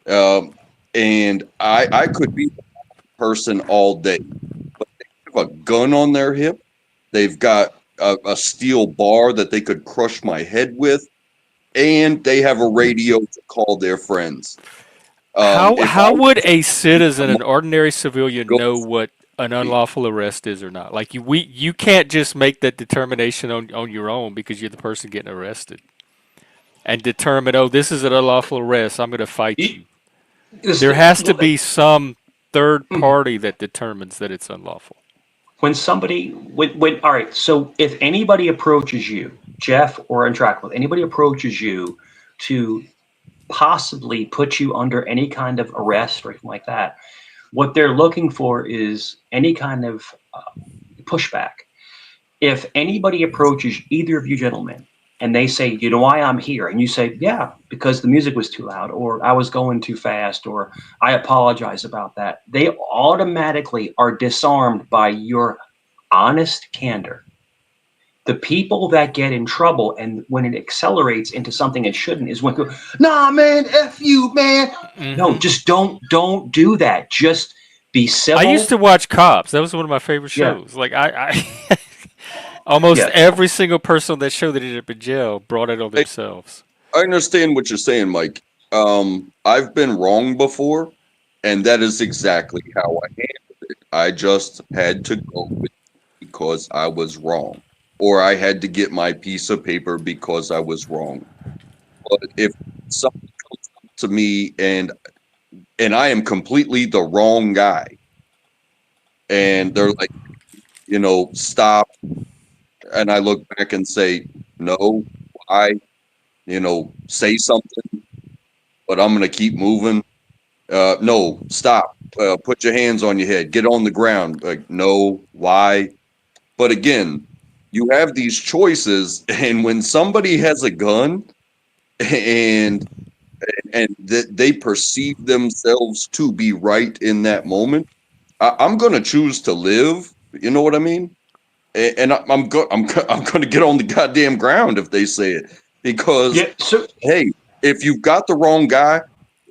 and I could be the person all day, but they have a gun on their hip. They've got a steel bar that they could crush my head with, and they have a radio to call their friends. How would a citizen, an ordinary civilian, know what an unlawful arrest is or not? Like you can't just make that determination on your own because you're the person getting arrested, and determine, oh, this is an unlawful arrest, I'm going to fight you. There has to be some third party that determines that it's unlawful. When somebody, all right, so if anybody approaches you, Jeff or Intractable, anybody approaches you to possibly put you under any kind of arrest or anything like that, what they're looking for is any kind of pushback. If anybody approaches either of you gentlemen and they say, you know why I'm here? And you say, yeah, because the music was too loud, or I was going too fast, or I apologize about that. They automatically are disarmed by your honest candor. The people that get in trouble and when it accelerates into something it shouldn't is when go, nah, man, F you, man. No, just don't do that. Just be civil. I used to watch Cops. That was one of my favorite shows. Like I almost every single person on that show that ended up in jail brought it on themselves. I understand what you're saying, Mike. I've been wrong before, and that is exactly how I handled it. I just had to go with it because I was wrong, or I had to get my piece of paper because I was wrong. But if somebody comes up to me and I am completely the wrong guy, and they're like, stop. And I look back and say, no, why? Say something, but I'm going to keep moving. No, stop. Put your hands on your head. Get on the ground. Like, no, why? But again, you have these choices. And when somebody has a gun and they perceive themselves to be right in that moment, I'm going to choose to live. You know what I mean? And I'm going to get on the goddamn ground if they say it, because hey, if you've got the wrong guy,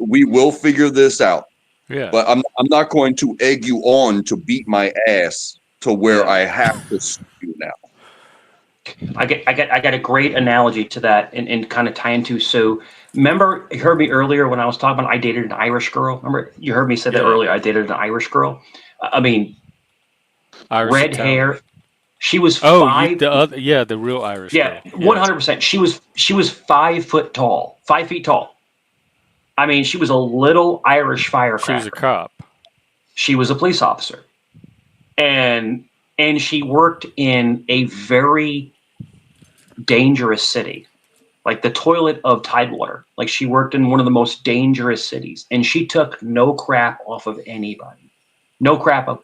we will figure this out. Yeah. But I'm not going to egg you on to beat my ass to where Yeah. I have to sue you now. I got a great analogy to that and kind of tie into. So remember, you heard me earlier when I was talking about I dated an Irish girl. Remember, you heard me say that earlier. I dated an Irish girl. I mean, Irish red Italian. hair. She was Oh, five. the other, yeah, the real Irish Yeah, girl. 100%. She was 5 foot tall, 5 feet tall. I mean, she was a little Irish firecracker. She was a cop. She was a police officer, and she worked in a very dangerous city, like the toilet of Tidewater. Like she worked in one of the most dangerous cities, and she took no crap off of anybody, no crap of.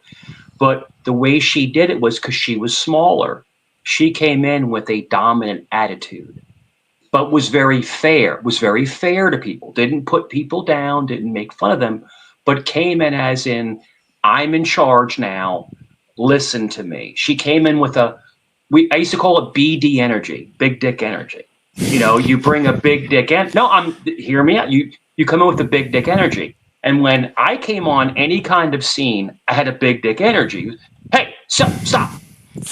But the way she did it was because she was smaller. She came in with a dominant attitude, but was very fair. Was very fair to people. Didn't put people down. Didn't make fun of them, but came in as in, I'm in charge now. Listen to me. She came in with I used to call it BD energy, big dick energy. You know, you bring a big dick in. No, hear me out. You come in with a big dick energy. And when I came on any kind of scene, I had a big dick energy. Hey, stop.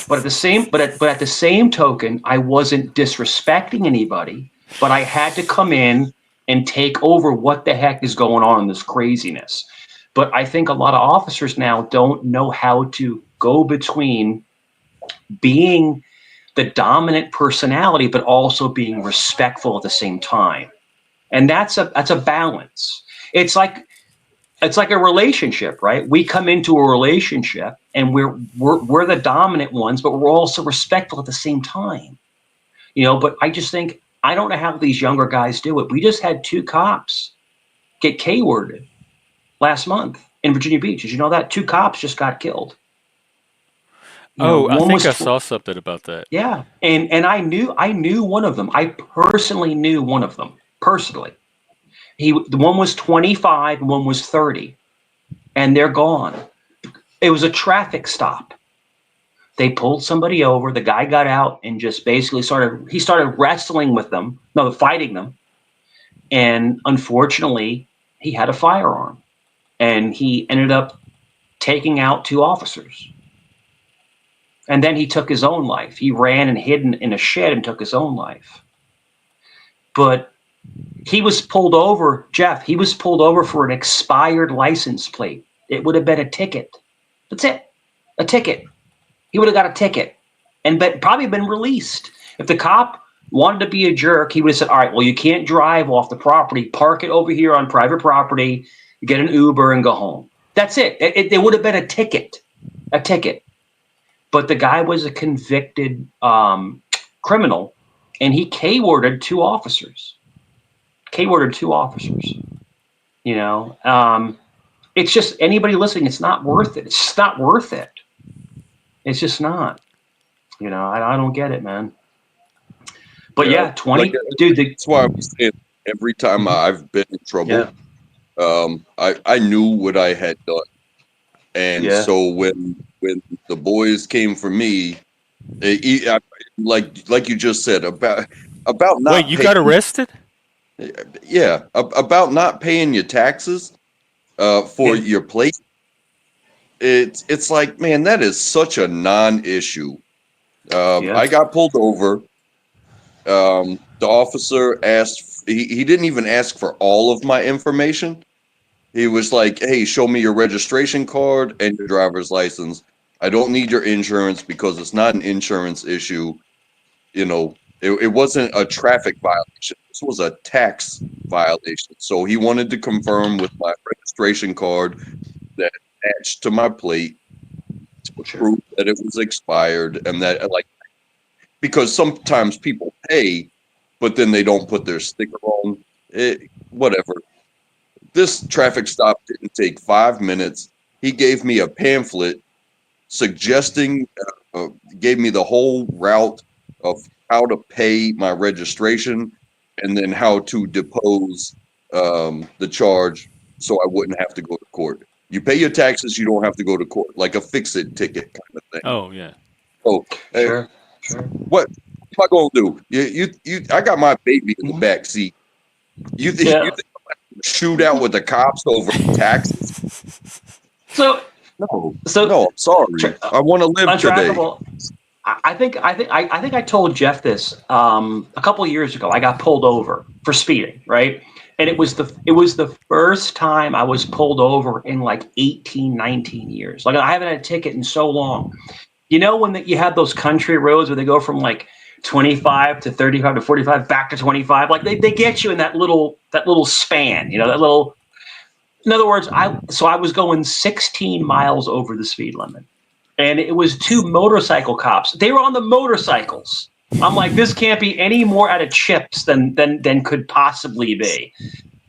But at the same token, I wasn't disrespecting anybody, but I had to come in and take over what the heck is going on in this craziness. But I think a lot of officers now don't know how to go between being the dominant personality, but also being respectful at the same time. And that's a balance. It's like a relationship, right? We come into a relationship and we're the dominant ones, but we're also respectful at the same time. You know, but I just think, I don't know how these younger guys do it. We just had 2 cops get K-worded last month in Virginia Beach. Did you know that? 2 cops just got killed. You know, I think was I saw something about that. Yeah, and I knew one of them. I personally knew one of them personally. The one was 25, and one was 30, and they're gone. It was a traffic stop. They pulled somebody over. The guy got out and just basically started wrestling with them, fighting them, and unfortunately, he had a firearm, and he ended up taking out 2 officers. And then he took his own life. He ran and hid in a shed and took his own life. But he was pulled over, Jeff. He was pulled over for an expired license plate. It would have been a ticket. That's it. A ticket. He would have got a ticket and probably been released. If the cop wanted to be a jerk, he would have said, all right, well, you can't drive off the property. Park it over here on private property, get an Uber and go home. That's it. It would have been a ticket. A ticket. But the guy was a convicted criminal, and he K-worded 2 officers. K-worded 2 officers. You know, it's just, anybody listening, it's not worth it. It's just not worth it. It's just not. You know, I don't get it, man. But yeah, 20, like, dude. That's why I was saying, every time I've been in trouble, I knew what I had done. And so when the boys came for me, like you just said about not. Wait, you got arrested? Yeah, about not paying your taxes for your plate. It's like, man, that is such a non-issue. I got pulled over. The officer asked. He didn't even ask for all of my information. He was like, hey, show me your registration card and your driver's license. I don't need your insurance because it's not an insurance issue. You know, it wasn't a traffic violation. This was a tax violation. So he wanted to confirm with my registration card that attached to my plate to prove that it was expired, and that, like, because sometimes people pay, but then they don't put their sticker on. Whatever. This traffic stop didn't take 5 minutes. He gave me a pamphlet suggesting, gave me the whole route of how to pay my registration and then how to depose the charge so I wouldn't have to go to court. You pay your taxes, you don't have to go to court, like a fix-it ticket kind of thing. Oh, yeah. So, Sure. What am I gonna do? You I got my baby in the back seat. You think I'm gonna shoot out with the cops over taxes? So No, So no, I'm sorry. I want to live today. untrackable. I think I told Jeff this a couple of years ago. I got pulled over for speeding, right? And it was the first time I was pulled over in like 18, 19 years. Like I haven't had a ticket in so long. You know when you have those country roads where they go from like 25 to 35 to 45 back to 25, like they get you in that little span, you know, that little. In other words, I was going 16 miles over the speed limit. And it was two motorcycle cops. They were on the motorcycles. I'm like, this can't be any more out of chips than could possibly be.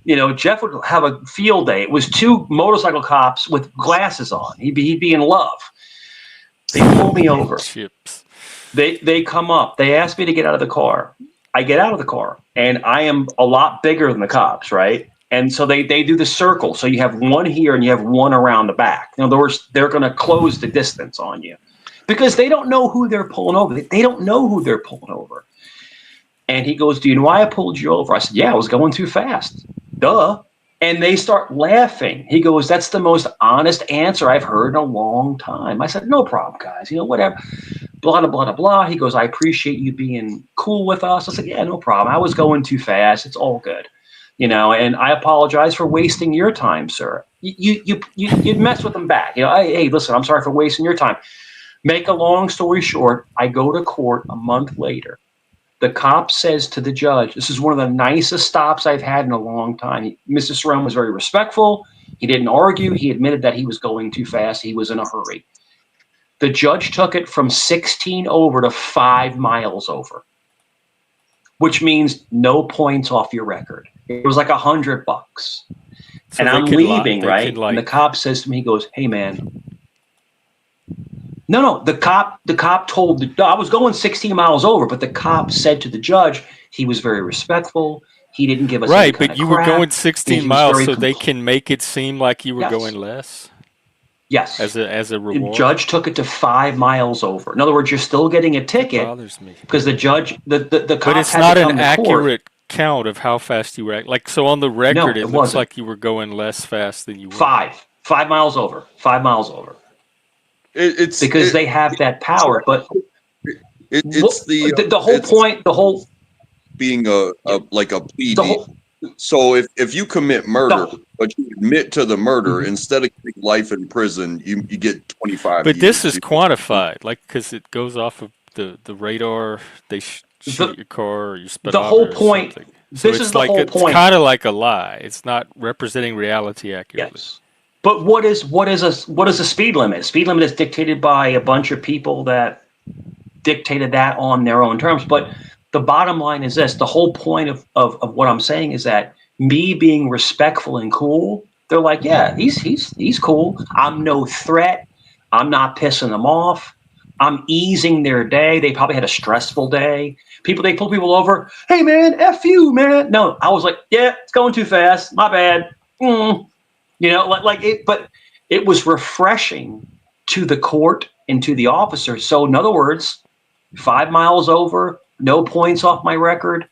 You know, Jeff would have a field day. It was two motorcycle cops with glasses on. He'd be in love. They pull me over. Chips. They come up. They ask me to get out of the car. I get out of the car, and I am a lot bigger than the cops, right? And so they do the circle. So you have one here and you have one around the back. In other words, they're going to close the distance on you because they don't know who they're pulling over. They don't know who they're pulling over. And he goes, do you know why I pulled you over? I said, yeah, I was going too fast. Duh. And they start laughing. He goes, that's the most honest answer I've heard in a long time. I said, no problem, guys. You know, whatever. Blah, blah, blah, blah. He goes, I appreciate you being cool with us. I said, yeah, no problem. I was going too fast. It's all good. You know, and I apologize for wasting your time, sir. You mess with them back. You know, hey, listen, I'm sorry for wasting your time. Make a long story short, I go to court a month later. The cop says to the judge, this is one of the nicest stops I've had in a long time. Mr. Cerrone was very respectful. He didn't argue. He admitted that he was going too fast. He was in a hurry. The judge took it from 16 over to 5 miles over, which means no points off your record. It was like $100. So and I'm can leaving, They right? can, And the cop says to me, he goes, hey, man. No, the cop told I was going 16 miles over, but the cop said to the judge, he was very respectful. He didn't give us any right, kind but of you crap. were going 16 He was miles, very so they can make it seem like you were Yes. going less Yes. as a The reward. judge took it to 5 miles over. In other words, you're still getting a That ticket bothers me. because the judge, the cop But it's had not to an come to court. accurate count of how fast you were. Like, so on the record, No, it it looks wasn't. like you were going less fast than you were. 5 miles over. 5 miles over. It's Because they have that power. But it's the whole point. The whole being a like a plea the deal. whole So if you commit murder, but you admit to the murder, Mhm. instead of getting life in prison, you get 25 But years. this is quantified, like, because it goes off of the radar. They shoot your car or your speedometer the whole or point. something. So This it's is the like whole it's point. kind of like a lie. It's not representing reality accurately. Yes. But what is a speed limit? Speed limit is dictated by a bunch of people that dictated that on their own terms. But the bottom line is this: the whole point of what I'm saying is that me being respectful and cool, they're like, yeah, he's cool. I'm no threat. I'm not pissing them off. I'm easing their day. They probably had a stressful day. They pull people over. Hey man, F you, man. No, I was like, yeah, it's going too fast. My bad. You know, but it was refreshing to the court and to the officer. So in other words, 5 miles over, no points off my record,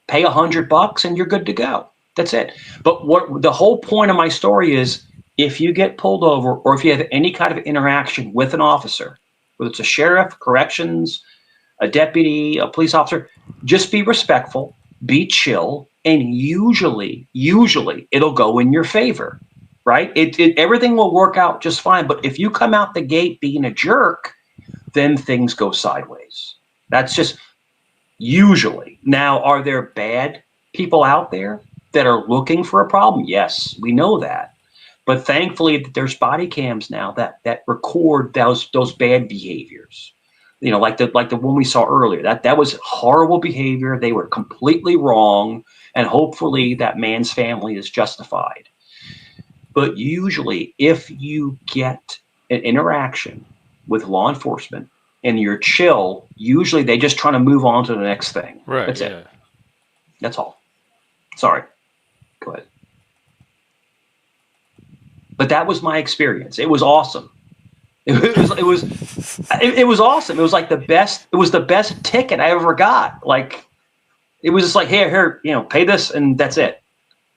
pay $100 and you're good to go. That's it. But what the whole point of my story is, if you get pulled over or if you have any kind of interaction with an officer, whether it's a sheriff, corrections, a deputy, a police officer, just be respectful, be chill, and usually it'll go in your favor, right? Everything will work out just fine. But if you come out the gate being a jerk, then things go sideways. That's just usually. Now, are there bad people out there that are looking for a problem? Yes, we know that. But thankfully, there's body cams now that record those bad behaviors. You know, like the one we saw earlier. That was horrible behavior. They were completely wrong, and hopefully that man's family is justified. But usually, if you get an interaction with law enforcement and you're chill, usually they just try to move on to the next thing. Right. That's yeah. it. That's all. Sorry. Go ahead. But that was my experience. It was awesome. It was awesome. It was like the best. It was the best ticket I ever got. Like, it was just like, here, you know, pay this and that's it.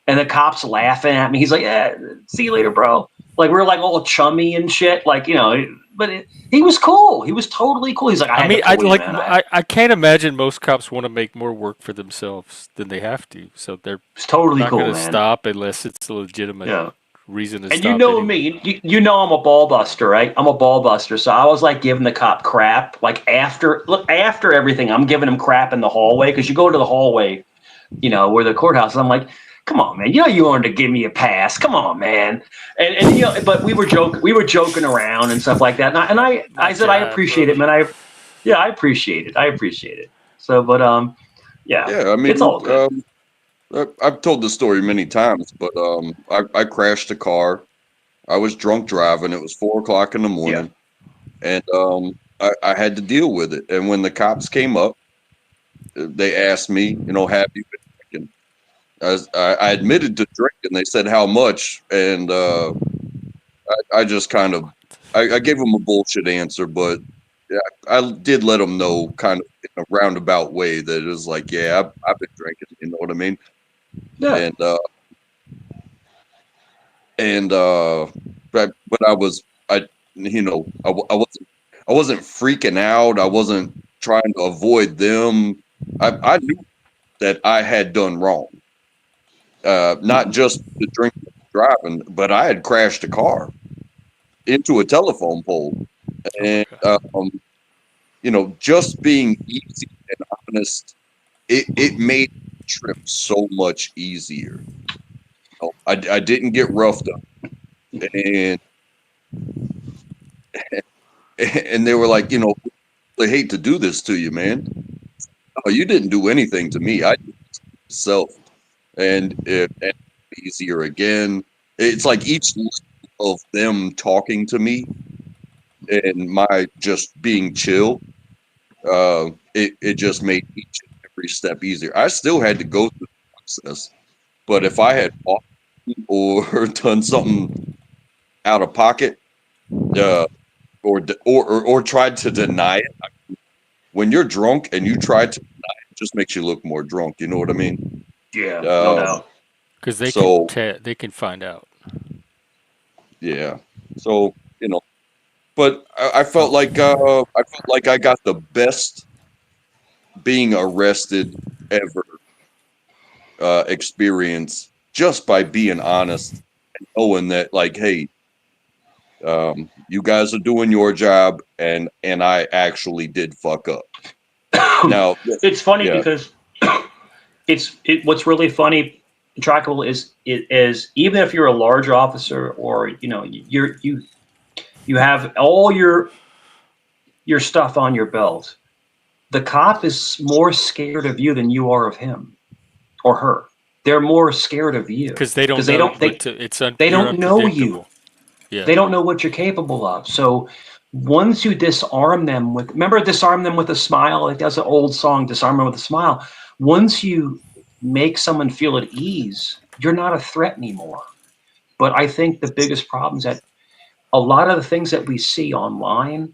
And the cop's laughing at me. He's like, "Yeah, see you later, bro." Like we're like all chummy and shit. Like, you know, but he was cool. He was totally cool. He's like, "I I had mean, to I pull you, like man." I can't imagine most cops want to make more work for themselves than they have to, so they're It's totally not cool, going to man. stop unless it's a legitimate Yeah. reason to And you stop know anyway. me, you know I'm a ball buster, right? I'm a ball buster. So I was like giving the cop crap. Like after everything, I'm giving him crap in the hallway because you go to the hallway, you know, where the courthouse is. I'm like, "Come on, man. You know you wanted to give me a pass. Come on, man." And you know, but we were joking around and stuff like that. I said I God, appreciate it, brother. man. I appreciate it. I appreciate it. So, but yeah, Yeah, I it's mean, all good. I've told the story many times, but I crashed a car. I was drunk driving. It was 4 o'clock in the Yeah. morning, and I had to deal with it. And when the cops came up, they asked me, you know, have you been drinking? I admitted to drinking. They said how much, and I just kind of I gave them a bullshit answer, but yeah, I did let them know kind of in a roundabout way that it was like, yeah, I've been drinking. You know what I mean? Yeah. And but I wasn't freaking out. I wasn't trying to avoid them. I knew that I had done wrong, not just the drinking and driving, but I had crashed a car into a telephone pole, Oh my and God. you know, just being easy and honest, it made the trip so much easier. You know, I didn't get roughed up, and and they were like, you know, I hate to do this to you, man. Oh, you didn't do anything to me. I did it myself, and easier again. It's like each level of them talking to me and my just being chill. It just made each and every step easier. I still had to go through the process, but if I had fought or done something out of pocket, uh, or tried to deny it, when you're drunk and you try to deny it, it just makes you look more drunk. You know what I mean? Yeah, no Um, doubt. Because so they can find out. yeah, so you know, but I felt Oh, like I got the best being arrested ever experience just by being honest and knowing that, like, hey, you guys are doing your job, and I actually did fuck up. Now, It's funny yeah, because what's really funny, trackable is even if you're a large officer or you know you have all your stuff on your belt, the cop is more scared of you than you are of him or her. They're more scared of you because they don't because know what to. they You're don't know you. unpredictable. Yeah. They don't know what you're capable of. So once you disarm them with, remember, disarm them with a smile. Like that's an old song, disarm them with a smile. Once you make someone feel at ease, you're not a threat anymore. But I think the biggest problem is that a lot of the things that we see online,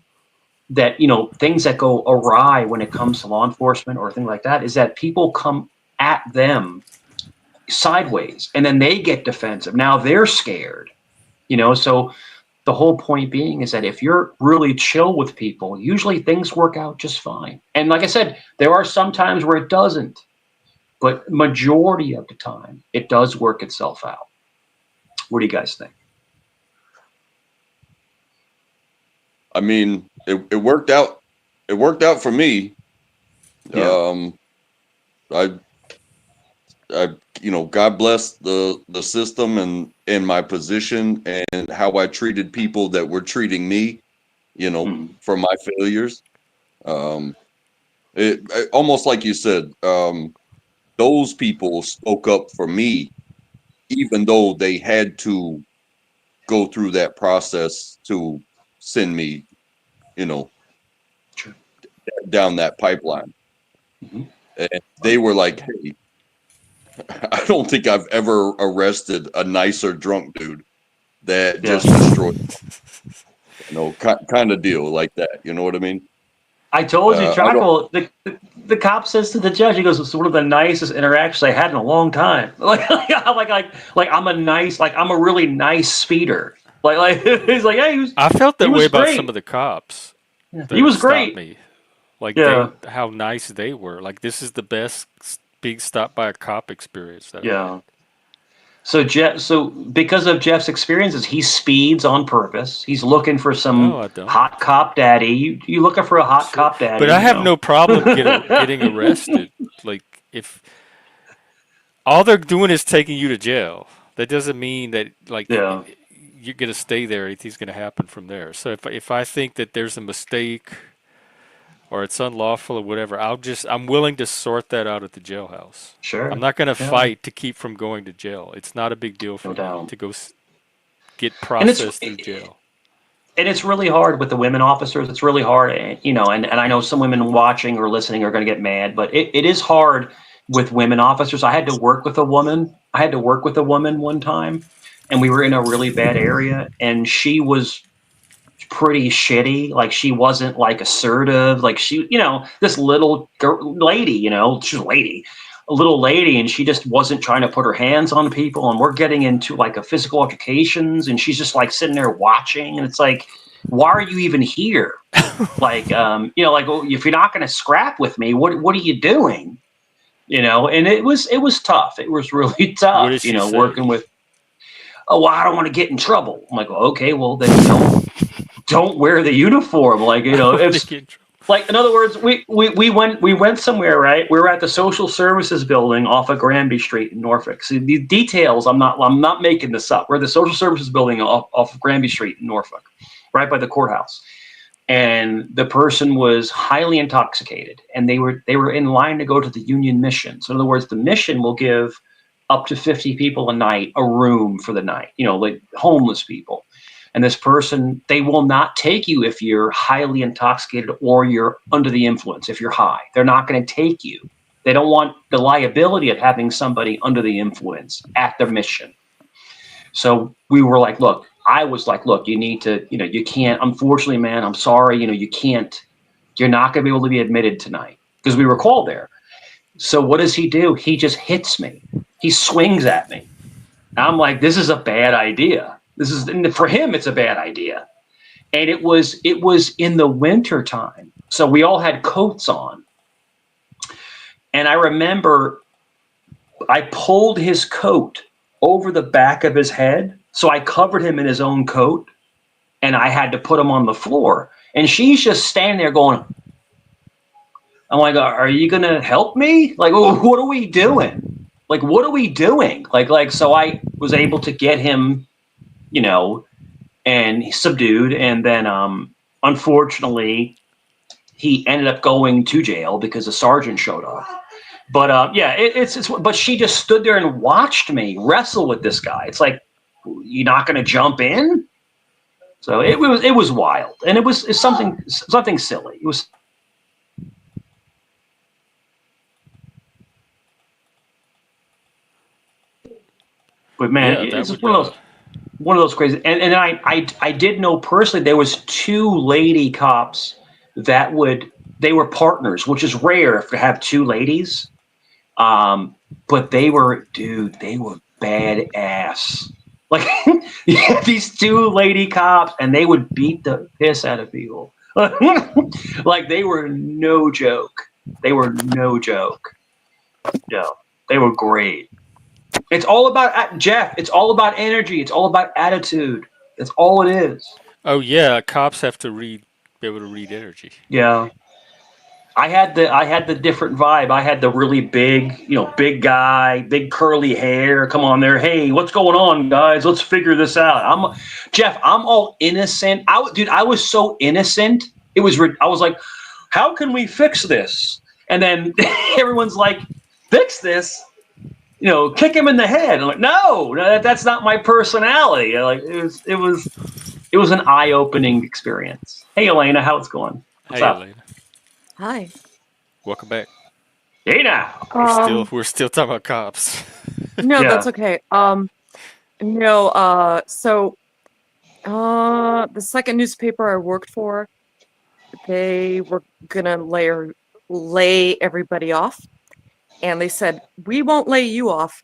that you know, things that go awry when it comes to law enforcement or things like that, is that people come at them sideways and then they get defensive. Now they're scared, you know. So the whole point being is that if you're really chill with people, usually things work out just fine. And like I said, there are some times where it doesn't, but majority of the time it does work itself out. What do you guys think? I mean, it worked out. It worked out for me. Yeah. I you know, God bless the system and my position and how I treated people that were treating me, you know, for my failures. Almost like you said, those people spoke up for me, even though they had to go through that process to send me, you know, Sure. down that pipeline. Mm-hmm. And they were like, hey, I don't think I've ever arrested a nicer drunk dude that Yeah. just destroyed, you know, kind of deal like that. You know what I mean? I told you, I don't. Jackal. The cop says to the judge, he goes, "It's one of the nicest interactions I had in a long time." Like I'm a nice, like I'm a really nice speeder. Like he's like, yeah, I felt he that way was about some great. of the cops Yeah, he that have was stopped great. me. Like Yeah, how nice they were. Like this is the best being stopped by a cop experience that I've had. yeah. So because of Jeff's experiences, he speeds on purpose. He's looking for No, some I don't. hot cop daddy. You looking for a hot Sure, cop daddy? but I You have know. no problem getting arrested. Like if all they're doing is taking you to jail, that doesn't mean that Yeah, you're gonna stay there. Anything's gonna happen from there. So if I think that there's a mistake or it's unlawful or whatever, I'm willing to sort that out at the jailhouse. I'm sure. not gonna Yeah, fight to keep from going to jail. It's not a big deal no for me doubt. to go get And it's processed through jail. and it's really hard with the women officers. It's really hard, and I know some women watching or listening are going to get mad, but it is hard with women officers. I had to work with a woman. I had to work with a woman one time, and we were in a really bad area, and she was pretty shitty. Like she wasn't like assertive. Like she, this little lady, she's a lady, a little lady, and she just wasn't trying to put her hands on people. And we're getting into like a physical altercations, and she's just like sitting there watching, and it's like, why are you even here? Like, like, well, if you're not going to scrap with me, what are you doing? And it was tough. It was really What tough. did she say? Working with. Oh, well, I don't want to get in trouble. I'm like, well, okay, well then don't wear the uniform. Like, I don't want to if get in trouble. like in other words, we went somewhere, right? We were at the social services building off of Granby Street in Norfolk. See, the details, I'm not making this up. We're at the social services building off of Granby Street in Norfolk, right by the courthouse. And the person was highly intoxicated, and they were in line to go to the Union Mission. So in other words, the mission will give up to 50 people a night a room for the night, like homeless people. And this person, they will not take you if you're highly intoxicated or you're under the influence. If you're high, they're not going to take you. They don't want the liability of having somebody under the influence at their mission. So we were like, look, I was like, look, you need to, you can't, unfortunately, man, I'm sorry, you can't, you're not going to be able to be admitted tonight because we were called there. So what does he do? He just hits me. He swings at me. I'm like, this is a bad idea. For him, it's a bad idea. And it was in the winter time. So we all had coats on. And I remember I pulled his coat over the back of his head. So I covered him in his own coat, and I had to put him on the floor. And she's just standing there going, I'm like, are you going to help me? Like, what are we doing? Like, what are we doing? So I was able to get him, and he subdued. And then, unfortunately, he ended up going to jail because the sergeant showed up. But yeah, but she just stood there and watched me wrestle with this guy. It's like, you're not going to jump in? So it was wild, and it's something silly. It was. But man, Yeah, that it's just would. one of those crazy. And I did know personally there was two lady cops that they were partners, which is rare to have two ladies. But they were badass. Like these two lady cops, and they would beat the piss out of people. Like they were no joke. They were no joke. No, they were great. It's all about Jeff. It's all about energy. It's all about attitude. That's all it is. Oh yeah, cops have to be able to read energy. Yeah. I had the different vibe. I had the really big, big guy, big curly hair. Come on there. Hey, what's going on, guys? Let's figure this out. Jeff, I'm all innocent. I was so innocent. I was like, how can we fix this? And then everyone's like, fix this? Kick him in the head. I'm like, no, that's not my personality. Like it was an eye-opening experience. Hey, Elena, how's it going? What's Hey, up? Elena, Hi. welcome back. Hey now. We're still talking about cops. No, Yeah. that's okay. No, so the second newspaper I worked for, they were gonna lay everybody off, and they said, "We won't lay you off,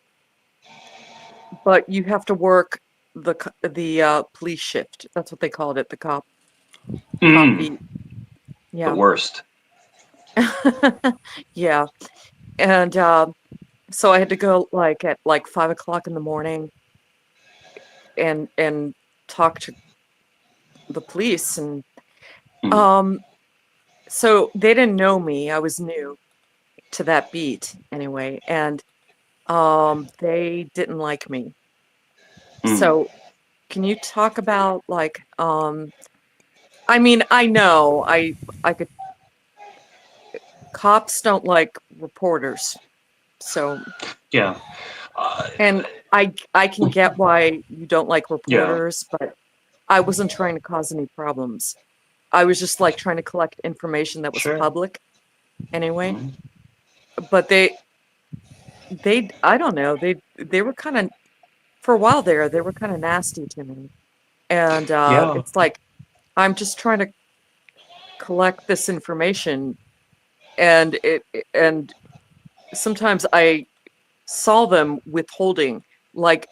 but you have to work the police shift." That's what they called it, the cop beat. The Yeah. worst. Yeah. And so I had to go like at like 5 o'clock in the morning and talk to the police, and so they didn't know me. I was new to that beat anyway, and they didn't like me. So can you talk about like I mean, I know I could cops don't like reporters. So Yeah. and I can get why you don't like Yeah. reporters, but I wasn't trying to cause any problems. I was just like trying to collect information that was Sure. public anyway. But they I don't know, they were kind of, for a while there, they were kind of nasty to me. And Yeah. it's like I'm just trying to collect this information, and and sometimes I saw them withholding. Like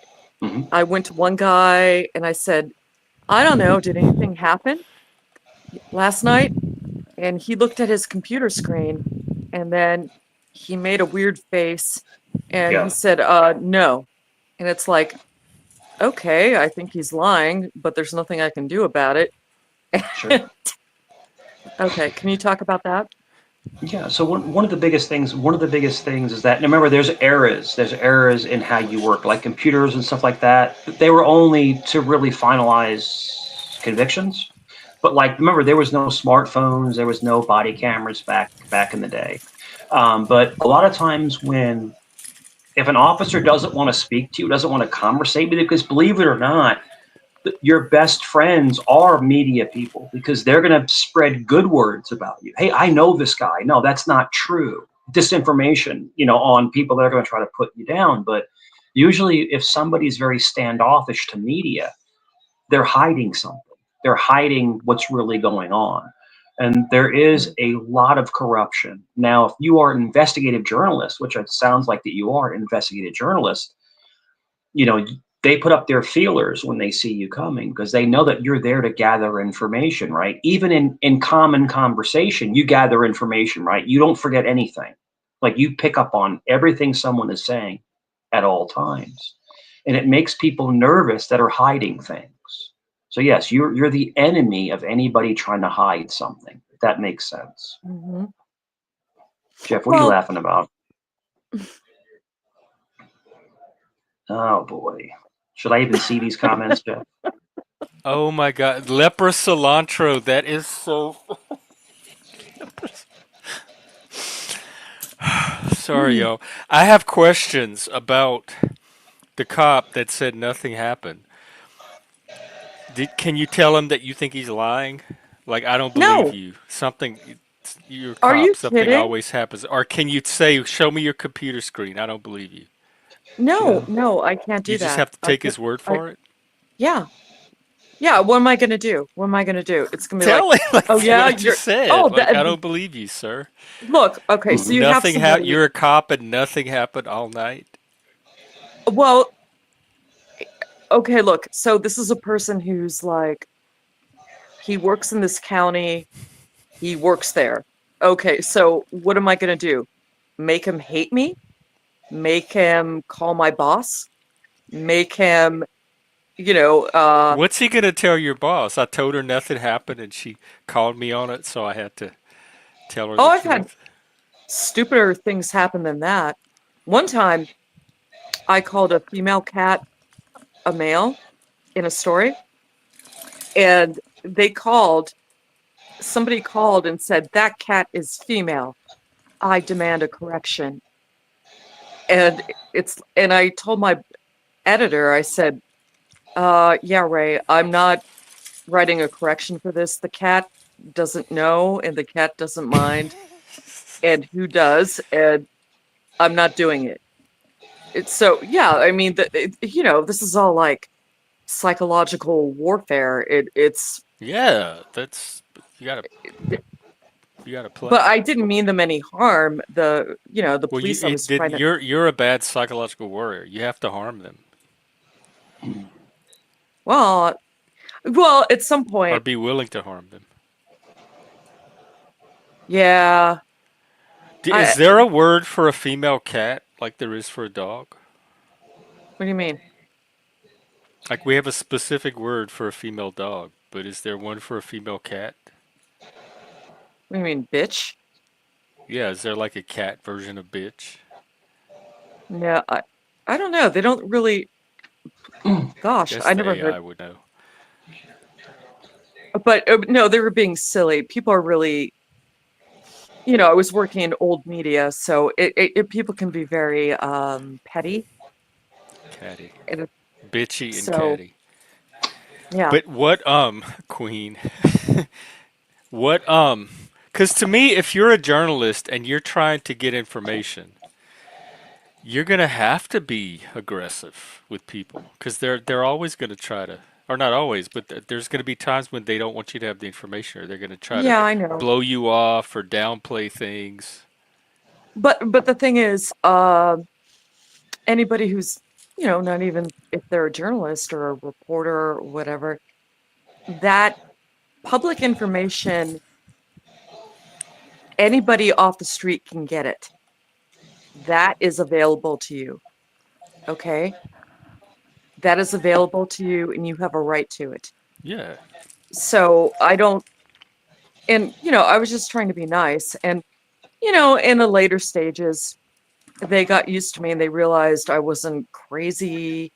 I went to one guy and I said, "I don't know, did anything happen last night?" And he looked at his computer screen, and then he made a weird face and he Yeah. said, no. And it's like, okay, I think he's lying, but there's nothing I can do about it. Sure. Okay, can you talk about that? Yeah. So one of the biggest things is that, and remember, there's errors in how you work, like computers and stuff like that. They were only to really finalize convictions. But like, remember, there was no smartphones, there was no body cameras back in the day. But a lot of times if an officer doesn't want to speak to you, doesn't want to conversate with you, because believe it or not, your best friends are media people, because they're going to spread good words about you. Hey, I know this guy. No, that's not true. Disinformation, on people that are going to try to put you down. But usually if somebody's very standoffish to media, they're hiding something. They're hiding what's really going on. And there is a lot of corruption. Now, if you are an investigative journalist, which it sounds like that you are an investigative journalist, they put up their feelers when they see you coming, because they know that you're there to gather information, right? Even in common conversation, you gather information, right? You don't forget anything. Like, you pick up on everything someone is saying at all times. And it makes people nervous that are hiding things. So yes, you're the enemy of anybody trying to hide something, if that makes sense. Mm-hmm. Jeff, what are you laughing about? Oh boy. Should I even see these comments, Jeff? Oh my God. Lepra cilantro. That is so. Sorry, y'all. I have questions about the cop that said nothing happened. Can you tell him that you think he's lying? Like, I don't believe No. you. You're a Are you cop. Something kidding? always happens. Or can you say, show me your computer screen? I don't believe you. No, I can't do You just that. have to take his word for it? Yeah. Yeah, what am I gonna do? What am I gonna do? It's gonna be like, Tell him, like oh what yeah, I you're just said. oh Like, I don't believe you, sir. look, okay, so you have somebody. You're a cop and nothing happened all night. Well, okay, look, so this is a person who's like, he works in this county, he works there. Okay, so what am I gonna do? Make him hate me? Make him call my boss? Make him, What's he gonna tell your boss? I told her nothing happened and she called me on it, so I had to tell her the I've had truth. stupider things happen than that. One time, I called a female cat a male in a story, and somebody called and said, "That cat is female. I demand a correction." And I told my editor, I said, yeah, Ray, I'm not writing a correction for this. The cat doesn't know and the cat doesn't mind. And who does? And I'm not doing it. So, yeah, I mean, this is all like psychological warfare. It's Yeah, that's you gotta. You got to play. But I didn't mean them any harm. The Well, police I was trying to. you're a bad psychological warrior. You have to harm them Well, at some or point, be willing to harm them. yeah. Is there a word for a female cat like there is for a dog? What do you mean? Like we have a specific word for a female dog, but is there one for a female cat? What do you mean, bitch? Yeah, is there like a cat version of bitch? Yeah, I don't know. They don't really. Gosh, Guess I the never AI heard. would know. But no, they were being silly. People are really. I was working in old media, so people can be very petty. Catty. And Bitchy and so, catty. yeah. But what Queen, what cuz to me if you're a journalist and you're trying to get information, you're going to have to be aggressive with people cuz they're always going to try to, or not always, but there's going to be times when they don't want you to have the information or they're going to try to Yeah, I know. blow you off or downplay things. But the thing is, anybody who's, not even if they're a journalist or a reporter or whatever, that public information, anybody off the street can get it. That is available to you. Okay? That is available to you and you have a right to it. Yeah. So I don't, and, I was just trying to be nice. And, in the later stages, they got used to me and they realized I wasn't crazy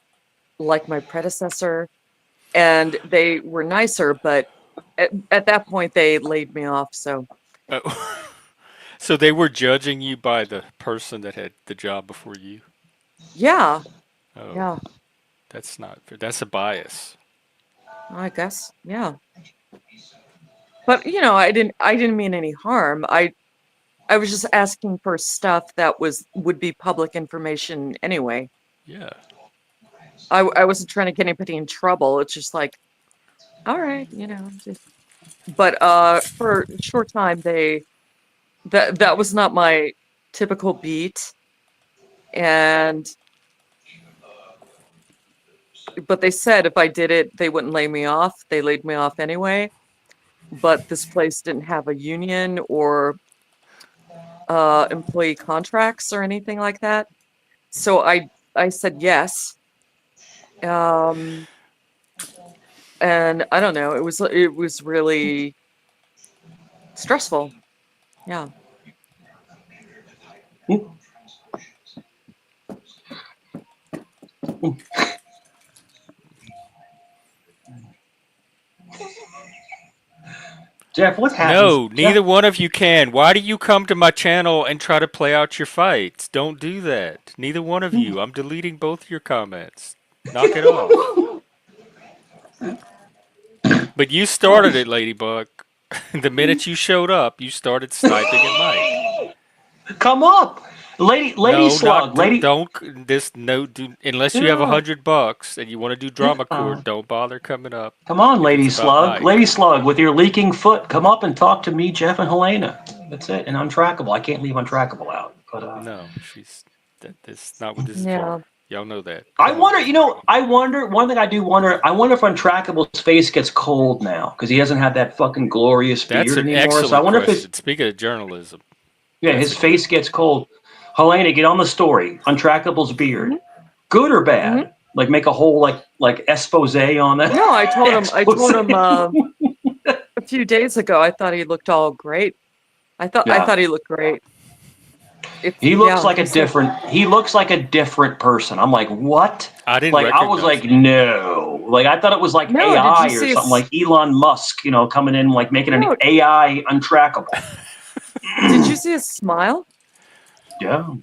like my predecessor. And they were nicer, but at that point they laid me off. So, So they were judging you by the person that had the job before you? yeah, Oh, yeah, that's not fair. That's a bias. I guess, yeah. But I didn't mean any harm. I was just asking for stuff that would be public information anyway. Yeah. I wasn't trying to get anybody in trouble. It's just like, all right, just. But for a short time, that was not my typical beat, but they said if I did it, they wouldn't lay me off. They laid me off anyway. But this place didn't have a union or employee contracts or anything like that. So I said yes. And I don't know, it was really stressful. Yeah. Jeff, what happens? No, neither one of you can. Why do you come to my channel and try to play out your fights? Don't do that. Neither one of you. I'm deleting both your comments. Knock it off. But you started it, Ladybug. The minute you showed up, you started sniping at Mike. Come up, lady slug, lady. Unless you have $100 and you want to do drama court, don't bother coming up. Come on, if lady it's about slug, Mike. lady slug, with your leaking foot. Come up and talk to me, Jeff, and Helena. That's it. And Untrackable. I can't leave Untrackable out. But No, that's not what this is Yeah. for. Y'all know that. I wonder, one thing I do wonder, I wonder if Untrackable's face gets cold now because he doesn't have that fucking glorious beard That's an anymore. excellent So I wonder question. if Speaking of journalism. his face gets cold. Helena, get on the story. Untrackable's beard. Good or bad? Mhm. Like make a whole like expose on that. No, I told him Expose. a few days ago I thought he looked all great. I thought he looked great. He looks like a different person. I'm like, what? I didn't I was like, no. Like I thought it was like No, AI did you or see something, like Elon Musk, coming in like making an AI untrackable. Did you see his smile? Yeah.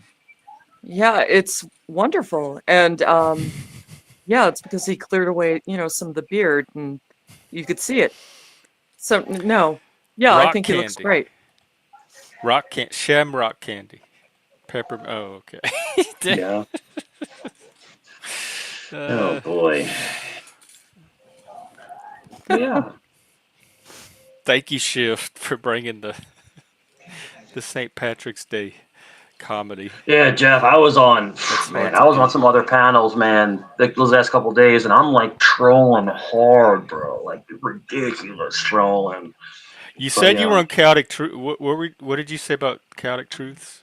Yeah, it's wonderful. And yeah, it's because he cleared away, some of the beard and you could see it. So no. Yeah, I think he looks great. Shamrock candy. Pepper. Oh, okay. Yeah. Oh boy. Yeah. Thank you, Shift, for bringing the the St. Patrick's Day comedy. Yeah, Jeff, I was on, That's man, hard I to was on do. some other panels, man, those last couple of days, and I'm like trolling hard, bro, like ridiculous trolling. You But said you were yeah, on Chaotic Truth. What did you say about Chaotic Truths?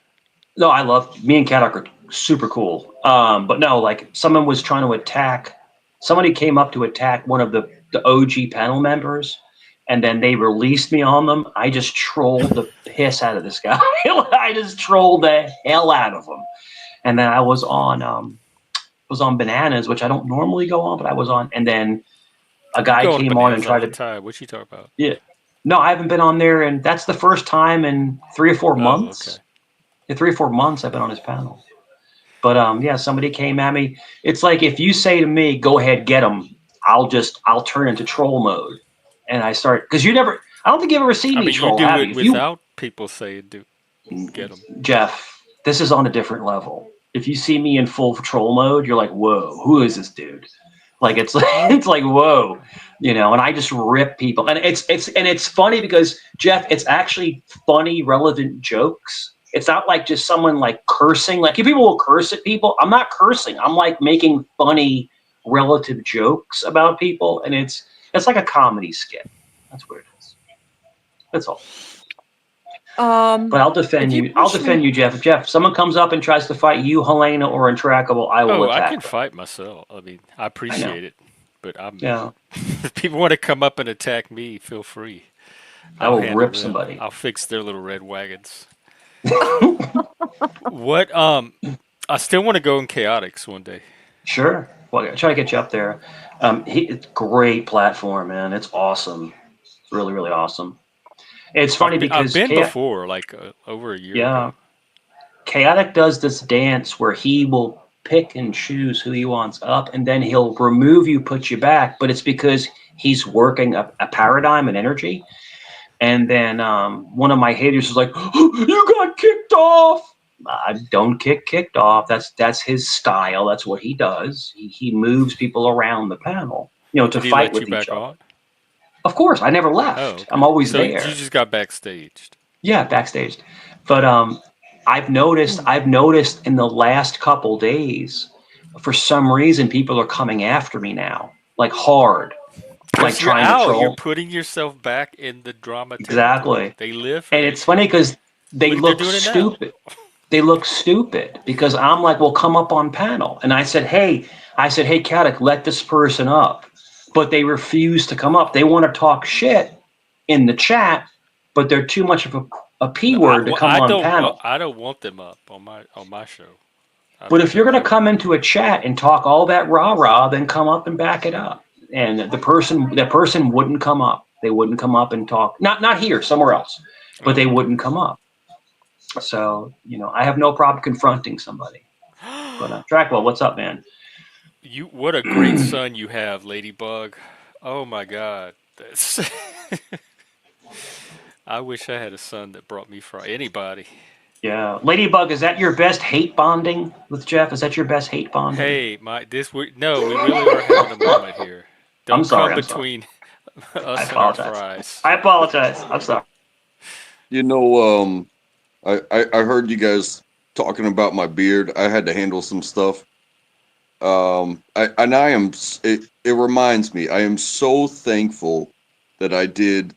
no, I love, me and Kadak are super cool. But no, like someone was trying to attack, somebody came up to attack one of the OG panel members, and then they released me on them. I just trolled the piss out of this guy. I just trolled the hell out of him. And then I was on Bananas, which I don't normally go on, but I was on. And then a You guy go on came on and Bananas all tried the to, time. What you talk about? yeah. No, I haven't been on there, and that's the first time in 3 or 4 Oh, okay. months. In 3 or 4 months, I've been on his panel. But yeah, somebody came at me. It's like if you say to me, "Go ahead, get him," I'll turn into troll mode, and I start because I don't think you've ever seen I me mean, you troll, do have it you? If you, without people saying do get them. Jeff, this is on a different level. If you see me in full troll mode, you're like, "Whoa, who is this dude?" Like it's like it's like whoa, and I just rip people, and it's funny because Jeff, it's actually funny, relevant jokes. It's not like just someone like cursing. Like if people will curse at people, I'm not cursing. I'm like making funny, relative jokes about people, and it's like a comedy skit. That's what it is. That's all. But I'll If defend you you. I'll push me, defend you, Jeff. If someone comes up and tries to fight you, Helena, or Intrackable, I will Oh, I can attack them. fight myself. I mean, I I know. appreciate it, but Yeah, if people want to come up and attack me, feel free. I I'll will handle rip them. somebody. I'll fix their little red wagons. What I still want to go in Chaotix one day. Sure. Well, I try to get you up there. It's great platform, man. It's awesome. It's really, really awesome. It's funny I've because been before, like over a year yeah, ago. Chaotic does this dance where he will pick and choose who he wants up, and then he'll remove you, put you back. But it's because he's working a paradigm and energy. And then one of my haters was like, "Oh, you got kicked off." I don't get kicked off. That's his style. That's what he does. He moves people around the panel, to Did he fight let you with each back other. on? Of course, I never Oh, left. I'm okay. always So you there. just got backstaged. Yeah, backstage. But I've noticed in the last couple days, for some reason, people are coming after me now, like hard, like Because you're trying to out. You're troll. putting yourself back in the drama territory. Exactly. They live for And that it's funny shit. because they Look, they're look doing it now. stupid. They look stupid because I'm like, well, come up on panel. And hey, Kadek, let this person up. But they refuse to come up. They want to talk shit in the chat, but they're too much of a P No, word to come on panel. I don't want them up on my show. I But don't if you're think going I to come into a chat and talk all that rah-rah, then come up and back it up. And the person wouldn't come up. They wouldn't come up and talk. Not here, somewhere else. But they oh, wouldn't come up. So, I have no problem confronting somebody. But okay. Dracula, what's up, man? What a great son you have, Ladybug. Oh my God. That's I wish I had a son that brought me anybody. Yeah, Ladybug, is that your best hate bonding with Jeff? Is that your best hate bonding? Hey, no, we really are having a moment here. I'm Don't sorry. come I'm sorry. between I us and our apologize. fries. I apologize. I'm sorry. I heard you guys talking about my beard. I had to handle some stuff. It reminds me, I am so thankful that I did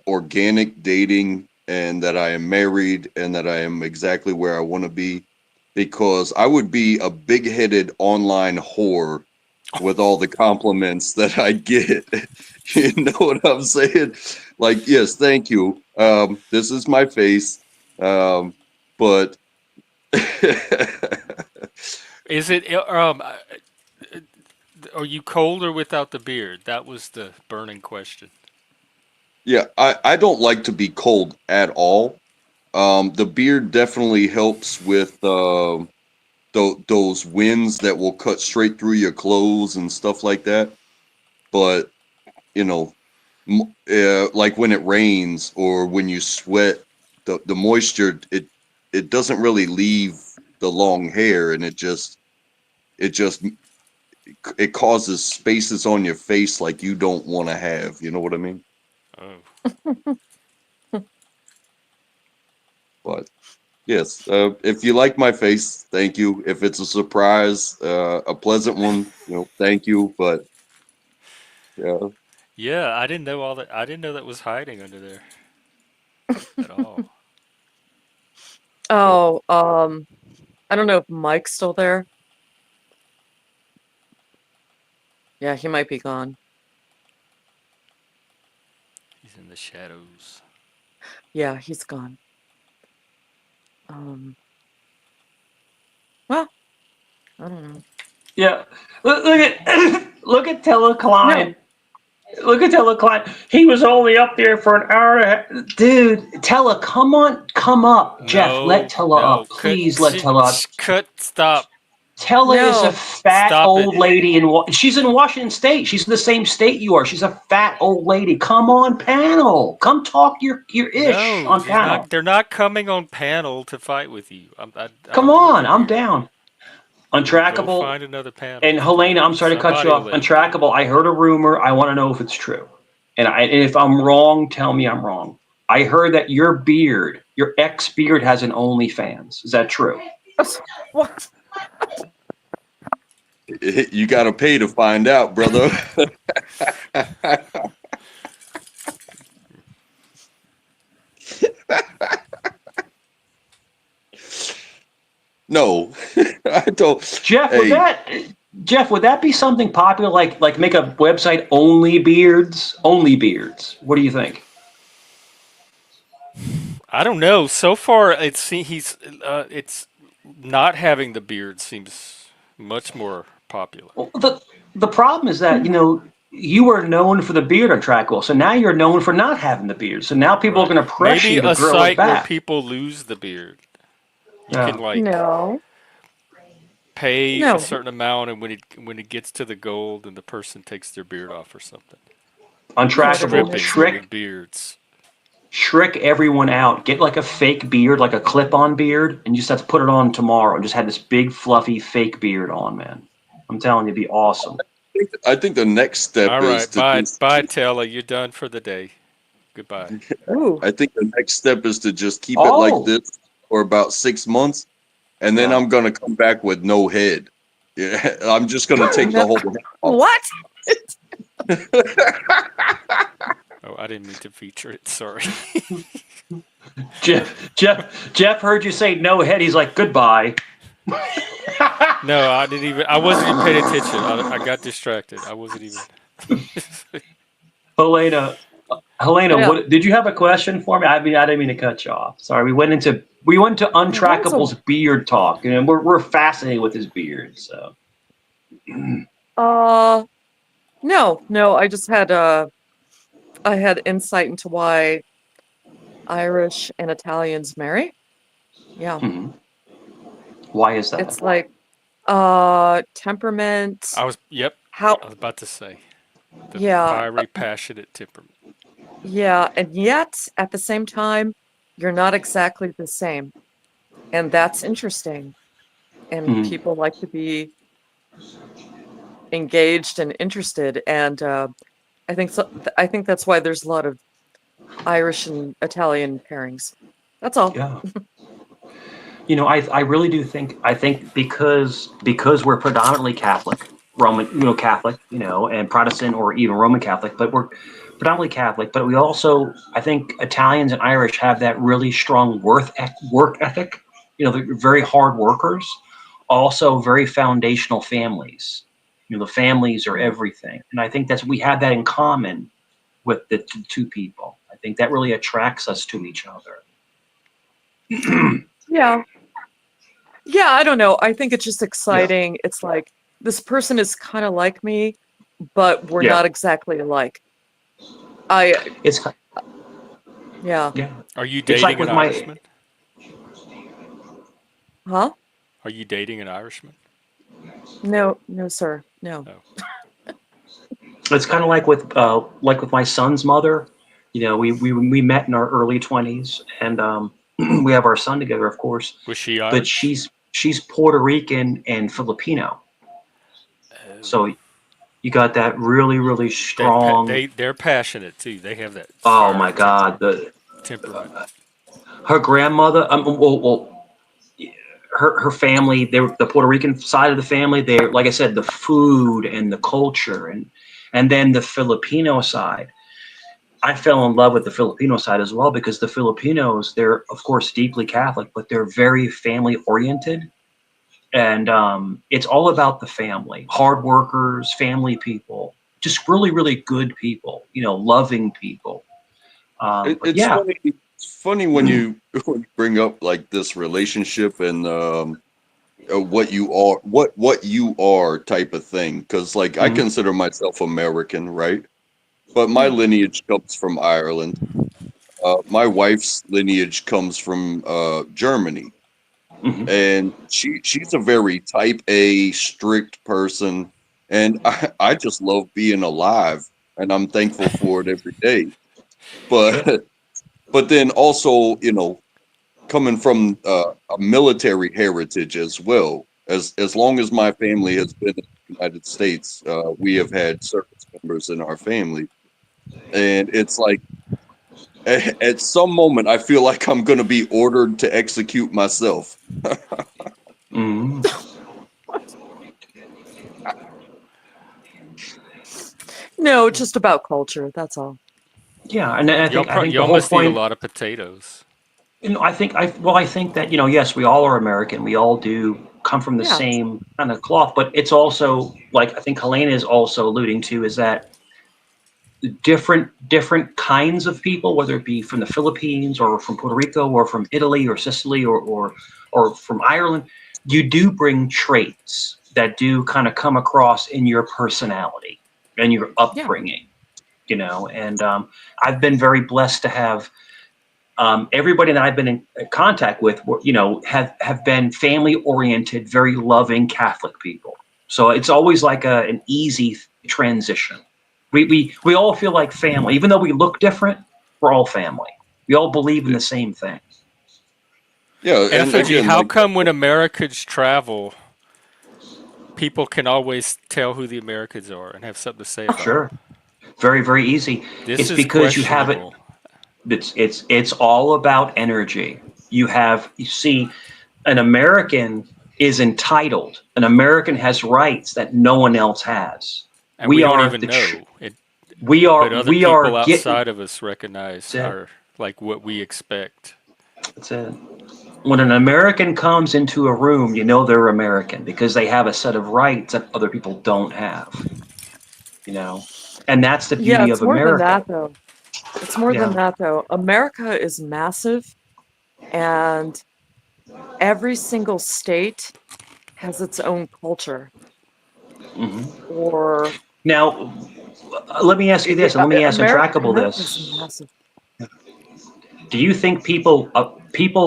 organic dating and that I am married and that I am exactly where I want to be, because I would be a big-headed online whore with all the compliments that I get. You know what I'm saying? Like, yes, thank you. This is my face. But Is it are you cold or without the beard? That was the burning question. yeah, I don't like to be cold at all. The beard definitely helps with those winds that will cut straight through your clothes and stuff like that. But you know, like when it rains or when you sweat, the moisture it doesn't really leave the long hair, and it just it causes spaces on your face like you don't want to have. You know what I mean? Oh, But yes, if you like my face, thank you. If it's a surprise, a pleasant one, thank you. But yeah, Yeah, I didn't know all that. I didn't know that was hiding under there at all. Oh, I don't know if Mike's still there. Yeah, he might be gone. He's in the shadows. Yeah, he's gone. Well, I don't know. Yeah. Look at look at Tella No, Klein. Look at Tella Klein. He was only up there for an hour and a half. Dude, Tella, come on, come up. Jeff, let No, Tella no, up. Please let cut, Tella up. stop, Tella is a no. fat stop it. old lady she's in Washington State. She's in the same state you are. She's a fat old lady. Come on panel. Come talk your ish No, on panel. they're not coming on panel to fight with you. I Come don't work on, over I'm here. down. Go Untrackable. find another panel And to do Helena, it. I'm sorry to cut you Somebody will off. let you do it. Untrackable. I heard a rumor. I want to know if it's true. And if I'm wrong, tell me I'm wrong. I heard that your ex-beard has an OnlyFans. Is that true? What? you got to pay to find out, brother. No, I don't. Jeff, Hey, would that be something popular? Like make a website only beards? Only beards. What do you think? I don't know. So far, it's not having the beard seems much more popular. Well, the problem is that you were known for the beard on Trackable, so now you're known for not having the beard. So now people are Right. going to pressure Maybe you to a grow it site where back. people lose the beard. You can Yeah. No, pay a no. certain amount, and when it gets to the gold, then the person takes their beard off or something. Whatever Untrackable. makes Stripping you. with beards. Shriek everyone out. Get like a fake beard, like a clip-on beard, and you just have to put it on tomorrow. And just have this big, fluffy, fake beard on, man. I'm telling you, it'd be awesome. I think the next step All is right, to just. bye, Taylor. You're done for the day. Goodbye. Ooh. I think the next step is to just keep it like Oh, this for about 6 months, and then yeah. I'm gonna come back with no head. Yeah, I'm just gonna take the No. whole head off. What? Oh, I didn't mean to feature it. Sorry. Jeff heard you say no head. He's like, goodbye. No, I didn't even. I wasn't even paying attention. I got distracted. I wasn't even. Helena, Yeah. what did you have a question for me? I mean, I didn't mean to cut you off. Sorry, we went into That was Untrackable's beard talk, and we're fascinated with his beard. So no. I just had I had insight into why Irish and Italians marry. Yeah, mhm. Why is that? it's like temperament. Yep. How? I was about to say the Yeah, fiery, passionate temperament. yeah, and yet at the same time, you're not exactly the same, and that's interesting. And Mhm. people like to be engaged and interested, and I think so. I think that's why there's a lot of Irish and Italian pairings. That's all. Yeah. I really do think because we're predominantly Catholic, Roman, Catholic, and Protestant or even Roman Catholic, but we're predominantly Catholic. But we also, I think, Italians and Irish have that really strong work ethic. They're very hard workers, also very foundational families. The families are everything, and I think we have that in common with the two people. I think that really attracts us to each other. Yeah. Yeah, I don't know. I think it's just Yeah. exciting. It's like this person is kind of like me, but we're Yeah. not exactly alike. I It's yeah. yeah. Are you It's like dating an with my. Irishman? Huh? Are you dating an Irishman? No, sir. No. No. It's kind of like with my son's mother. We met in our early 20s, and we have our son together, of course. Was she But Irish? she's Puerto Rican and Filipino, Oh. so you got that really really strong. They're passionate too. They have that Oh my fiery God, the temperament. Her grandmother, her family, they were the Puerto Rican side of the family. They're, like I said, the food and the culture, and then the Filipino side. I fell in love with the Filipino side as well, because the Filipinos, they're of course deeply Catholic, but they're very family oriented. And it's all about the family, hard workers, family people, just really, really good people, loving people. But It's yeah. funny. It's funny when you bring up like this relationship and what you are type of thing. Because like I Mhm. consider myself American, right? But my lineage comes from Ireland. My wife's lineage comes from Germany, Mhm. and she's a very type A, strict person, and I just love being alive, and I'm thankful for it every day. Sure. But but then also, coming from a military heritage as well. As long as my family has been in the United States, we have had service members in our family, and it's like at some moment I feel like I'm going to be ordered to execute myself. Mhm. No, just about culture. That's all. Yeah, and I think the Y'all whole must eat a point. lot of potatoes. I think that, yes, we all are American. We all do come from the Yeah. same kind of cloth, but it's also, like I think Helena is also alluding to, is that different kinds of people, whether it be from the Philippines or from Puerto Rico or from Italy or Sicily or from Ireland, you do bring traits that do kind of come across in your personality and your Yeah. upbringing, and I've been very blessed to have everybody that I've been in contact with, have been family oriented, very loving Catholic people. So it's always like an easy transition. We all feel like family, even though we look different. We're all family. We all believe in the same thing. Yeah, and Effigy, again, how like come when Americans travel, people can always tell who the Americans are and have something to say about them? Sure, very, very easy. This It's is because you have it. questionable. It's all about energy. You see, an American is entitled. An American has rights that no one else has. And we We don't are even know it, we but are other we are people getting. outside of us recognize That's it. our like what we expect. That's it. When an American comes into a room, you know they're American because they have a set of rights that other people don't have. You know, and that's the Yeah, beauty it's of more than America. that though. It's more than Yeah. that though. America is massive, and every single state has its own culture. hmm Or Now, let me ask you this, and let me ask Intractable America's this. massive. Do you think people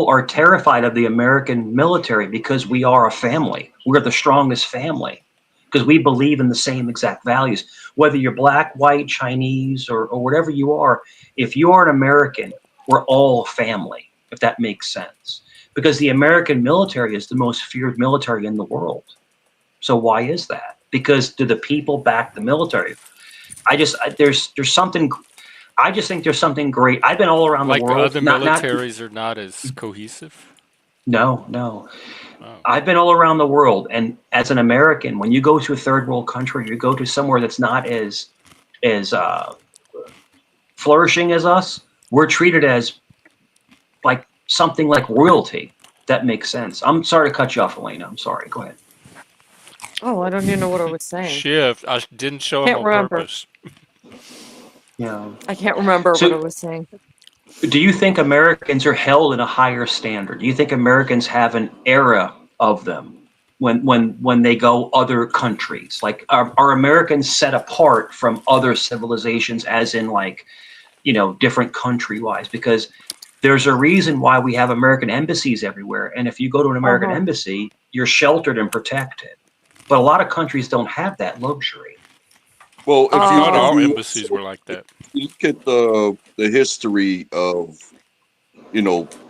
are terrified of the American military because we are a family? We're the strongest family because we believe in the same exact values. Whether you're black, white, Chinese, or whatever you are, if you are an American, we're all family, if that makes sense. Because the American military is the most feared military in the world. So why is that? Because do the people back the military? There's something. I just think there's something great. I've been all around the Like the world. other Not militaries are not as cohesive. no. Oh. I've been all around the world, and as an American, when you go to a third world country, you go to somewhere that's not as flourishing as us. We're treated as like something like royalty. That makes sense. I'm sorry to cut you off, Elena. I'm sorry. Go ahead. Oh, I don't even know what I was saying. Shift. I didn't show him Can't on remember. purpose. Yeah. I can't remember what I So, was saying. do you think Americans are held in a higher standard? Do you think Americans have an era of them when they go other countries? Like, are Americans set apart from other civilizations, as in like, different country wise? Because there's a reason why we have American embassies everywhere. And if you go to an American Uh-huh. embassy, you're sheltered and protected. But a lot of countries don't have that luxury. well, I thought if all Um, you embassies were like that. look at the history of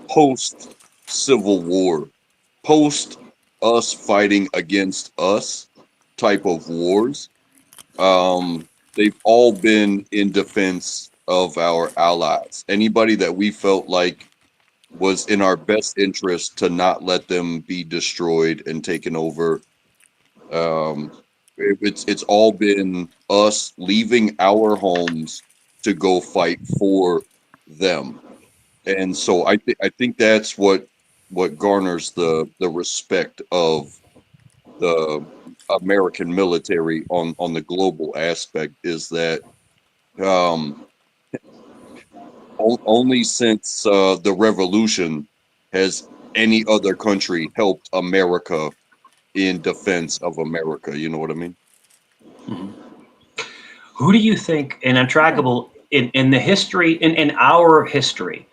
post Civil War, post us fighting against us type of wars, they've all been in defense of our allies. Anybody that we felt like was in our best interest to not let them be destroyed and taken over. It's all been us leaving our homes to go fight for them, and so I think that's what garners the respect of the American military on the global aspect, is that only since the revolution has any other country helped America in defense of America. You know what I mean? Mm-hmm. Who do you think, in Untrackable, in the history, in our history,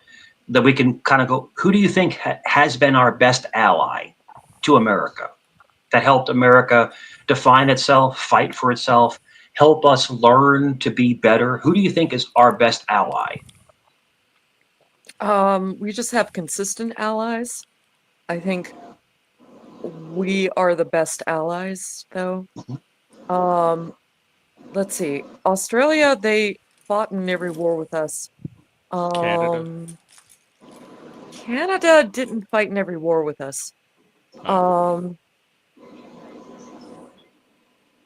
that we can kind of go, who do you think has been our best ally to America, that helped America define itself, fight for itself, help us learn to be better? Who do you think is our best ally? We just have consistent allies. I think we are the best allies, though. Let's see. Australia, they fought in every war with us. Canada. Canada didn't fight in every war with us. I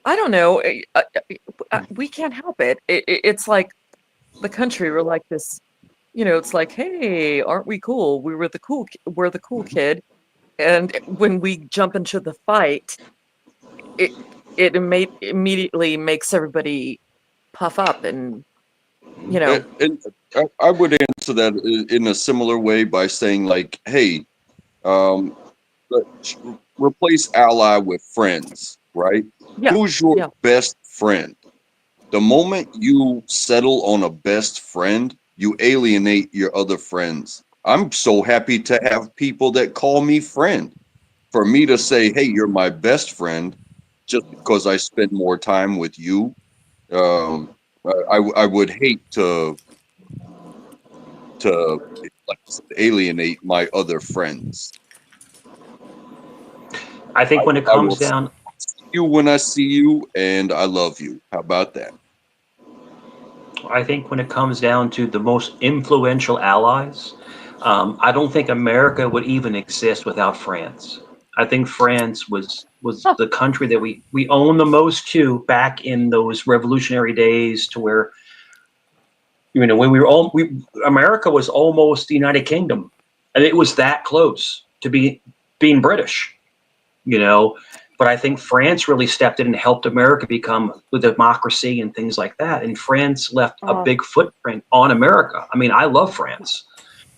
don't know. We can't help it. It's like the country. We're like this, it's like, hey, aren't we cool? We're the cool kid. And when we jump into the fight, it immediately makes everybody puff up, and And I would answer that in a similar way by saying, like, hey, replace ally with friends, right? Who's your best friend? The moment you settle on a best friend, you alienate your other friends. I'm so happy to have people that call me friend. For me to say, hey, you're my best friend, just because I spend more time with you, I would hate to like alienate my other friends. I think when it comes down, see you when I see you, and I love you. How about that? I think when it comes down to the most influential allies, I don't think America would even exist without France. I think France was the country that we own the most to back in those revolutionary days, to where, when we were all, America was almost the United Kingdom, and it was that close to being British, But I think France really stepped in and helped America become a democracy and things like that. And France left a big footprint on America. I mean, I love France,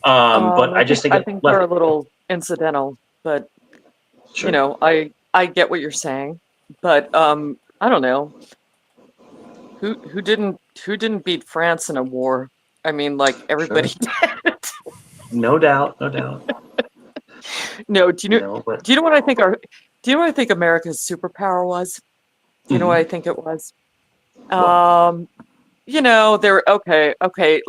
but I just think they're a little incidental. But sure. I get what you're saying. But I don't know who didn't beat France in a war. I mean, like, everybody did. No doubt, no doubt. No, do you know what I think America's superpower was? Do you know what I think it was? They're okay,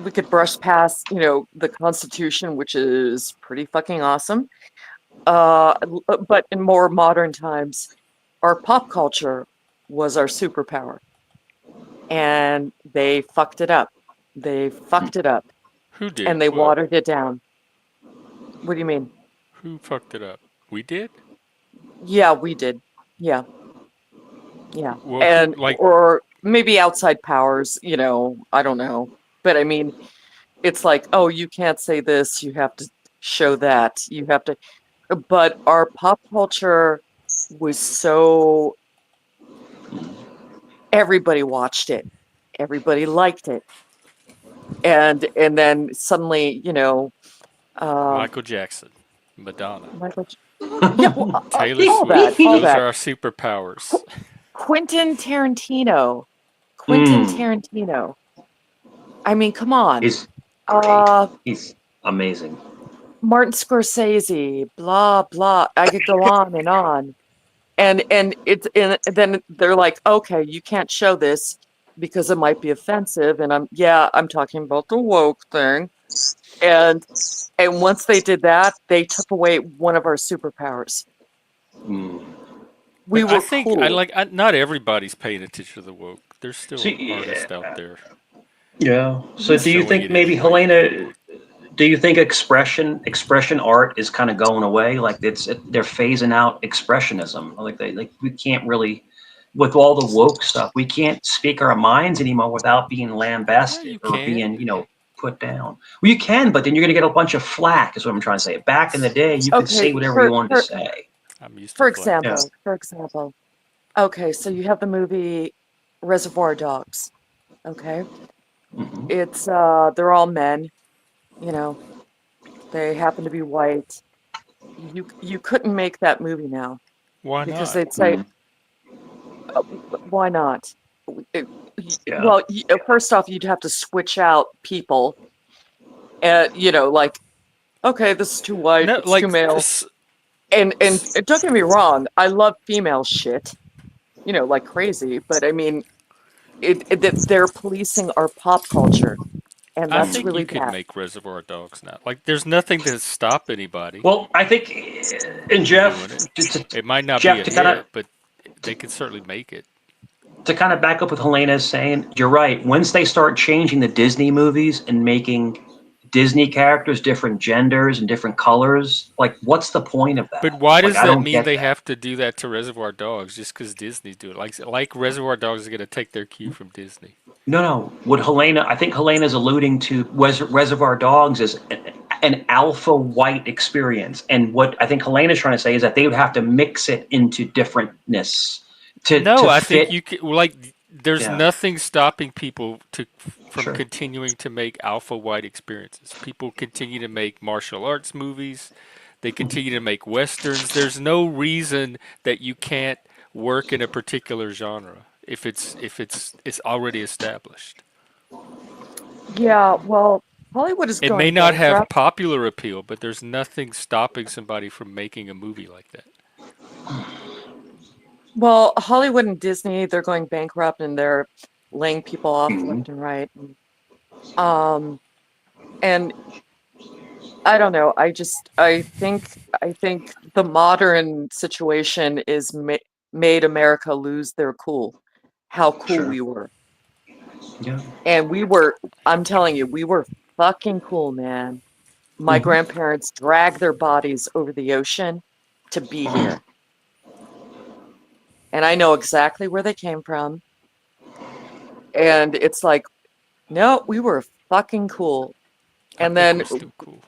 we could brush past, the Constitution, which is pretty fucking awesome. But in more modern times, our pop culture was our superpower. And they fucked it up. Who did? And they watered it down. What do you mean? Who fucked it up? We did? Yeah, we did. Yeah. Well, And or maybe outside powers, I don't know. But I mean, it's like, oh, you can't say this, you have to show that. But our pop culture was so, everybody watched it. Everybody liked it. And then suddenly, Michael Jackson, Madonna, Taylor Swift. All Those that. are our superpowers. Quentin Tarantino. I mean, come on. He's great. He's amazing. Martin Scorsese, blah blah. I could go on and on. And then they're like, okay, you can't show this because it might be offensive. And I'm talking about the woke thing. And once they did that, they took away one of our superpowers. We were cool. Not everybody's paying attention to the woke. There's still artists out there. Yeah. So do you think maybe, Helena, Do you think expression art is kind of going away? Like they're phasing out expressionism. Like we can't really, with all the woke stuff, we can't speak our minds anymore without being Yeah, lambasted you or can. being, put down. Well, you can, but then you're going to get a bunch of flack. Is what I'm trying to say. Back in the day, you could Okay, say whatever you wanted to say. I'm used to for flack. Yeah. example. Okay, so you have the movie Reservoir Dogs. Okay, Hmm. it's they're all men. You know, they happen to be white. You couldn't make that movie now Why because not? they'd say, Hmm. why not? It- Yeah. well, first off, you'd have to switch out people, and like, okay, this is too white, No, it's too like male, and don't get me wrong, I love female shit, like crazy, but I mean, they're policing our pop culture, and I that's think you really could bad. make Reservoir Dogs now. Like, there's nothing to stop anybody Well, I think, and from doing it. It might not be Jeff, a to kind of hit, but they could certainly make it. back up with Helena's saying, you're right. Once they start changing the Disney movies and making Disney characters different genders and different colors, like, what's the point of But that? why Like, does I that don't mean get they that. have to do that to Reservoir Dogs just because Disney's doing it? Like Reservoir Dogs is going to take their cue from Disney. No. What I think Helena's alluding to Reservoir Dogs is an alpha white experience. And what I think Helena's trying to say is that they would have to mix it into differentness No, to I think fit. you can, like, there's Yeah, nothing stopping people from sure. continuing to make alpha white experiences. People continue to make martial arts movies. They continue to make westerns. There's no reason that you can't work in a particular genre if it's already established. Yeah, well, Hollywood is It may going not have bankrupt. popular appeal, but there's nothing stopping somebody from making a movie like that. Well, Hollywood and Disney, they're going bankrupt and they're laying people off Mhm. left and right. Um, and I don't know. I think the modern situation is made America lose their cool, how cool Sure. we were. Yeah. And I'm telling you, we were fucking cool, man. My Hmm. grandparents dragged their bodies over the ocean to be here. And I know exactly where they came from. And it's like, no, we were fucking cool. I And think then we're still cool.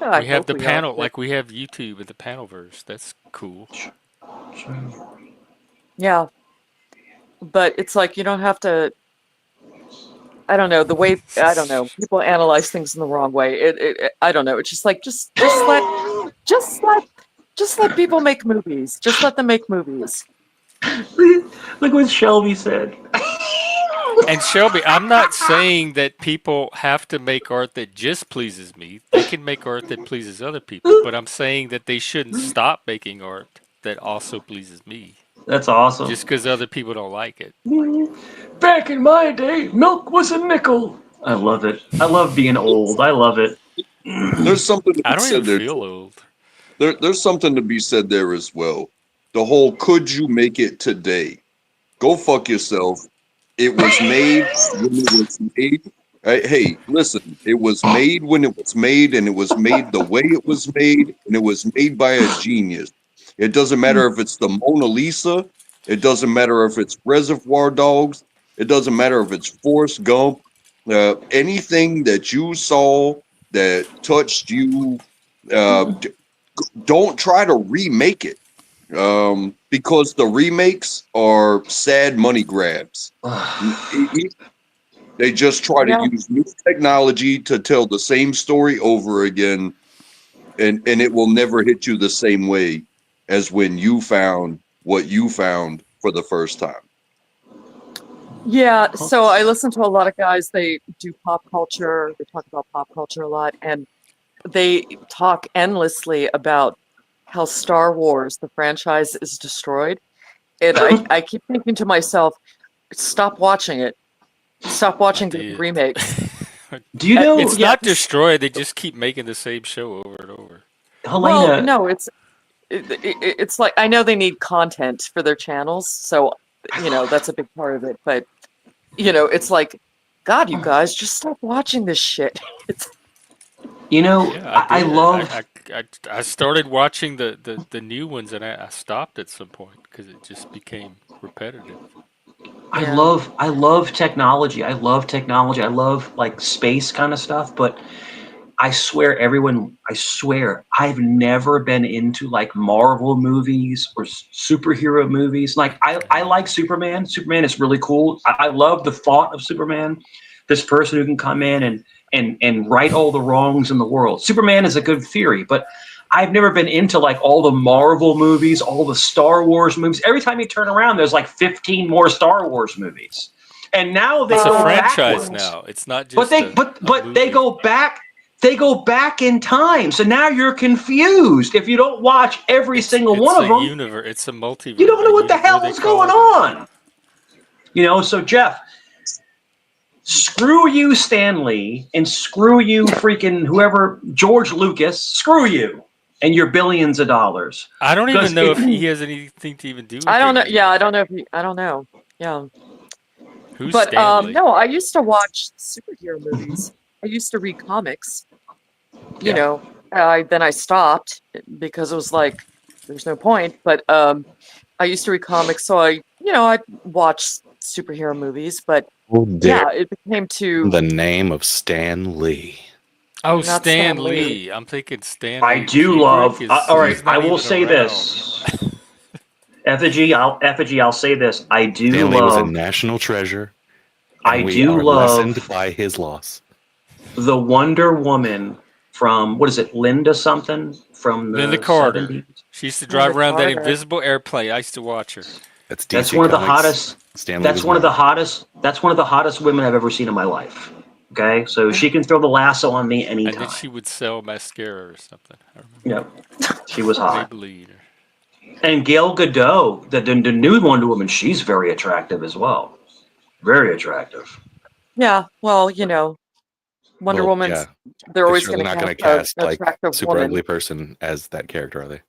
I We have hope the we are. panel, But like we have YouTube and the panelverse. That's cool. Sure. yeah, but it's like you don't have to. I don't know the way. I don't know. People analyze things in the wrong way. I don't know. It's just like just let just let people make movies. Just let them make movies. Look what Shelby said. And Shelby, I'm not saying that people have to make art that just pleases me. They can make art that pleases other people, but I'm saying that they shouldn't stop making art that also pleases me That's awesome. just because other people don't like it. Back in my day, milk was a nickel. I love it. I love being old. I love it. There's something to I be don't even said there. feel old. There's something to be said there as well. The whole "could you make it today?" Go fuck yourself. It was made when it was made. Hey, listen, it was made when it was made, and it was made the way it was made, and it was made by a genius. It doesn't matter if it's the Mona Lisa. It doesn't matter if it's Reservoir Dogs. It doesn't matter if it's Forrest Gump. Anything that you saw that touched you, don't try to remake it, because the remakes are sad money grabs. They just try to Yeah, use new technology to tell the same story over again, and it will never hit you the same way as when you found what you found for the first time. yeah. So I listen to a lot of guys. They do pop culture. They talk about pop culture a lot, and they talk endlessly about how Star Wars, the franchise, is destroyed. And I keep thinking to myself, stop watching it. Stop I watching the did. remakes. Do you know, It's Yeah. not destroyed. They just keep making the same show over and over. Well, Helena? no, it's like I know they need content for their channels, so that's a big part of it. But it's like, God, you guys, just stop watching this shit. It's You know, Yeah, I I did. love I started watching the new ones, and I stopped at some point because it just became repetitive. Yeah. I love technology. I love technology. I love like space kind of stuff, but I swear, I've never been into like Marvel movies or superhero movies. Like, I like Superman. Superman is really cool. I love the thought of Superman, this person who can come in and right all the wrongs in the world. Superman is a good theory, but I've never been into like all the Marvel movies, all the Star Wars movies. Every time you turn around, there's like 15 more Star Wars movies. And now they It's a go franchise backwards. now. It's not But just a they movie. go back in time. So now you're confused. If you don't watch every single one It's of a them, universe. It's a you multiverse. don't know what the What do hell they is going call it? on. You know, so Jeff, screw you, Stanley, and screw you, freaking whoever, George Lucas, screw you and your billions of dollars. I don't even Because know if he has anything to even do with I it don't know. Yeah, anymore. I don't know if I don't know. Yeah. Who's But Stanley? no, I used to watch superhero movies. I used to read comics. You Yeah. know, then I stopped because it was like there's no point. But I used to read comics, so I watched superhero movies. But Oh, dare yeah, it became too the name of Stan Lee. Oh, not Stan Stan Lee. Lee. I'm thinking I Stanley do Kubrick love. is All right, he's I not will even say around. this. Effigy, I'll say this. Stan Lee was a national treasure, I and we do are lessened love by his loss. the Wonder Woman from, what is it, Linda something from Linda the Carter. 70s. She used to Linda drive around that Carter. invisible airplane. I used to watch her. That's That's DC one of the Comics. hottest. Stan Lee That's was one of the Marvel. hottest. That's one of the hottest women I've ever seen in my life. Okay, so she can throw the lasso on me And then anytime. she would sell mascara or something. I remember. Yep, she was hot. Maybelline. And Gail Gadot, the new Wonder Woman, she's very attractive as well. Very attractive. Yeah, well, Wonder Well, Woman's yeah, they're they're always certainly going to not going cast to an cast like attractive super woman. ugly person as that character, are they?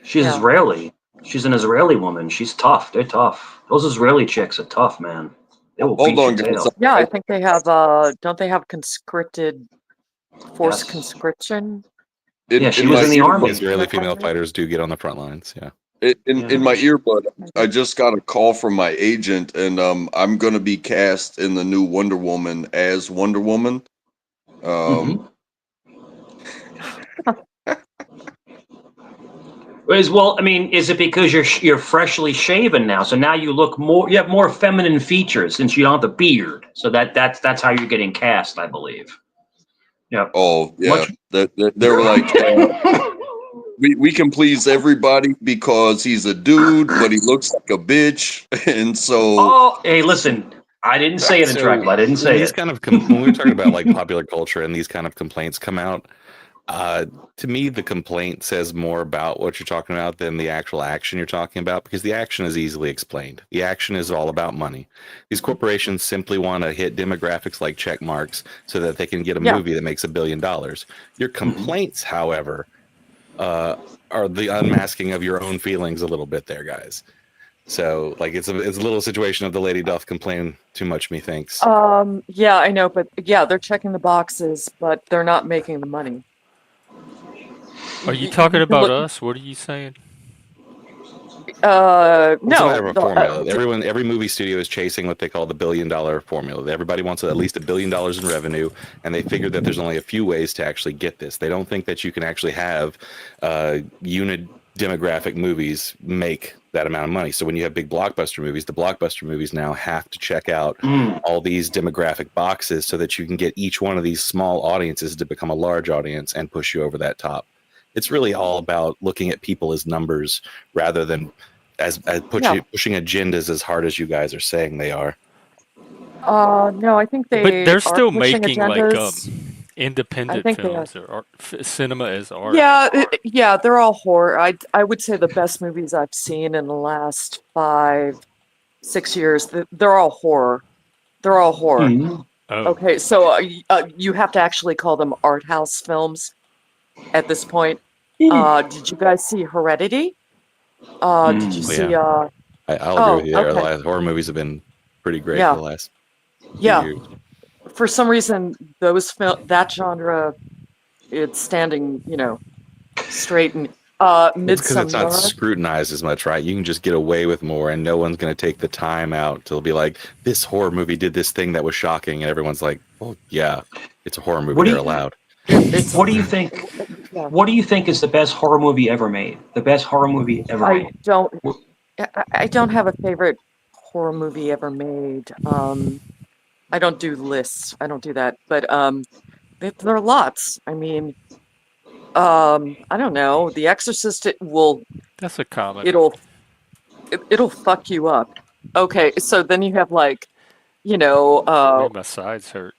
She's Yeah. Israeli. She's an Israeli woman. She's tough. They're tough. Those Israeli chicks are tough, man. They will Hold beat your on, guys. tail. Yeah, I think they have don't they have conscripted forced Yes. conscription? Yeah, she In was my in the army. Israeli female fighters do get on the front lines. Yeah. in my earbud, I just got a call from my agent, and I'm gonna be cast in the new Wonder Woman as Wonder Woman. Well, I mean, is it because you're freshly shaven now? So now you look more. You have more feminine features since you don't have the beard. So that's how you're getting cast, I believe. Yeah. Oh yeah, Much. they were like, we can please everybody because he's a dude, but he looks like a bitch, and so. Oh, hey, listen. I didn't say it, So attractive. I didn't when say these it. kind of when we're talking about like popular culture and these kind of complaints come out, to me the complaint says more about what you're talking about than the actual action you're talking about, because the action is easily explained. The action is all about money. These corporations simply want to hit demographics like check marks so that they can get a movie that makes $1 billion. Your complaints, however, are the unmasking of your own feelings a little bit there, guys. So, like, it's a little situation of the lady doth complain too much, methinks. Yeah, I know, but yeah, they're checking the boxes, but they're not making the money. Are you talking about us? What are you saying? It's a No. matter of a formula. Every movie studio is chasing what they call the $1 billion formula. Everybody wants at least $1 billion in revenue, and they figure that there's only a few ways to actually get this. They don't think that you can actually have unit demographic movies make that amount of money. So when you have big blockbuster movies, the blockbuster movies now have to check out all these demographic boxes so that you can get each one of these small audiences to become a large audience and push you over that top. It's really all about looking at people as numbers rather than as pushing agendas as hard as you guys are saying they are. No, I think But they they're are still pushing making like agendas. I independent think they are. films or cinema as art. Yeah, they're all horror. I would say the best movies I've seen in the last 5, 6 years, they're all horror. They're all horror. Mm-hmm. Oh. Okay, so you have to actually call them art house films at this point. Did you guys see Heredity? Did you see? I'll agree with you there. Okay. The last horror movies have been pretty great Yeah. for the last few Yeah. years. For some reason, that genre it's standing, straight. And It's because it's not Midsummer. scrutinized as much, right? You can just get away with more, and no one's going to take the time out to be like, this horror movie did this thing that was shocking, and everyone's like, well, yeah, it's a horror movie. What do They're you- allowed. What do you think? What do you think is the best horror movie ever made? The best horror movie ever made? I don't have a favorite horror movie ever made. I don't do lists. I don't do that. But there are lots. I mean, I don't know. The Exorcist That's a comedy. it'll fuck you up. Okay, so then you have like, Made my sides hurt.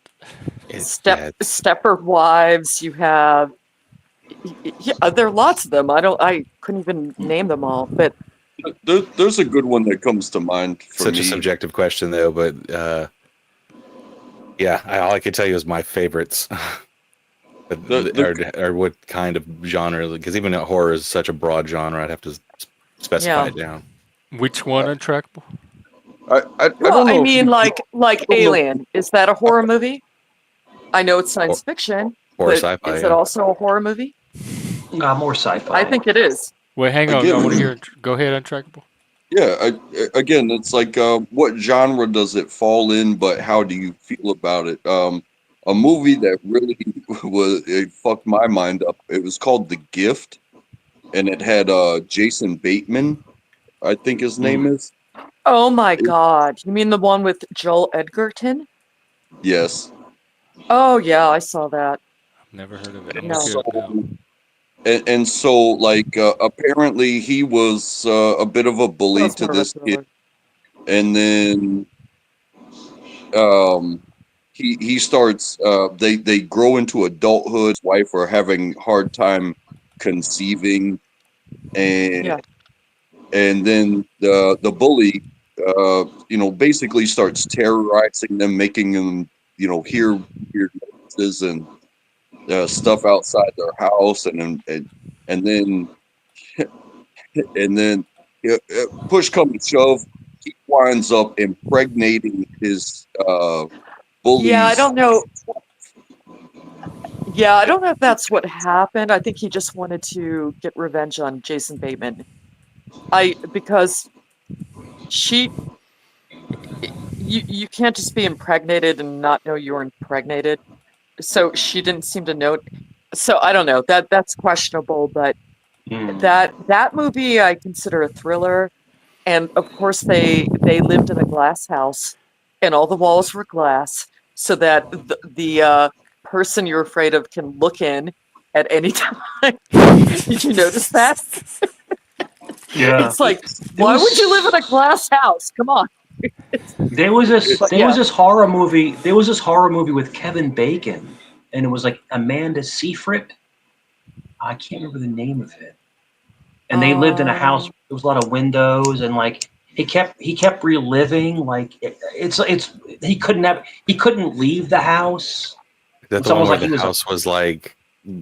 Stepford Wives. You have there are lots of them. I couldn't even name them all. But there's a good one that comes to mind for Such me. a subjective question, though, but yeah, all I could tell you is my favorites. Or what kind of genre? Because even horror is such a broad genre, I'd have to specify it down. Which one, Untrackable? I don't know. I mean, like Alien. Is that a horror movie? I know it's science fiction. Or but sci-fi. Is it also a horror movie? More sci-fi. I think it is. Wait, hang on. I want to hear. Go ahead, Untrackable. Yeah, again, it's like what genre does it fall in, but how do you feel about it? A movie that really it fucked my mind up. It was called The Gift, and it had Jason Bateman, I think his name is. Oh my God! You mean the one with Joel Edgerton? Yes. Oh yeah, I saw that. Never heard of it. No. And so, like, apparently he was a bit of a bully to this kid, and then he starts. They grow into adulthood. His wife are having hard time conceiving, and then the bully, basically starts terrorizing them, making them, hear weird noises and stuff outside their house, and then push come to shove, he winds up impregnating his bullies. Yeah, I don't know. Yeah, I don't know if that's what happened. I think he just wanted to get revenge on Jason Bateman. Because you can't just be impregnated and not know you're impregnated. So she didn't seem to know. So I don't know. That's questionable, but that movie I consider a thriller. And of course they lived in a glass house and all the walls were glass so that the person you're afraid of can look in at any time. Did you notice that? Yeah. It's like, why would you live in a glass house? Come on. There was this horror movie. There was this horror movie with Kevin Bacon, and it was like Amanda Seyfried. I can't remember the name of it. And they lived in a house. There was a lot of windows, and like he kept reliving. Like he couldn't leave the house. That's the one where the house was like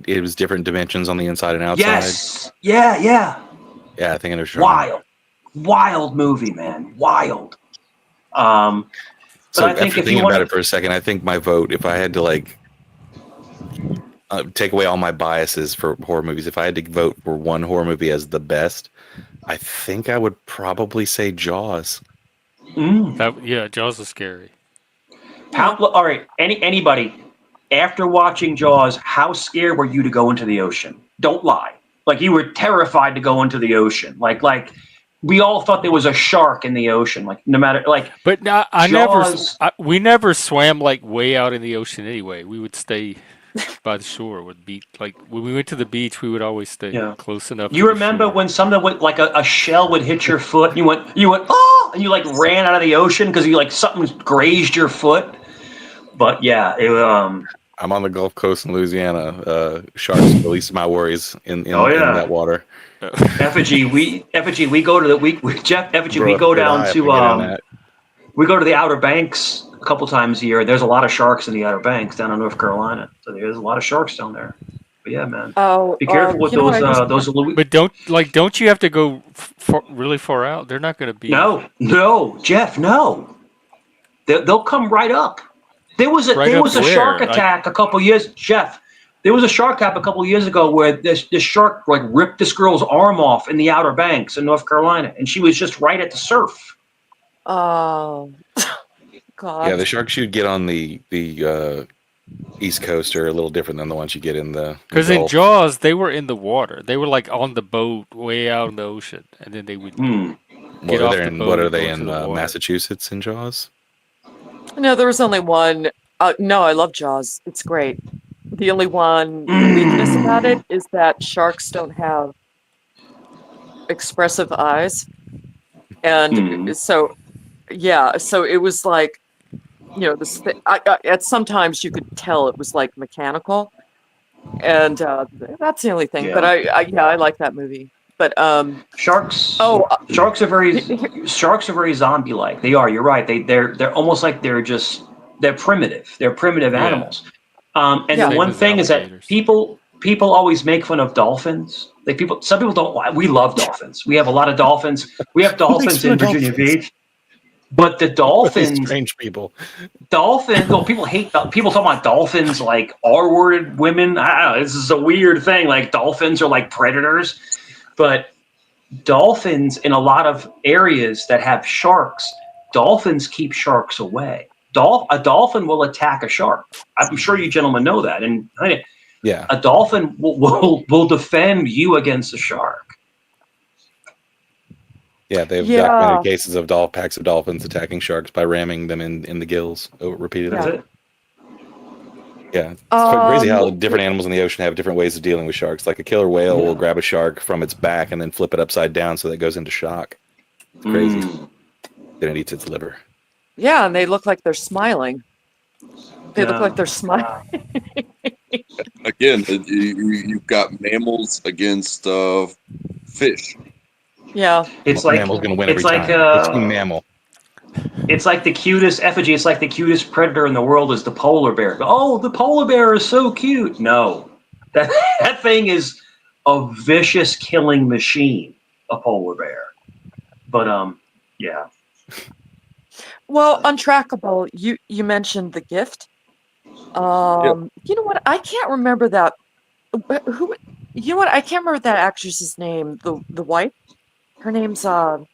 it was different dimensions on the inside and outside. Yes. Yeah. Yeah, I think I know. Wild movie, man. Wild. So I think after thinking about it for a second, I think my vote, if I had to take away all my biases for horror movies, if I had to vote for one horror movie as the best, I think I would probably say Jaws. Jaws is scary. All right, anybody after watching Jaws, how scared were you to go into the ocean? Don't lie. Like you were terrified to go into the ocean. Like we all thought there was a shark in the ocean. Like no matter like. But now Jaws, we never swam like way out in the ocean anyway. We would stay by the shore. Like when we went to the beach, we would always stay close enough. You remember when something would like a shell would hit your foot, and you went oh, and you like ran out of the ocean because you like something grazed your foot. But yeah, I'm on the Gulf Coast in Louisiana. Sharks are the least of my worries in that water. Effigy, we go to the Jeff Effigy, we go down to we go to the Outer Banks a couple times a year. There's a lot of sharks in the Outer Banks down in North Carolina. So there's a lot of sharks down there. But yeah, man. Be careful with those. But don't you have to go really far out? They're not going to be. No, Jeff, no. They'll come right up. There was a shark attack a couple years, Jeff. There was a shark tap a couple of years ago where this shark like ripped this girl's arm off in the Outer Banks in North Carolina, and she was just right at the surf. Oh, God. Yeah, the sharks you'd get on the East Coast are a little different than the ones you get in the Because in Gulf. Jaws, they were in the water. They were like on the boat way out in the ocean, and then they would get off the boat. What are and go they into in the water. Massachusetts in Jaws? No, there was only one. No, I love Jaws. It's great. The only one weakness about it is that sharks don't have expressive eyes. And so, yeah, so it was like, this at sometimes you could tell it was like mechanical. And that's the only thing. Yeah. But I like that movie. But sharks. Oh, sharks are very zombie-like. They are. You're right. They're almost like they're primitive. They're primitive animals. And the one thing is that people always make fun of dolphins. Some people don't. We love dolphins. We have a lot of dolphins. We have dolphins in Virginia Beach. But the dolphins, strange people. Dolphins. Well, people hate. People talk about dolphins like R-worded women. I don't know. This is a weird thing. Like dolphins are like predators, but dolphins in a lot of areas that have sharks, dolphins keep sharks away. A dolphin will attack a shark. I'm sure you gentlemen know that. And yeah, a dolphin will defend you against a shark. Yeah, they've documented cases of packs of dolphins attacking sharks by ramming them in the gills repeatedly. That's it. Yeah, it's crazy how different animals in the ocean have different ways of dealing with sharks. Like a killer whale will grab a shark from its back and then flip it upside down so that it goes into shock. It's crazy. Then it eats its liver. Yeah, and they look like they're smiling. They look like they're smiling. Again, you've got mammals against fish. Yeah, it's like mammal's gonna win it's every like time. It's Team Mammal. It's like the cutest effigy. It's like the cutest predator in the world is the polar bear. Oh, the polar bear is so cute. No, that thing is a vicious killing machine. A polar bear. But yeah. Well, Untrackable, you mentioned The Gift. You know what? I can't remember that. Who? You know what? I can't remember that actress's name. The wife. Her name's oh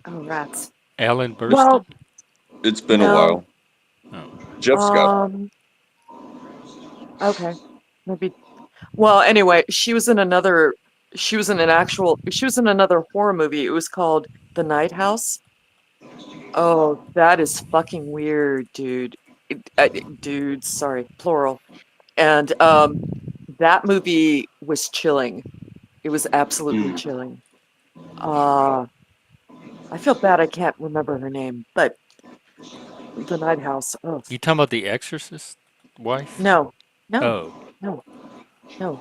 rats. Ellen Burstyn? Well, it's been a while. Oh. Jeff Scott. Okay, maybe. Well, anyway, she was in another horror movie. It was called The Night House. Oh, that is fucking weird, dude. Dude, sorry, plural. And that movie was chilling. It was absolutely chilling. I feel bad I can't remember her name, but The Night House. Oh. You talking about the Exorcist wife? No. Oh. No.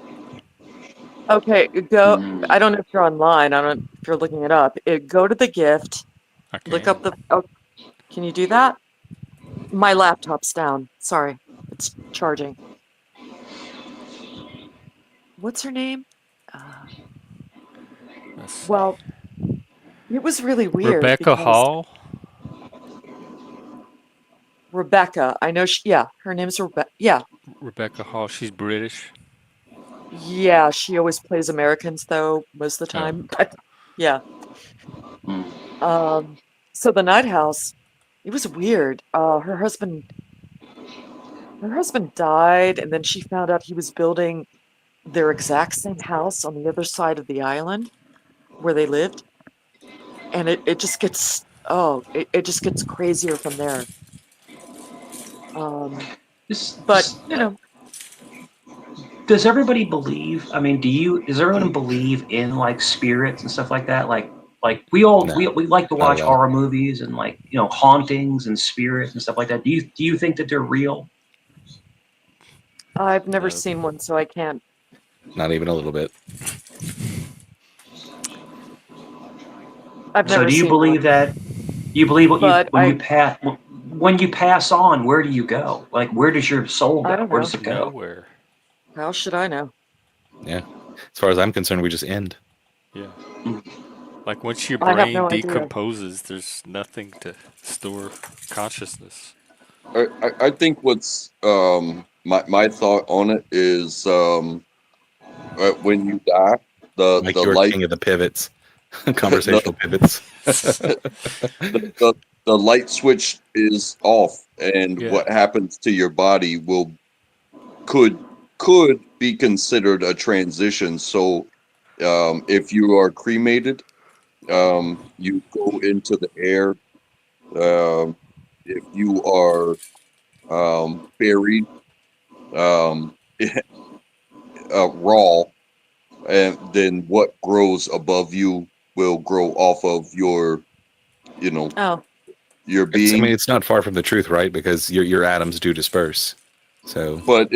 Okay, go. I don't know if you're online. I don't know if you're looking it up. Go to The Gift. Okay. Look up the. Oh, can you do that? My laptop's down. Sorry, it's charging. What's her name? Well, it was really weird. Rebecca Hall? Rebecca. I know she, yeah, her name's Rebecca. Yeah. Rebecca Hall. She's British. Yeah, she always plays Americans though, most of the time. But yeah. So The Night House, it was weird. Her husband died, and then she found out he was building their exact same house on the other side of the island where they lived. And it just gets it just gets crazier from there. But you know, does everybody believe? I mean, does everyone believe in like spirits and stuff like that? Like we like to watch horror movies and like, you know, hauntings and spirits and stuff like that. Do you think that they're real? I've never seen one, so I can't. Not even a little bit. I've never So do you seen believe one. that? You believe when you pass on, where do you go? Like, where does your soul go? I don't Where know. does it go? Nowhere. How should I know? Yeah. As far as I'm concerned, we just end. Yeah. Like once your I have brain no idea. decomposes, there's nothing to store consciousness. I think what's my thought on it is when you die, Like the you're light king of the pivots, the, conversational pivots. the the light switch is off, and Yeah. what happens to your body could could be considered a transition. So if you are cremated, you go into the air. Um, if you are buried um, raw, and then what grows above you will grow off of you know, Oh, your I mean, being. it's not far from the truth, right? Because your atoms do disperse. So But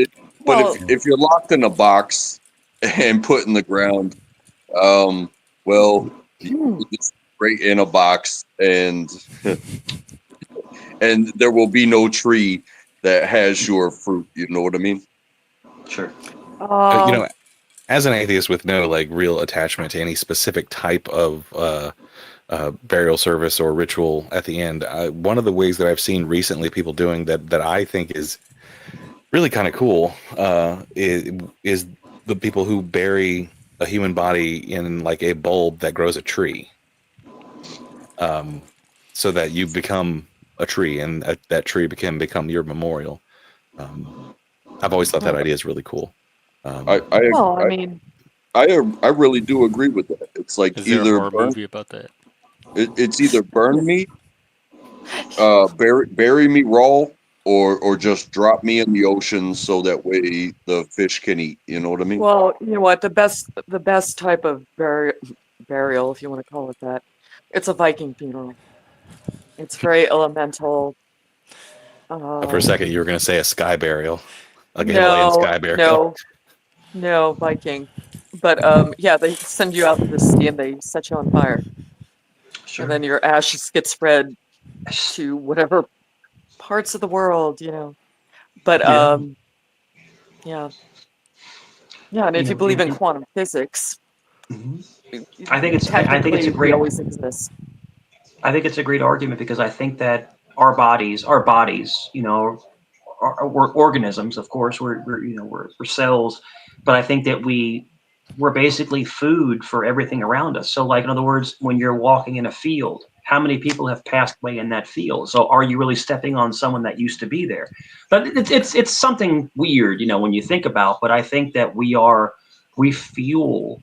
but well, if you're locked in a box and put in the ground, um, well, hmm. you just right in a box, and and there will be no tree that has your fruit. You know what I mean? Sure. you Uh, know, as an atheist with no like real attachment to any specific type of burial service or ritual at the end, one of the ways that I've seen recently people doing that I think is really kind of cool is the people who bury a human body in like a bulb that grows a tree, so that you become a tree and that tree can become your memorial. I've always thought that idea is really cool. I I well, I I, mean, I really do agree with that. It's like Is there a either horror movie about that? it's either burn me, bury me raw, or just drop me in the ocean so that way the fish can eat. You know what I mean? well, you know what? The best type of burial, if you want to call it that, it's a Viking funeral. It's very elemental. For a Uh, second, you were going to say a sky burial, like a Himalayan no, sky burial. no, no Viking. But yeah, they send you out to the sea and they set you on fire, and Sure. then your ashes get spread to whatever parts of the world, you know. But Yeah. yeah, yeah, and You if you know, believe in quantum physics, mhm. I think it's technically a we great always exist. I think it's a great argument because I think that our bodies, you know, we're organisms. Of course, we're you know we're cells, but I think that we're basically food for everything around us. So, like in other words, when you're walking in a field, how many people have passed away in that field? So, are you really stepping on someone that used to be there? But it's something weird, you know, when you think about. But I think that we fuel,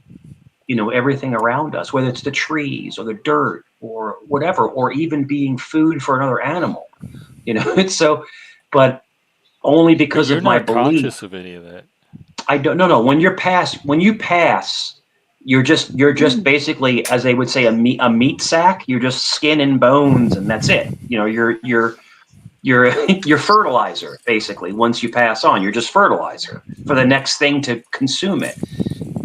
you know, everything around us, whether it's the trees or the dirt or whatever, or even being food for another animal, you know. It's so, but only But because you're of my not belief. conscious of any of that. I don't no when you pass, you're just basically, as they would say, a meat sack. You're just skin and bones, and that's it. You know, you're you're fertilizer basically. Once you pass on, you're just fertilizer for the next thing to consume it.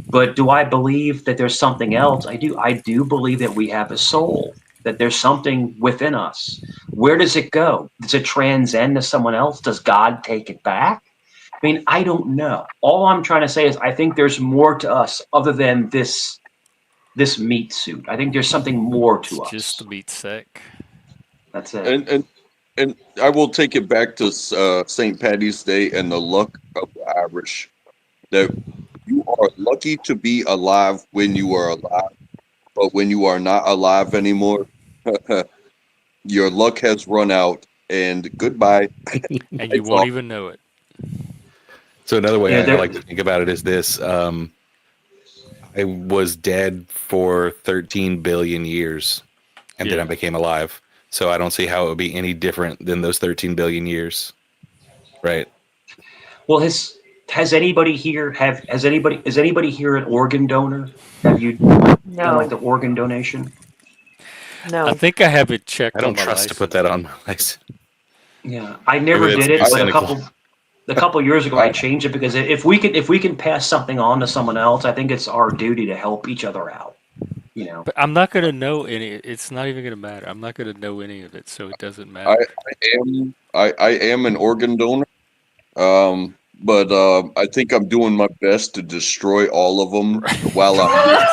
But do I believe that there's something else? I do. I do believe that we have a soul, that there's something within us. Where does it go? Does it transcend to someone else? Does God take it back? I mean, I don't know. All I'm trying to say is I think there's more to us other than this meat suit. I think there's something more It's to just us. the meat sack. That's it. And I will take it back to St. Patty's Day and the luck of the Irish, that you are lucky to be alive when you are alive, but when you are not alive anymore, your luck has run out, and goodbye. And you It's won't all. even know it. So another way Yeah, I there. like to think about it is this: I was dead for 13 billion years, and then I Yeah. became alive. So I don't see how it would be any different than those 13 billion years, right? Well, has anybody here is anybody here an organ donor? Have you done like No, the organ donation? I no. think I have it I checked on don't my trust to put license, that though. on my list. Yeah, I Maybe never that's did too it, but cynical. a couple years ago I I, changed it because if we can pass something on to someone else, I think it's our duty to help each other out. You know. But I'm not going to know any. It's not even going to matter. I'm not going to know any of it, so it doesn't I matter. am an organ donor. but I think I'm doing my best to destroy all of them while I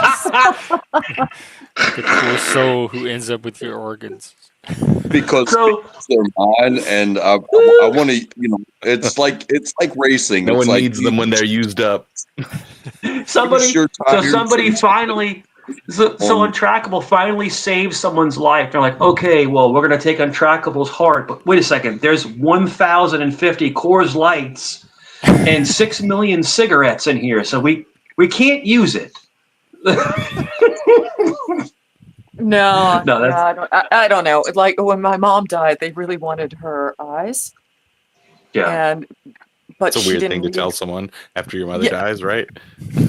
The poor soul who ends up with your organs. because So they're mine, and I want to, it's like racing. No It's one like needs them when they're used up. somebody, your so tires somebody and- finally, so Untrackable finally saves someone's life. They're like, okay, well, we're gonna take Untrackable's heart, but wait a second, there's 1,050 Coors Lights and 6 million cigarettes in here, so we can't use it. No, No, that's I don't know. Like when my mom died, they really wanted her eyes, yeah. but It's a she weird didn't thing to leave. tell someone after your mother Yeah, dies, right?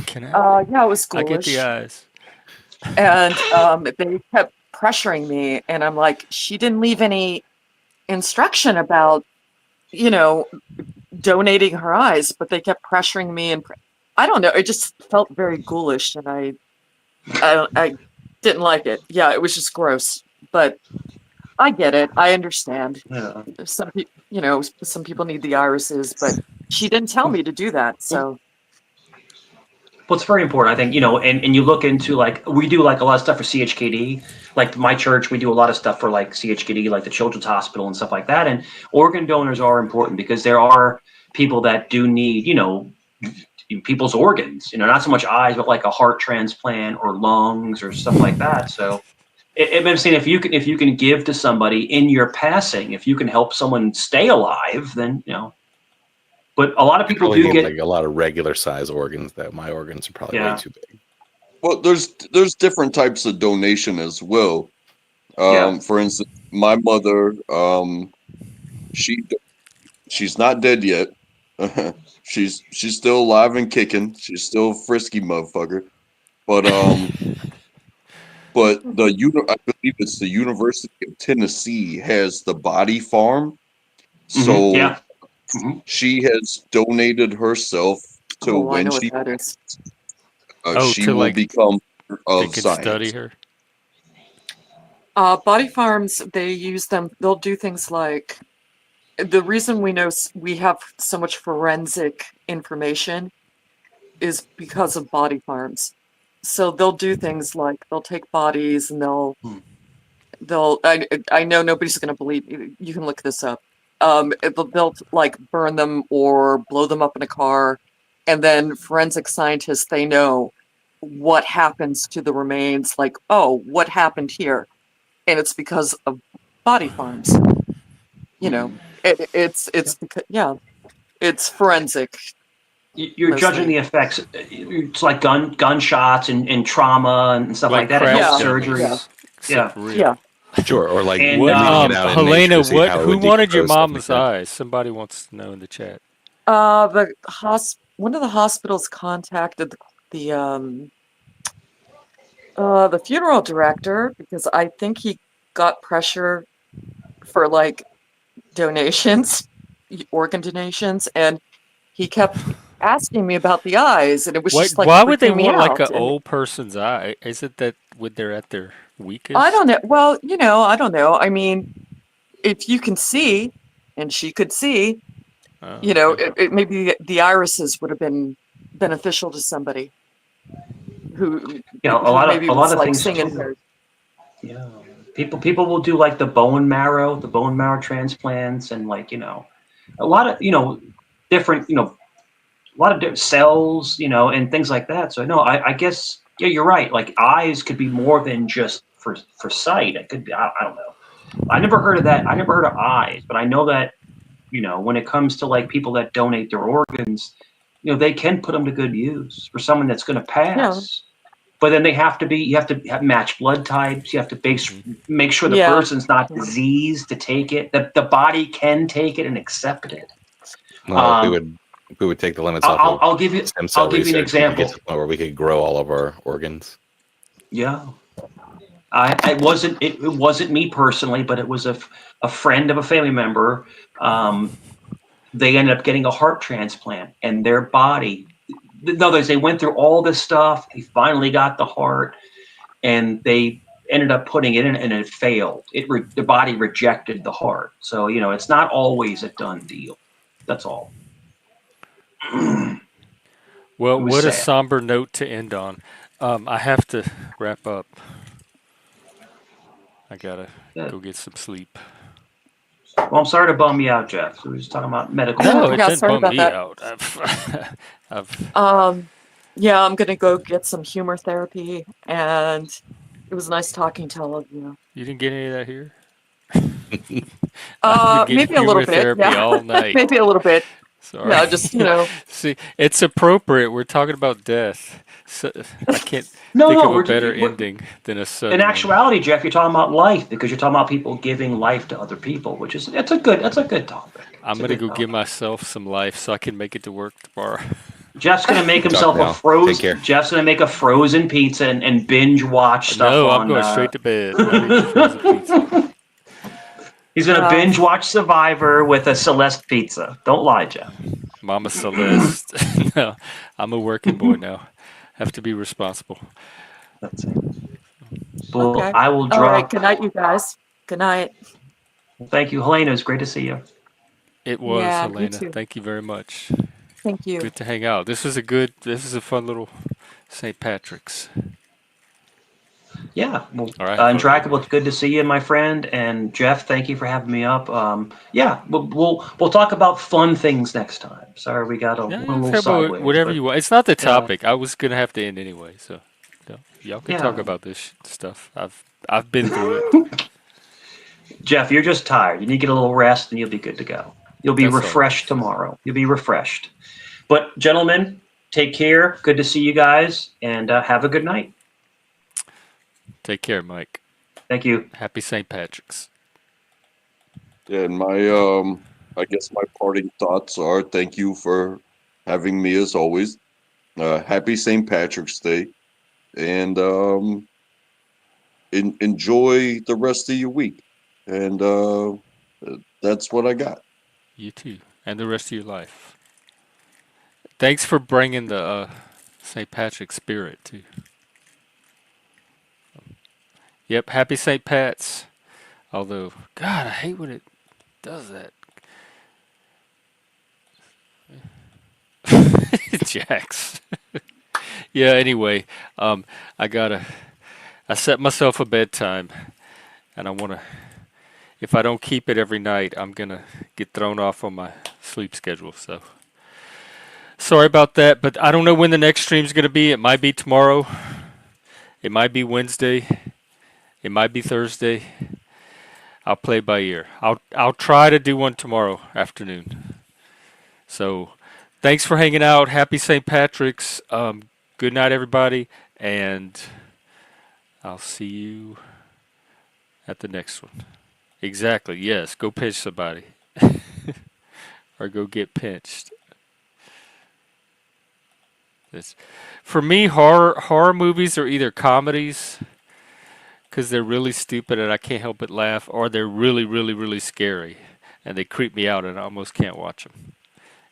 Can I? yeah, it was I get the ghoulish, eyes. and they kept pressuring me, and I'm like, she didn't leave any instruction about, you know, donating her eyes, but they kept pressuring me, and I don't know, it just felt very ghoulish, and I didn't like it. Yeah, it was just gross, but I get it. I understand. Yeah. Some people, some people need the irises, but she didn't tell me to do that. So Well, it's very important, I think, and you look into like we do like a lot of stuff for CHKD, like my church, we do a lot of stuff for like CHKD, like the Children's Hospital and stuff like that. And organ donors are important because there are people that do need, people's organs, not so much eyes, but like a heart transplant or lungs or stuff like that. So I'm saying if you can give to somebody in your passing, if you can help someone stay alive, then But a lot of people Probably do need get like a lot of regular size organs. That my organs are probably way yeah too big. Well, there's different types of donation as well. yeah. For instance, my mother, she she's not dead yet. she's still alive and kicking. She's still a frisky motherfucker. But I believe it's the University of Tennessee has the body farm. So Yeah. hmm she has donated herself to oh, I when know what that is. Oh, she to will like become they of can study science. her. Body farms, they use them. They'll do things like the reason we know we have so much forensic information is because of body farms. So they'll do things like they'll take bodies and they'll I know nobody's going to believe me. You can look this up. They'll like burn them or blow them up in a car, and then forensic scientists, they know what happens to the remains. Like, oh, what happened here? And it's because of body farms. It's because it's forensic You're judging mostly. the effects. It's like gunshots and trauma and stuff like Like that, and crash Yeah, surgery. yeah, dummies, except Yeah. for real. yeah. Sure, or like And What, leaving it out in nature Helena? to see What? how it Who would wanted your decompose, stuff like mama's that. eyes? Somebody wants to know in the chat. One of the hospitals contacted the funeral director because I think he got pressure for like donations, organ donations, and he kept asking me about the eyes, and it was What? just like Why would they freaking me want like out. an And old person's eye? Is it that when they're at their I weakest? don't know. Well, I don't know. I mean, if you can see, and she could see, Oh, okay. maybe the irises would have been beneficial to somebody who who maybe a lot was of like things seeing too. impaired. Yeah. People will do like the bone marrow transplants, and like a lot of different a lot of different cells, and things like that. So no, I guess yeah, you're right. Like eyes could be more than just for sight. It could be I don't know. I never heard of that. I never heard of eyes, but I know that when it comes to like people that donate their organs, they can put them to good use for someone that's going to Yeah, pass. But then you have to have match blood types. You have to make sure the yeah, person's not yeah. diseased to take it. The body can take it and accept it. Well, Um, if we would take the limits off of I'll give you stem cell an research, we could get example. to the point where we could grow all of our organs. Yeah, it wasn't me personally, but it was a friend of a family member. They ended up getting a heart transplant, and their body. In other words, they went through all this stuff. They finally got the heart, and they ended up putting it in, and it failed. The body rejected the heart. So it's not always a done deal. That's all. Well, It was what a sad. somber note to end on. I have to wrap up. I gotta Yeah. go get some sleep. Well, I'm sorry to bum you out, Jeff. We were just talking about medical No, stuff. it Yeah, didn't sorry bum about me that. out. I've Yeah, I'm gonna go get some humor therapy, and it was nice talking to all of you. You didn't get any of that here? I've been getting Maybe a little humor bit, therapy yeah. all night. Maybe a little bit. Sorry. Yeah, just, See, it's appropriate. We're talking about death. So, I can't No, think no, of a better we're ending than a in sudden one. actuality, Jeff, you're talking about life because you're talking about people giving life to other people, which is that's a good topic. I'm It's a gonna good go give topic. myself some life so I can make it to work tomorrow. Jeff's gonna make Talk himself a now. Take care. Jeff's gonna make a frozen pizza and binge watch stuff No, I'm on. going straight to bed. Not eating frozen pizza. He's gonna Wow. binge watch Survivor with a Celeste pizza. Don't lie, Jeff. Mama Celeste. No, I'm a working boy now. Have to be responsible. That's it. Well, Okay. I will All right. drop. Good night, you guys. Good night. Thank you, Helena. It's great to see you. It was, Yeah, you Helena. too. Thank you very much. Thank you. Good to hang out. This is a fun little St. Patrick's. Yeah. Well, All right. Intractable, it's good to see you, my friend. And Jeff, thank you for having me up. Yeah, we'll talk about fun things next time. Sorry, we got a Yeah, little about sideways, whatever but you want. It's not the yeah, topic. I was gonna have to end anyway, so y'all can talk yeah. about this stuff. I've been through it. Jeff, you're just tired. You need to get a little rest, and you'll be good to go. You'll be That's all right. refreshed tomorrow. You'll be refreshed. But gentlemen, take care. Good to see you guys, and have a good night. Take care, Mike. Thank you. Happy St. Patrick's. Yeah, and I guess my parting thoughts are thank you for having me as always. Happy St. Patrick's Day, and enjoy the rest of your week. And that's what I got. You too, and the rest of your life. Thanks for bringing the St. Patrick's spirit too. Yep, happy St. Pat's. Although, God, I hate when it does that. Jax. Yeah, anyway, I set myself a bedtime, and if I don't keep it every night, I'm gonna get thrown off on my sleep schedule, so. Sorry about that, but I don't know when the next stream's gonna be. It might be tomorrow. It might be Wednesday. It might be Thursday. I'll play by ear. I'll try to do one tomorrow afternoon. So, thanks for hanging out. Happy St. Patrick's. Good night, everybody, and I'll see you at the next one. Exactly. Yes. Go pinch somebody, or go get pinched. For me, horror movies are either comedies because they're really stupid and I can't help but laugh, or they're really, really, really scary and they creep me out and I almost can't watch them.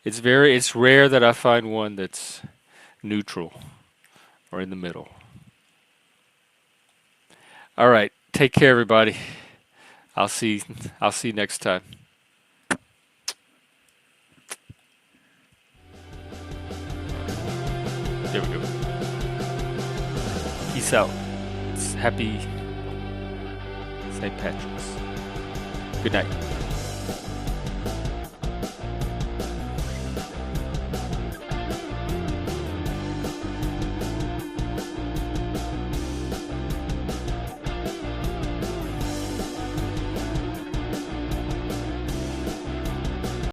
It's rare that I find one that's neutral or in the middle. All right, take care, everybody. I'll see you next time. There we go. Peace out. Happy St. Patrick's. Good night.